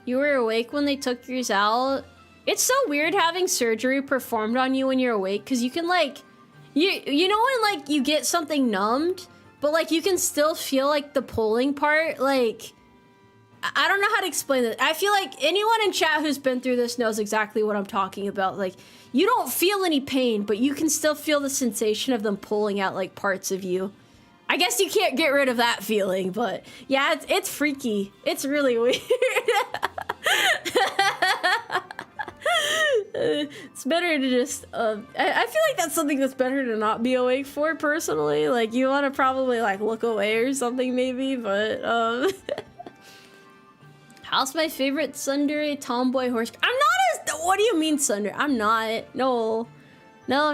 You were awake when they took yours out? It's so weird having surgery performed on you when you're awake, because you can like, you know when like you get something numbed, but like you can still feel like the pulling part, like, I don't know how to explain it. I feel like anyone in chat who's been through this knows exactly what I'm talking about. Like, you don't feel any pain, but you can still feel the sensation of them pulling out like parts of you. I guess you can't get rid of that feeling, but yeah, it's freaky. It's really weird. It's better to just, I feel like that's something that's better to not be awake for, personally. Like, you want to probably, like, look away or something, maybe, but, how's my favorite tsundere tomboy horse? I'm not as, what do you mean tsundere? I'm not, no. No.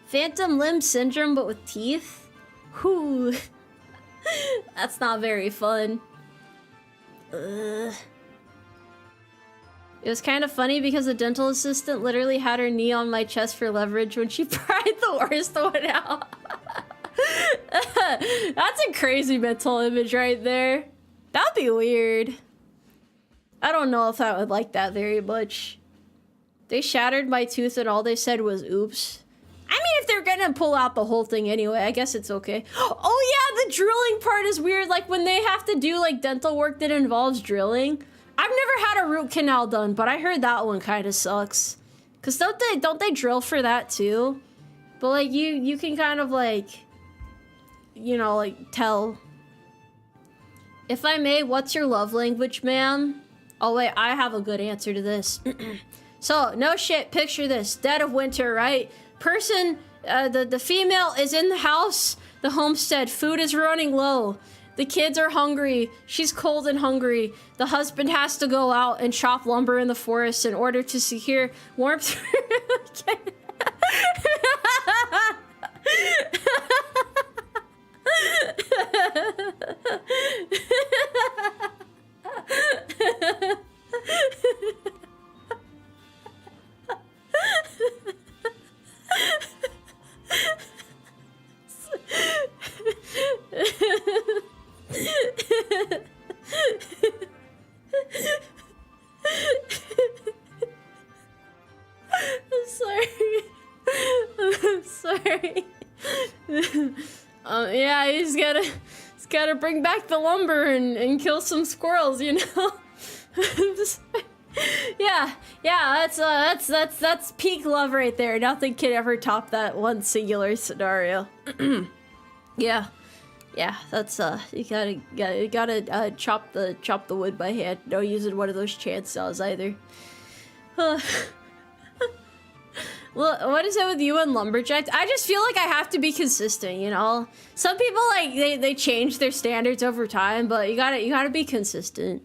Phantom limb syndrome, but with teeth? Whew. That's not very fun. It was kind of funny because the dental assistant literally had her knee on my chest for leverage when she pried the worst one out. That's a crazy mental image right there. That'd be weird. I don't know if I would like that very much. They shattered my tooth and all they said was oops. I mean, if they're gonna pull out the whole thing anyway, I guess it's okay. Oh yeah, the drilling part is weird. Like when they have to do like dental work that involves drilling. I've never had a root canal done, but I heard that one kind of sucks. Cause don't they drill for that too? But like you can kind of like, you know, like tell. If I may, what's your love language, ma'am? Oh wait, I have a good answer to this. So, no shit, picture this. Dead of winter, right? Person, the female is in the house, the homestead. Food is running low. The kids are hungry. She's cold and hungry. The husband has to go out and chop lumber in the forest in order to secure warmth. I'm sorry. I'm sorry. Yeah, he's gotta bring back the lumber and kill some squirrels, you know. Yeah, that's peak love right there. Nothing can ever top that one singular scenario. Yeah, that's you gotta chop the wood by hand. No using one of those chainsaws either. Well, what is it with you and lumberjacks? I just feel like I have to be consistent, you know? Some people, like, they change their standards over time, but you gotta be consistent.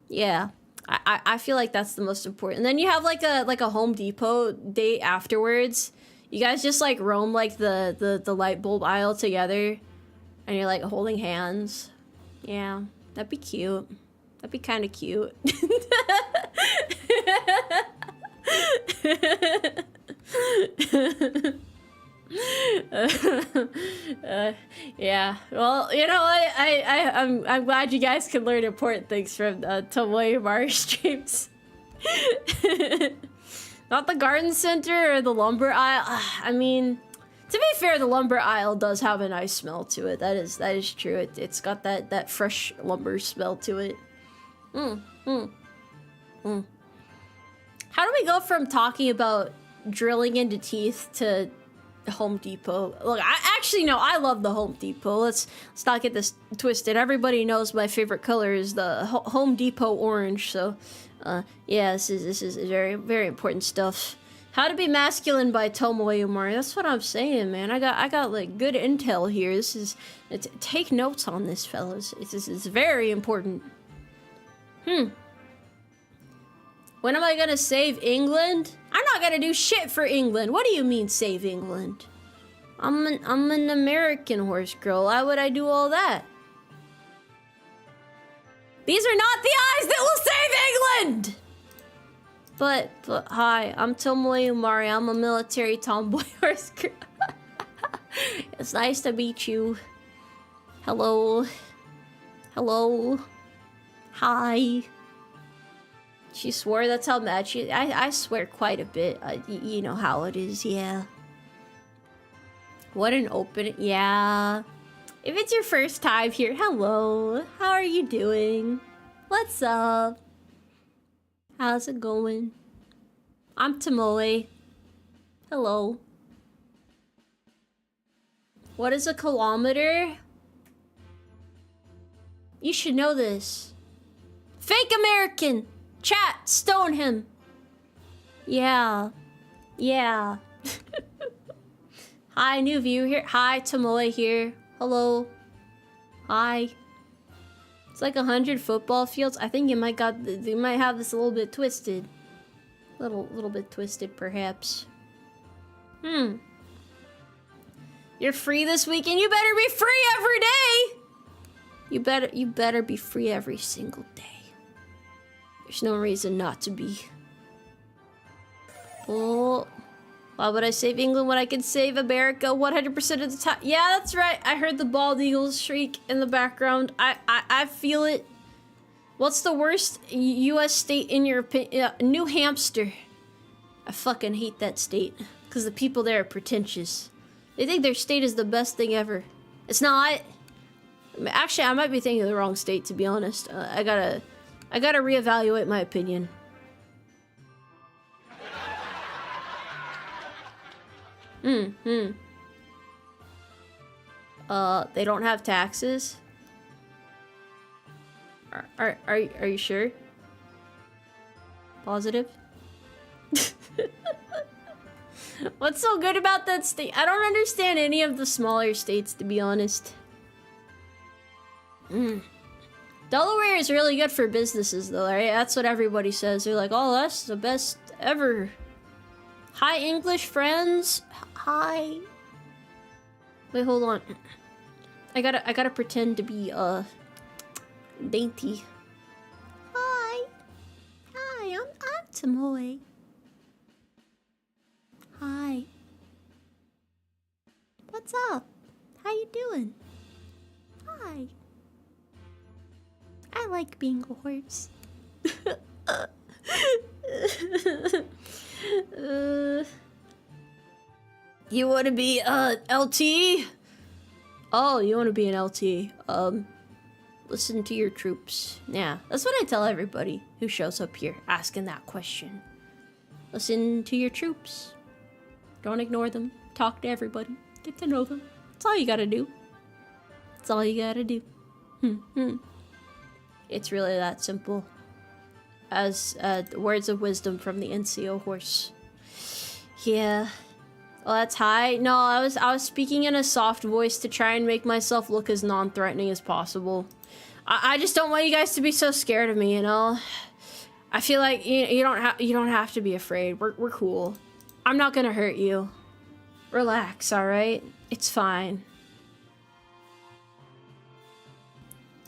Yeah. I feel like that's the most important. And then you have, like a Home Depot date afterwards. You guys just, like, roam, like, the light bulb aisle together. And you're, like, holding hands. Yeah. That'd be cute. That'd be kind of cute. Yeah. Well, you know, I'm glad you guys can learn important things from Tomoe Umari streams. Not the garden center or the lumber aisle. I mean, to be fair, the lumber aisle does have a nice smell to it. That is true. It's got that fresh lumber smell to it. How do we go from talking about drilling into teeth to Home Depot? Look, I love the Home Depot. Let's not get this twisted. Everybody knows my favorite color is the Home Depot orange. So, yeah, this is very, very important stuff. How to Be Masculine by Tomoe Umari. That's what I'm saying, man. I got like good intel here. Take notes on this, fellas. It's very important. When am I gonna save England? I'm not gonna do shit for England. What do you mean save England? I'm an American horse girl. Why would I do all that? These are not the eyes that will save England! But hi, I'm Tomoe Umari. I'm a military tomboy horse girl. It's nice to meet you. Hello. Hello. Hi. She swore, that's how mad she... I swear quite a bit. You know how it is, yeah. What an open... Yeah. If it's your first time here, hello. How are you doing? What's up? How's it going? I'm Tomoe. Hello. What is a kilometer? You should know this. Fake American! Chat, stone him! Yeah. Yeah. Hi, new view here. Hi, Tomoe here. Hello. Hi. It's like 100 football fields. I think you might have this a little bit twisted. Little bit twisted, perhaps. You're free this weekend. You better be free every day. You better be free every single day. There's no reason not to be. Oh, why would I save England when I can save America 100% of the time? Yeah, that's right. I heard the bald eagles shriek in the background. I feel it. What's the worst U.S. state in your opinion? New Hampshire. I fucking hate that state because the people there are pretentious. They think their state is the best thing ever. It's not. Actually, I might be thinking of the wrong state, to be honest. I gotta reevaluate my opinion. They don't have taxes? Are you sure? Positive? What's so good about that state? I don't understand any of the smaller states, to be honest. Delaware is really good for businesses, though, right? That's what everybody says. They're like, oh, that's the best ever. Hi, English friends. Hi. Wait, hold on. I gotta pretend to be, dainty. Hi. Hi, I'm Tomoe. Hi. What's up? How you doing? Hi. I like being a horse. You want to be LT? Oh, you want to be an LT? Listen to your troops. Yeah, that's what I tell everybody who shows up here asking that question. Listen to your troops. Don't ignore them. Talk to everybody. Get to know them. That's all you gotta do. That's all you gotta do. It's really that simple. As words of wisdom from the NCO horse. Yeah. Oh, that's high. No, I was speaking in a soft voice to try and make myself look as non-threatening as possible. I just don't want you guys to be so scared of me, you know. I feel like you don't have to be afraid. We're cool. I'm not gonna hurt you. Relax, all right? It's fine.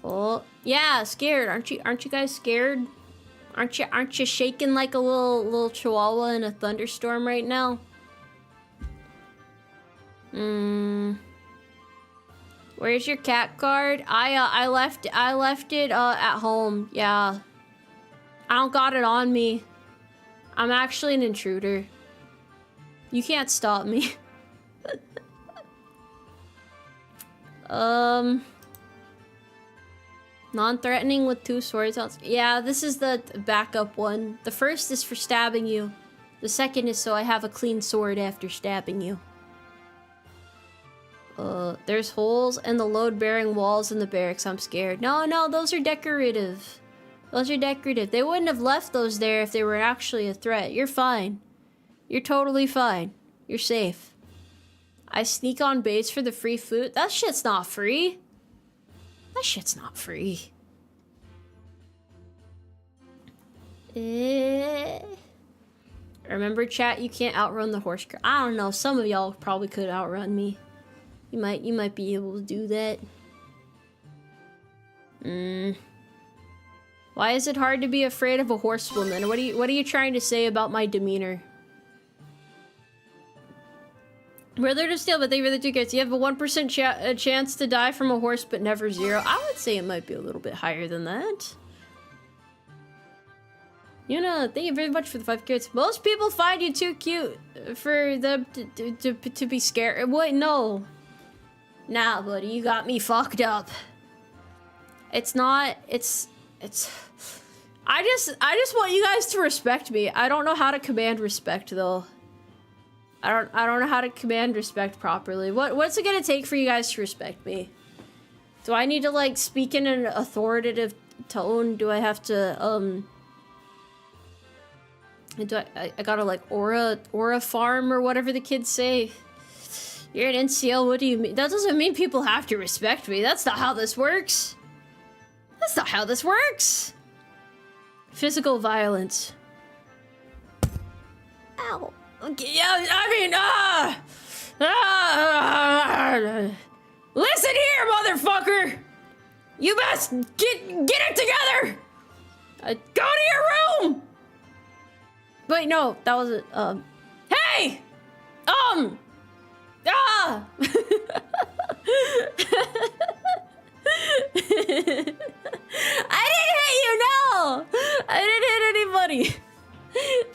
Oh, yeah, scared. Aren't you guys scared? Aren't you shaking like a little chihuahua in a thunderstorm right now? Where's your cat card? I left it at home. Yeah. I don't got it on me. I'm actually an intruder. You can't stop me. Non-threatening with 2 swords. Yeah, this is the backup one. The first is for stabbing you. The second is so I have a clean sword after stabbing you. There's holes in the load-bearing walls in the barracks. I'm scared. No, those are decorative. Those are decorative. They wouldn't have left those there if they were actually a threat. You're fine. You're totally fine. You're safe. I sneak on base for the free food. That shit's not free. That shit's not free. Remember, chat, you can't outrun the horse. I don't know. Some of y'all probably could outrun me. You might be able to do that. Why is it hard to be afraid of a horsewoman? What are you trying to say about my demeanor? Brother to steal, but thank you for the 2 gifts. You have a 1% chance to die from a horse, but never 0. I would say it might be a little bit higher than that. You know, thank you very much for the 5 gifts. Most people find you too cute for them to be scared. Wait, no. Nah, buddy, you got me fucked up. It's not, it's... I just want you guys to respect me. I don't know how to command respect, though. I don't know how to command respect properly. What's it gonna take for you guys to respect me? Do I need to, like, speak in an authoritative tone? Do I have to, I gotta, like, aura farm or whatever the kids say? You're an NCL, what do you mean? That doesn't mean people have to respect me. That's not how this works. That's not how this works. Physical violence. Ow. Okay, yeah, I mean, listen here, motherfucker! You best get it together! Go to your room! Wait, no, that was it, hey! I didn't hit you, no! I didn't hit anybody.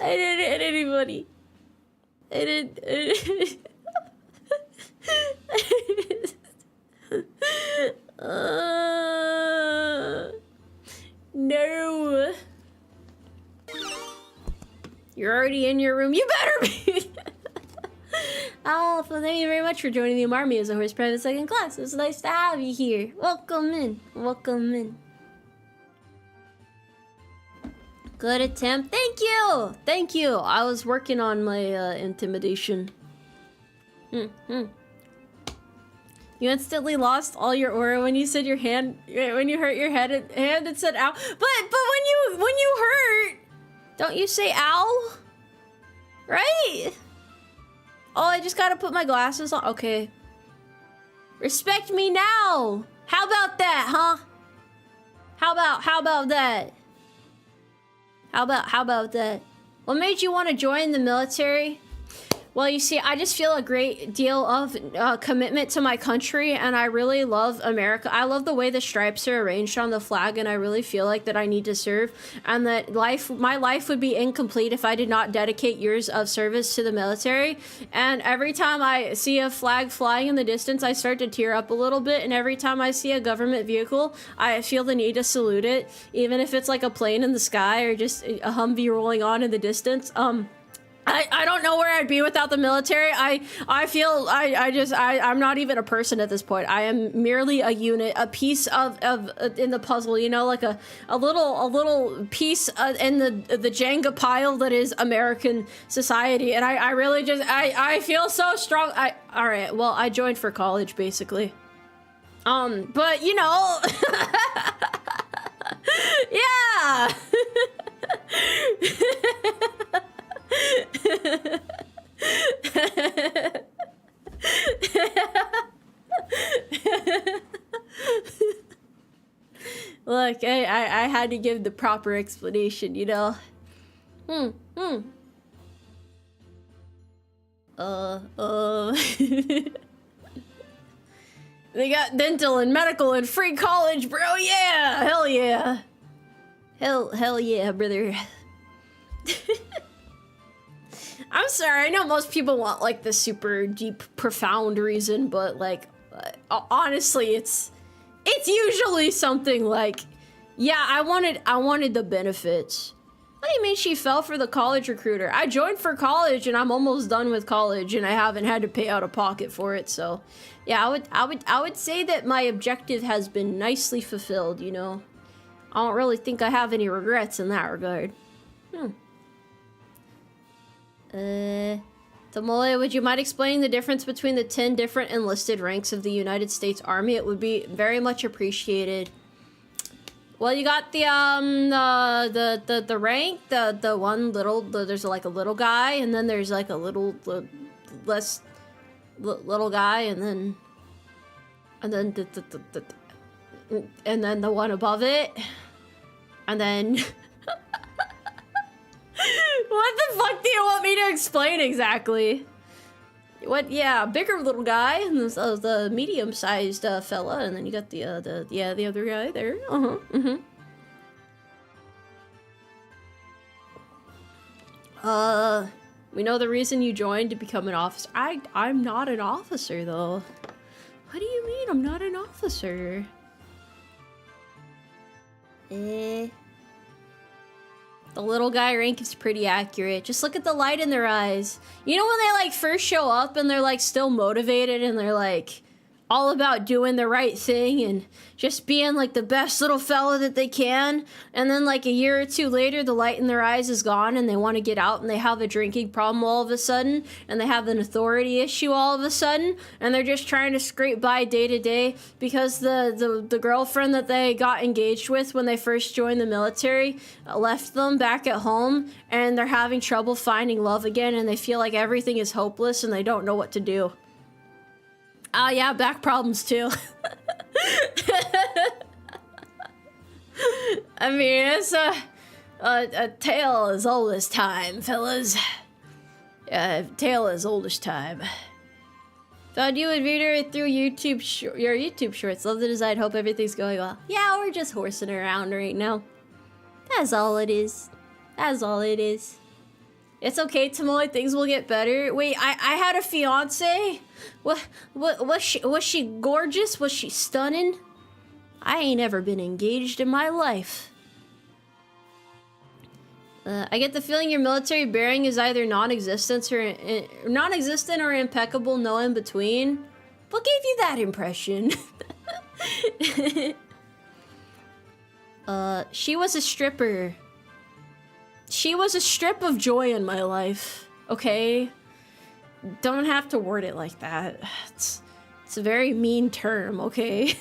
I didn't hit anybody. I didn't. No. You're already in your room. You better be. Oh, well, thank you very much for joining the Umarmy as a horse private 2nd class. It's nice to have you here. Welcome in. Welcome in. Good attempt. Thank you. Thank you. I was working on my intimidation. You instantly lost all your aura when you said your hand, when you hurt your head. It said ow. But when you hurt, don't you say ow? Right? Oh, I just gotta put my glasses on. Okay. Respect me now. How about that, huh? How about that? How about that? What made you want to join the military? Well, you see, I just feel a great deal of commitment to my country, and I really love America. I love the way the stripes are arranged on the flag, and I really feel like that I need to serve, and that my life would be incomplete if I did not dedicate years of service to the military. And every time I see a flag flying in the distance, I start to tear up a little bit, and every time I see a government vehicle, I feel the need to salute it, even if it's like a plane in the sky or just a Humvee rolling on in the distance. I don't know where I'd be without the military. I feel I'm not even a person at this point. I am merely a unit, a piece of in the puzzle, you know, like a little piece in the Jenga pile that is American society. And I really just I feel so strong. All right, well, I joined for college basically. But you know, yeah. Look, I had to give the proper explanation, you know. They got dental and medical and free college, bro. Yeah, hell yeah. Hell yeah, brother. I'm sorry, I know most people want like the super deep, profound reason, but like, honestly, it's usually something like, yeah, I wanted the benefits. What do you mean she fell for the college recruiter? I joined for college and I'm almost done with college and I haven't had to pay out of pocket for it, so yeah, I would say that my objective has been nicely fulfilled, you know. I don't really think I have any regrets in that regard. Tomoe, would you mind explaining the difference between the 10 different enlisted ranks of the United States Army? It would be very much appreciated. Well, you got the rank, the one little, there's like a little guy, and then there's like a little little guy, and then the one above it, and then what the fuck do you want me to explain exactly? What? Yeah, bigger little guy, and the medium-sized fella, and then you got the other guy there. We know the reason you joined to become an officer. I'm not an officer though. What do you mean I'm not an officer? The little guy rank is pretty accurate. Just look at the light in their eyes. You know when they like first show up and they're like still motivated and they're like all about doing the right thing and just being like the best little fella that they can, and then like a year or two later the light in their eyes is gone and they want to get out and they have a drinking problem all of a sudden, and they have an authority issue all of a sudden, and they're just trying to scrape by day to day because the girlfriend that they got engaged with when they first joined the military left them back at home, and they're having trouble finding love again, and they feel like everything is hopeless and they don't know what to do. Yeah, back problems too. I mean, it's a tale as old as time, fellas. Tale as old as time. Found you and V-Dere through your YouTube shorts. Love the design. Hope everything's going well. Yeah, we're just horsing around right now. That's all it is. That's all it is. It's okay, Tomoe. Things will get better. Wait, I had a fiance. What was she gorgeous? Was she stunning? I ain't ever been engaged in my life. I get the feeling your military bearing is either non-existent or impeccable, no in between. What gave you that impression? She was a stripper. She was a strip of joy in my life. Okay? Don't have to word it like that. It's a very mean term, okay?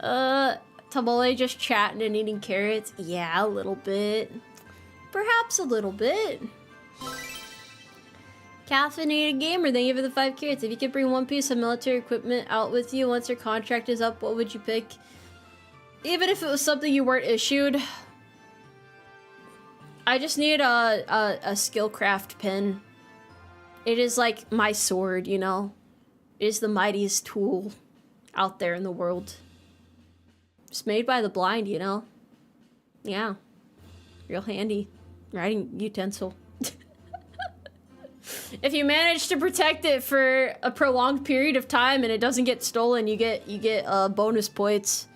Tomoe just chatting and eating carrots? Yeah, a little bit. Perhaps a little bit. Caffeinated gamer, thank you for the 5 carrots. If you could bring one piece of military equipment out with you once your contract is up, what would you pick? Even if it was something you weren't issued. I just need a skillcraft pin. It is like my sword, you know? It is the mightiest tool out there in the world. It's made by the blind, you know? Yeah. Real handy. Writing utensil. If you manage to protect it for a prolonged period of time and it doesn't get stolen, you get bonus points.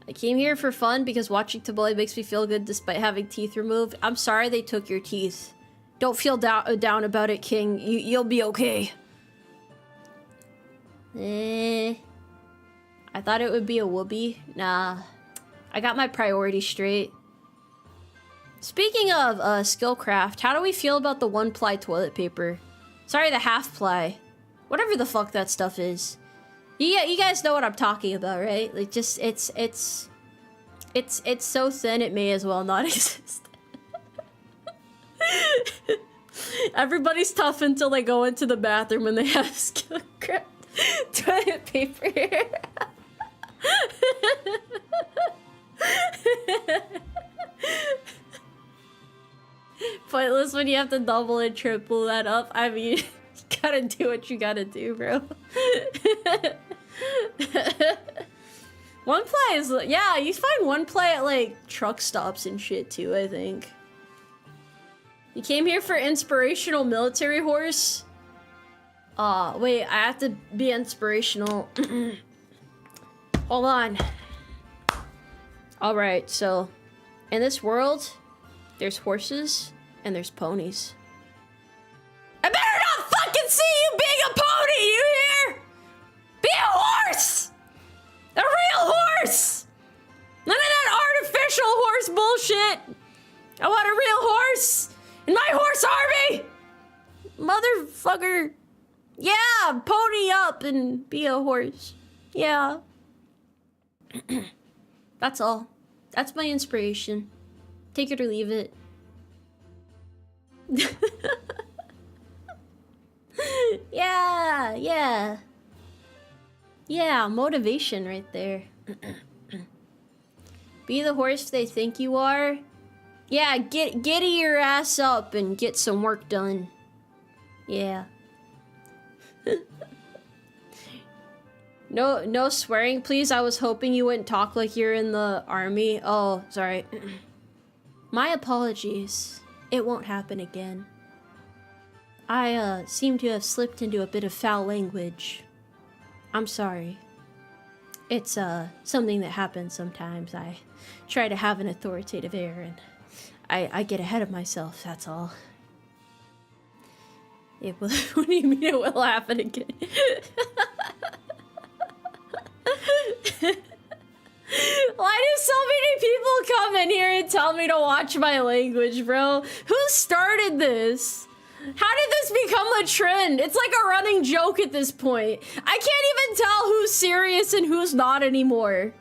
I came here for fun because watching Tomoe makes me feel good despite having teeth removed. I'm sorry they took your teeth. Don't feel down about it, King. You'll be okay. I thought it would be a whoopee. Nah. I got my priorities straight. Speaking of skillcraft, how do we feel about the 1-ply toilet paper? Sorry, the half-ply. Whatever the fuck that stuff is. You guys know what I'm talking about, right? Like, just, it's so thin it may as well not exist. Everybody's tough until they go into the bathroom and they have skillcraft toilet paper. Pointless when you have to double and triple that up. I mean, you gotta do what you gotta do, bro. 1-ply is, yeah, you find 1-ply at like truck stops and shit too, I think. You came here for inspirational military horse? Wait, I have to be inspirational. Hold on. Alright, so in this world, there's horses and there's ponies. I better not fucking see you being a pony, you hear? Be a horse! A real horse! None of that artificial horse bullshit! I want a real horse in my horse army! Motherfucker. Yeah, pony up and be a horse. Yeah. That's all. That's my inspiration. Take it or leave it. Yeah, yeah. Yeah, motivation right there. Be the horse they think you are. Yeah, giddy your ass up and get some work done. Yeah. No swearing, please. I was hoping you wouldn't talk like you're in the army. Oh, sorry. My apologies. It won't happen again. I seem to have slipped into a bit of foul language. I'm sorry. It's something that happens sometimes. I try to have an authoritative air and I get ahead of myself, that's all. It will. What do you mean it will happen again? Why do so many people come in here and tell me to watch my language, bro? Who started this? How did this become a trend? It's like a running joke at this point. I can't even tell who's serious and who's not anymore.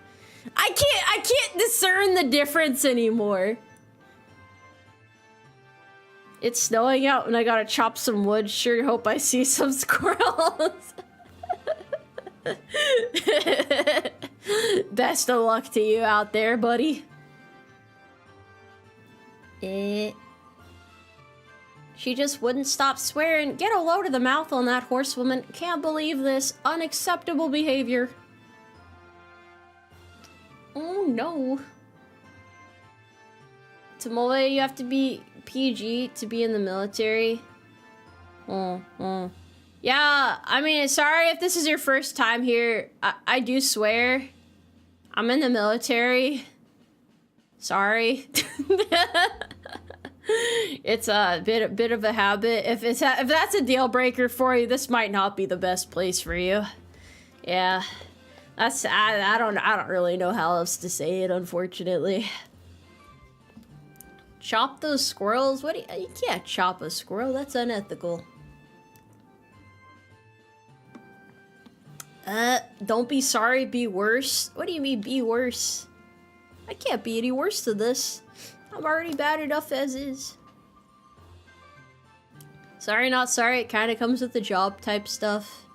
I can't discern the difference anymore. It's snowing out and I gotta chop some wood. Sure hope I see some squirrels. Best of luck to you out there, buddy. She just wouldn't stop swearing. Get a load of the mouth on that horsewoman. Can't believe this. Unacceptable behavior. Oh no. Tomoe, you have to be PG to be in the military. Yeah, I mean, sorry if this is your first time here. I do swear. I'm in the military. Sorry. It's a bit of a habit. If that's a deal breaker for you, this might not be the best place for you. Yeah, that's I don't really know how else to say it, unfortunately. Chop those squirrels? What? You can't chop a squirrel. That's unethical. Don't be sorry. Be worse. What do you mean, be worse? I can't be any worse than this. I'm already bad enough as is. Sorry, not sorry. It kind of comes with the job type stuff.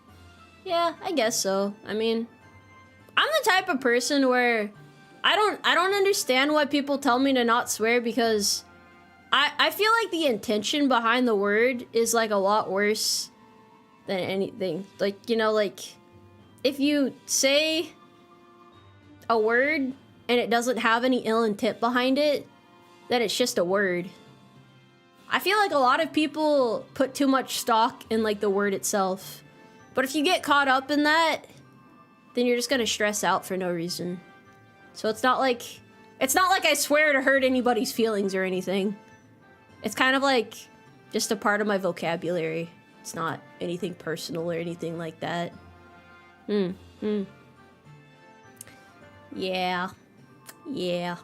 Yeah, I guess so. I mean, I'm the type of person where I don't understand why people tell me to not swear, because I feel like the intention behind the word is like a lot worse than anything. Like, you know, like if you say a word and it doesn't have any ill intent behind it, then it's just a word. I feel like a lot of people put too much stock in like the word itself. But if you get caught up in that, then you're just gonna stress out for no reason. So it's not like I swear to hurt anybody's feelings or anything. It's kind of like just a part of my vocabulary. It's not anything personal or anything like that. Yeah. Yeah.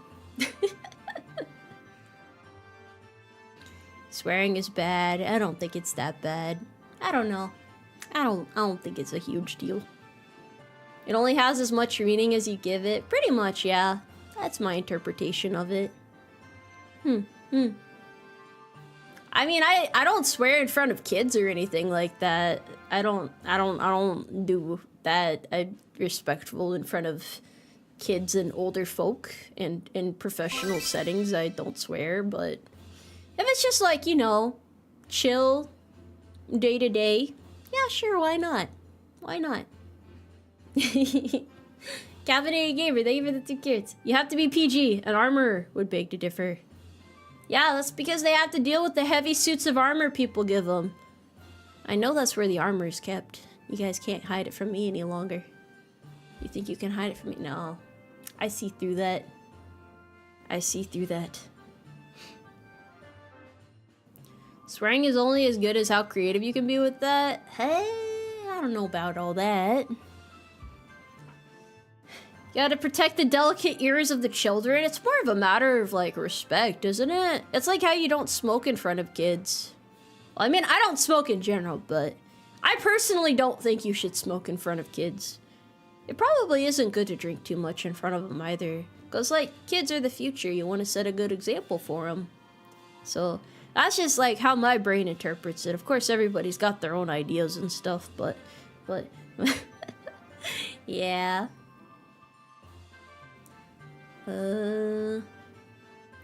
Swearing is bad. I don't think it's that bad. I don't know. I don't think it's a huge deal. It only has as much meaning as you give it. Pretty much, yeah. That's my interpretation of it. I mean, I don't swear in front of kids or anything like that. I don't do that. I'm respectful in front of kids and older folk, and in professional settings I don't swear. But if it's just like, you know, chill, day to day, yeah, sure, why not? Why not? Caffeinated Gamer, thank you for the 2 kids. You have to be PG. An armor would beg to differ. Yeah, that's because they have to deal with the heavy suits of armor people give them. I know that's where the armor is kept. You guys can't hide it from me any longer. You think you can hide it from me? No. I see through that. I see through that. Swearing is only as good as how creative you can be with that. Hey, I don't know about all that. You gotta protect the delicate ears of the children. It's more of a matter of, like, respect, isn't it? It's like how you don't smoke in front of kids. Well, I mean, I don't smoke in general, but I personally don't think you should smoke in front of kids. it probably isn't good to drink too much in front of them either. Because, like, kids are the future. You want to set a good example for them. So, that's just, like, how my brain interprets it. Of course, everybody's got their own ideas and stuff, but yeah. It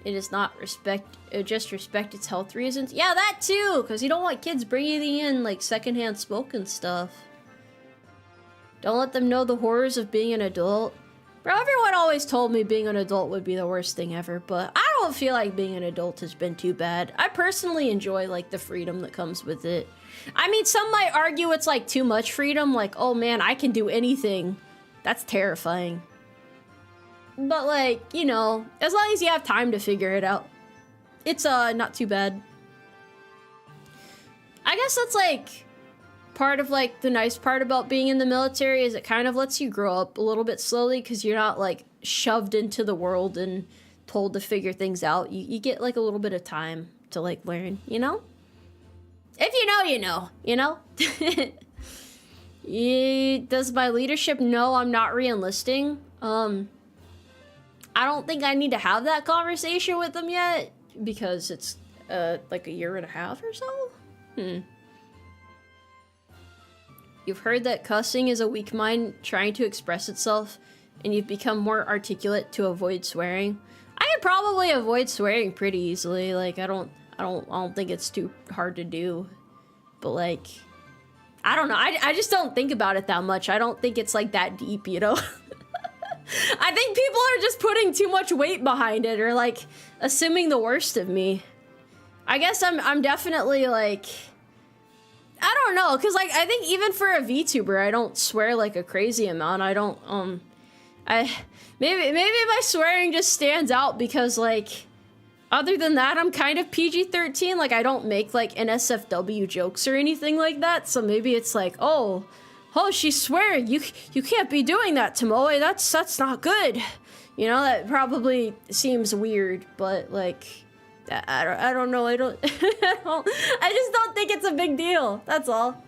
is not just respect its health reasons. Yeah, that too, because you don't want kids breathing in, like, secondhand smoke and stuff. Don't let them know the horrors of being an adult. Bro, everyone always told me being an adult would be the worst thing ever, but I don't feel like being an adult has been too bad. I personally enjoy, like, the freedom that comes with it. I mean, some might argue it's, like, too much freedom, like, oh man, I can do anything. That's terrifying. But, like, you know, as long as you have time to figure it out, it's, not too bad. I guess that's, like, part of, like, the nice part about being in the military is it kind of lets you grow up a little bit slowly because you're not, like, shoved into the world and told to figure things out. You get, like, a little bit of time to, like, learn, you know? If you know, you know, you know? Does my leadership know I'm not re-enlisting? I don't think I need to have that conversation with them yet because it's, like a year and a half or so? You've heard that cussing is a weak mind trying to express itself, and you've become more articulate to avoid swearing. I could probably avoid swearing pretty easily. Like, I don't think it's too hard to do. But, like, I don't know. I just don't think about it that much. I don't think it's, like, that deep, you know? I think people are just putting too much weight behind it or, like, assuming the worst of me. I guess I'm definitely, like, I don't know, because, like, I think even for a VTuber, I don't swear, like, a crazy amount. I don't, maybe my swearing just stands out because, like, other than that, I'm kind of PG-13. Like, I don't make, like, NSFW jokes or anything like that, so maybe it's like, oh, she's swearing. You can't be doing that, Tomoe. That's not good. You know, that probably seems weird, but, like, I don't know. I just don't think it's a big deal. That's all.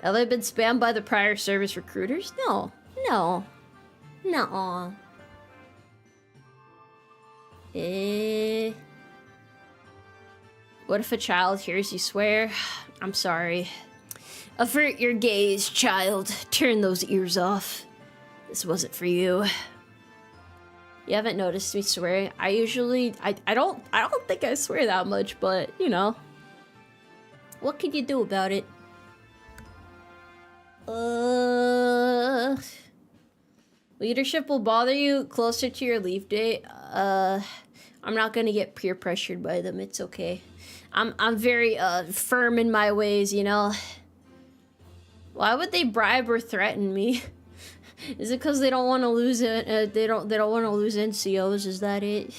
Have I been spammed by the prior service recruiters? No. What if a child hears you swear? I'm sorry. Avert your gaze, child. Turn those ears off. This wasn't for you. You haven't noticed me swearing. I don't think I swear that much, but, you know. What can you do about it? Leadership will bother you closer to your leave date. I'm not gonna get peer pressured by them. It's okay. I'm very firm in my ways, you know. Why would they bribe or threaten me? Is it because they don't want to lose it? They don't want to lose NCOs. Is that it?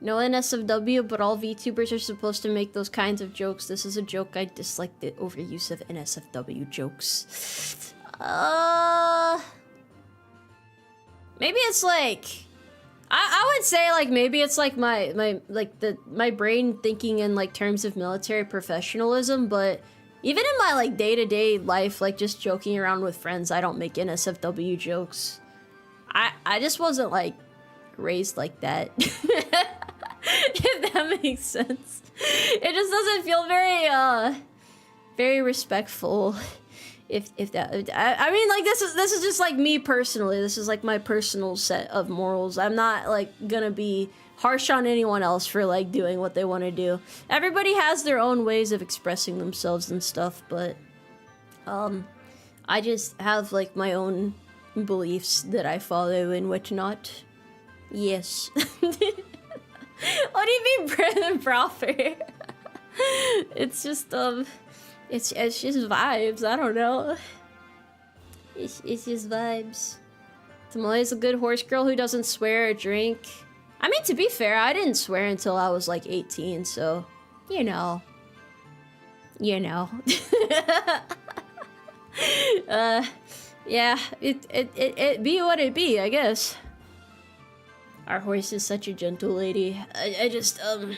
No NSFW, but all VTubers are supposed to make those kinds of jokes. This is a joke. I dislike the overuse of NSFW jokes. Maybe it's like, I would say like maybe it's like my brain thinking in like terms of military professionalism, but even in my like day-to-day life, like just joking around with friends, I don't make NSFW jokes. I just wasn't like raised like that. If that makes sense. It just doesn't feel very respectful. If that, I mean, like this is just like me personally. This is like my personal set of morals. I'm not like gonna be harsh on anyone else for like doing what they want to do. Everybody has their own ways of expressing themselves and stuff, but I just have like my own beliefs that I follow and whatnot. Yes. What do you mean bread and proper? It's just it's just vibes. I don't know. It's just vibes. Tomoe is a good horse girl who doesn't swear or drink. I mean, to be fair, I didn't swear until I was like 18, so you know. Yeah, it be what it be, I guess. Our horse is such a gentle lady. I just, I don't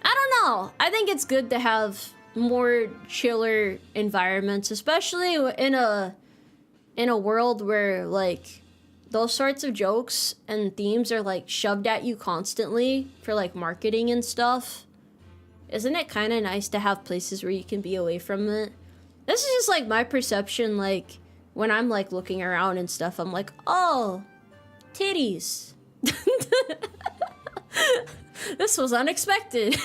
know. I think it's good to have more chiller environments, especially in a world where like those sorts of jokes and themes are like shoved at you constantly for like marketing and stuff. Isn't it kind of nice to have places where you can be away from it? This is just like my perception, like when I'm like looking around and stuff, I'm like, oh, titties. This was unexpected.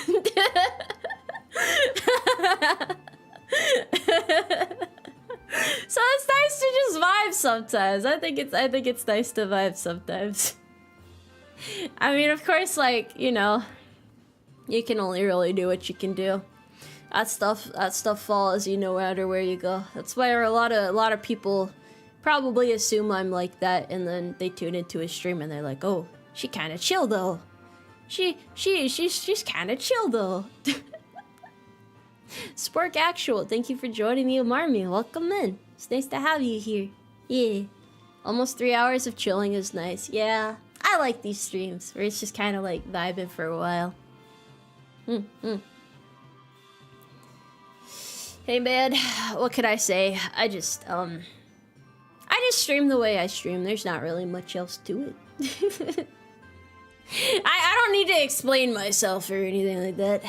So it's nice to just vibe sometimes. I think it's nice to vibe sometimes. I mean, of course, like, you know, you can only really do what you can do. That stuff follows you no matter where you go. That's why a lot of people probably assume I'm like that, and then they tune into a stream and they're like, oh, she kind of chill though. She's kind of chill though. Spork Actual, thank you for joining the Umarmy. Welcome in. It's nice to have you here. Yeah. Almost 3 hours of chilling is nice. Yeah. I like these streams where it's just kind of like vibing for a while. Hey man, what could I say? I just stream the way I stream. There's not really much else to it. I don't need to explain myself or anything like that.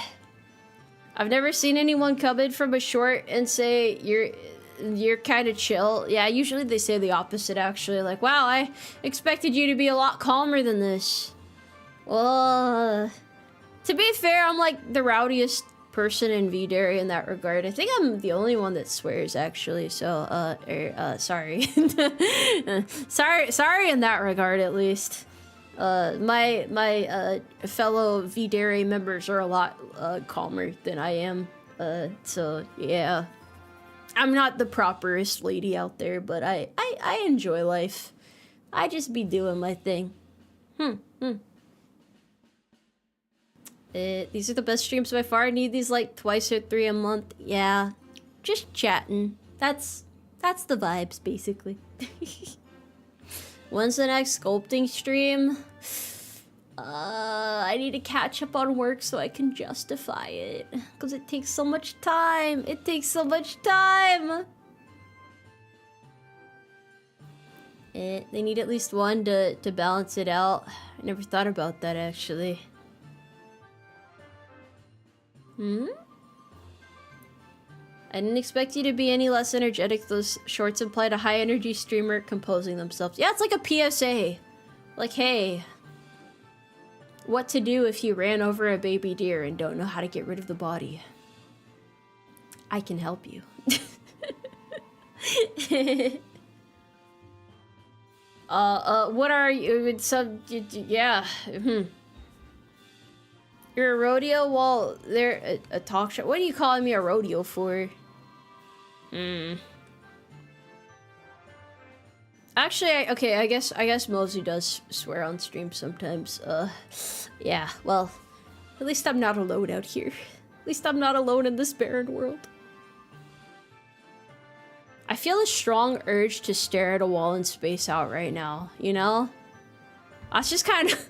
I've never seen anyone come in from a short and say you're kind of chill. Yeah, usually they say the opposite actually. Like, wow, I expected you to be a lot calmer than this. Well, to be fair, I'm like the rowdiest person in V-Dere in that regard. I think I'm the only one that swears actually. So, sorry. sorry in that regard at least. My fellow V-Dere members are a lot calmer than I am. So yeah, I'm not the properest lady out there, but I enjoy life. I just be doing my thing. These are the best streams by far. I need these like twice or 3 a month. Yeah, just chatting. That's the vibes basically. When's the next sculpting stream? I need to catch up on work so I can justify it. Because it takes so much time. It takes so much time. They need at least one to balance it out. I never thought about that actually. I didn't expect you to be any less energetic. Those shorts implied a high energy streamer composing themselves. Yeah, it's like a PSA. Like, hey, what to do if you ran over a baby deer and don't know how to get rid of the body? I can help you. What are you? Yeah. You're a rodeo? Well, they're a talk show. What are you calling me a rodeo for? Actually, okay, I guess Mosey does swear on stream sometimes. Yeah, well, at least I'm not alone out here. At least I'm not alone in this barren world. I feel a strong urge to stare at a wall and space out right now, you know? That's just kind of...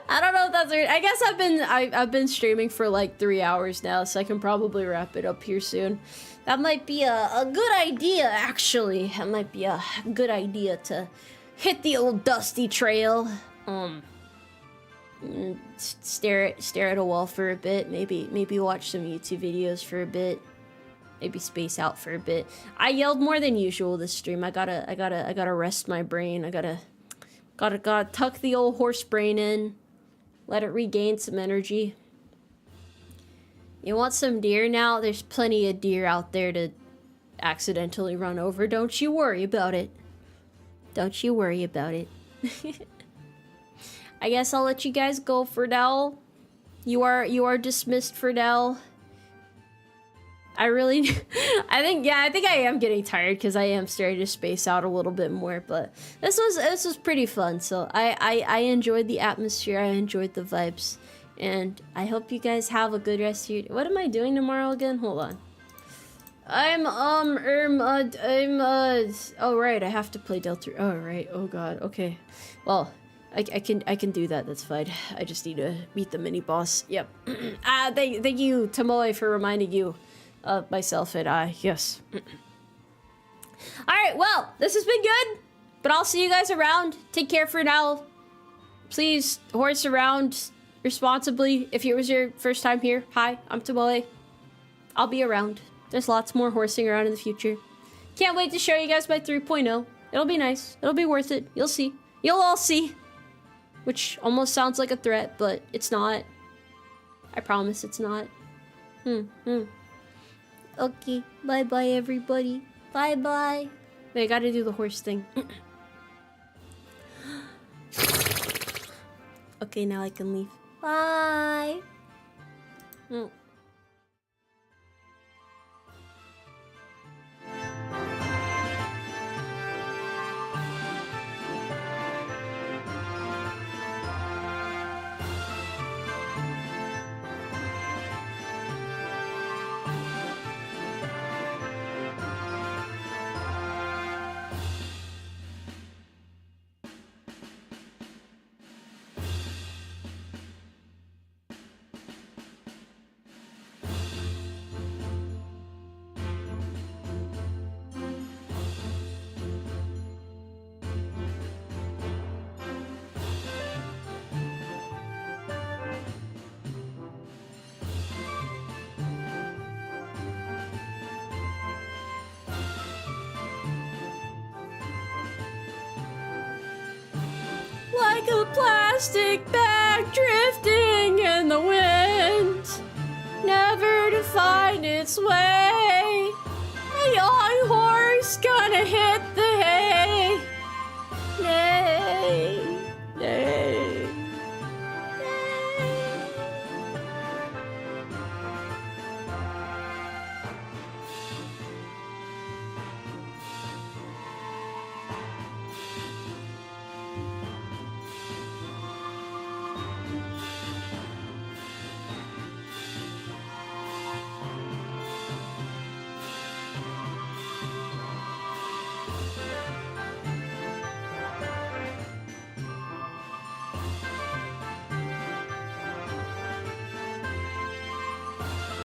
I don't know if that's weird. I guess I've been streaming for like 3 hours now, so I can probably wrap it up here soon. That might be a good idea, actually. That might be a good idea to hit the old dusty trail. Stare at a wall for a bit. Maybe watch some YouTube videos for a bit. Maybe space out for a bit. I yelled more than usual this stream. I gotta rest my brain. I gotta tuck the old horse brain in. Let it regain some energy. You want some deer now? There's plenty of deer out there to accidentally run over. Don't you worry about it. Don't you worry about it. I guess I'll let you guys go for now. You are dismissed for now. I think I am getting tired because I am starting to space out a little bit more, but this was pretty fun. So I enjoyed the atmosphere, I enjoyed the vibes, and I hope you guys have a good rest of your... What am I doing tomorrow again? Hold on. Oh right, I have to play Delta. Oh right, oh god, okay. Well, I can do that. That's fine. I just need to beat the mini boss. Yep. Thank you, Tomoe, for reminding you of myself and I. Yes. All right. Well, this has been good, but I'll see you guys around. Take care for now. Please horse around responsibly. If it was your first time here, hi, I'm Tomoe. I'll be around. There's lots more horsing around in the future. Can't wait to show you guys my 3.0. It'll be nice. It'll be worth it. You'll see. You'll all see. Which almost sounds like a threat, but it's not. I promise it's not. Okay. Bye-bye, everybody. Bye-bye. Wait, I gotta do the horse thing. Okay, now I can leave. Bye. Like a plastic bag drifting in the wind, never to find its way. A young horse gonna hit the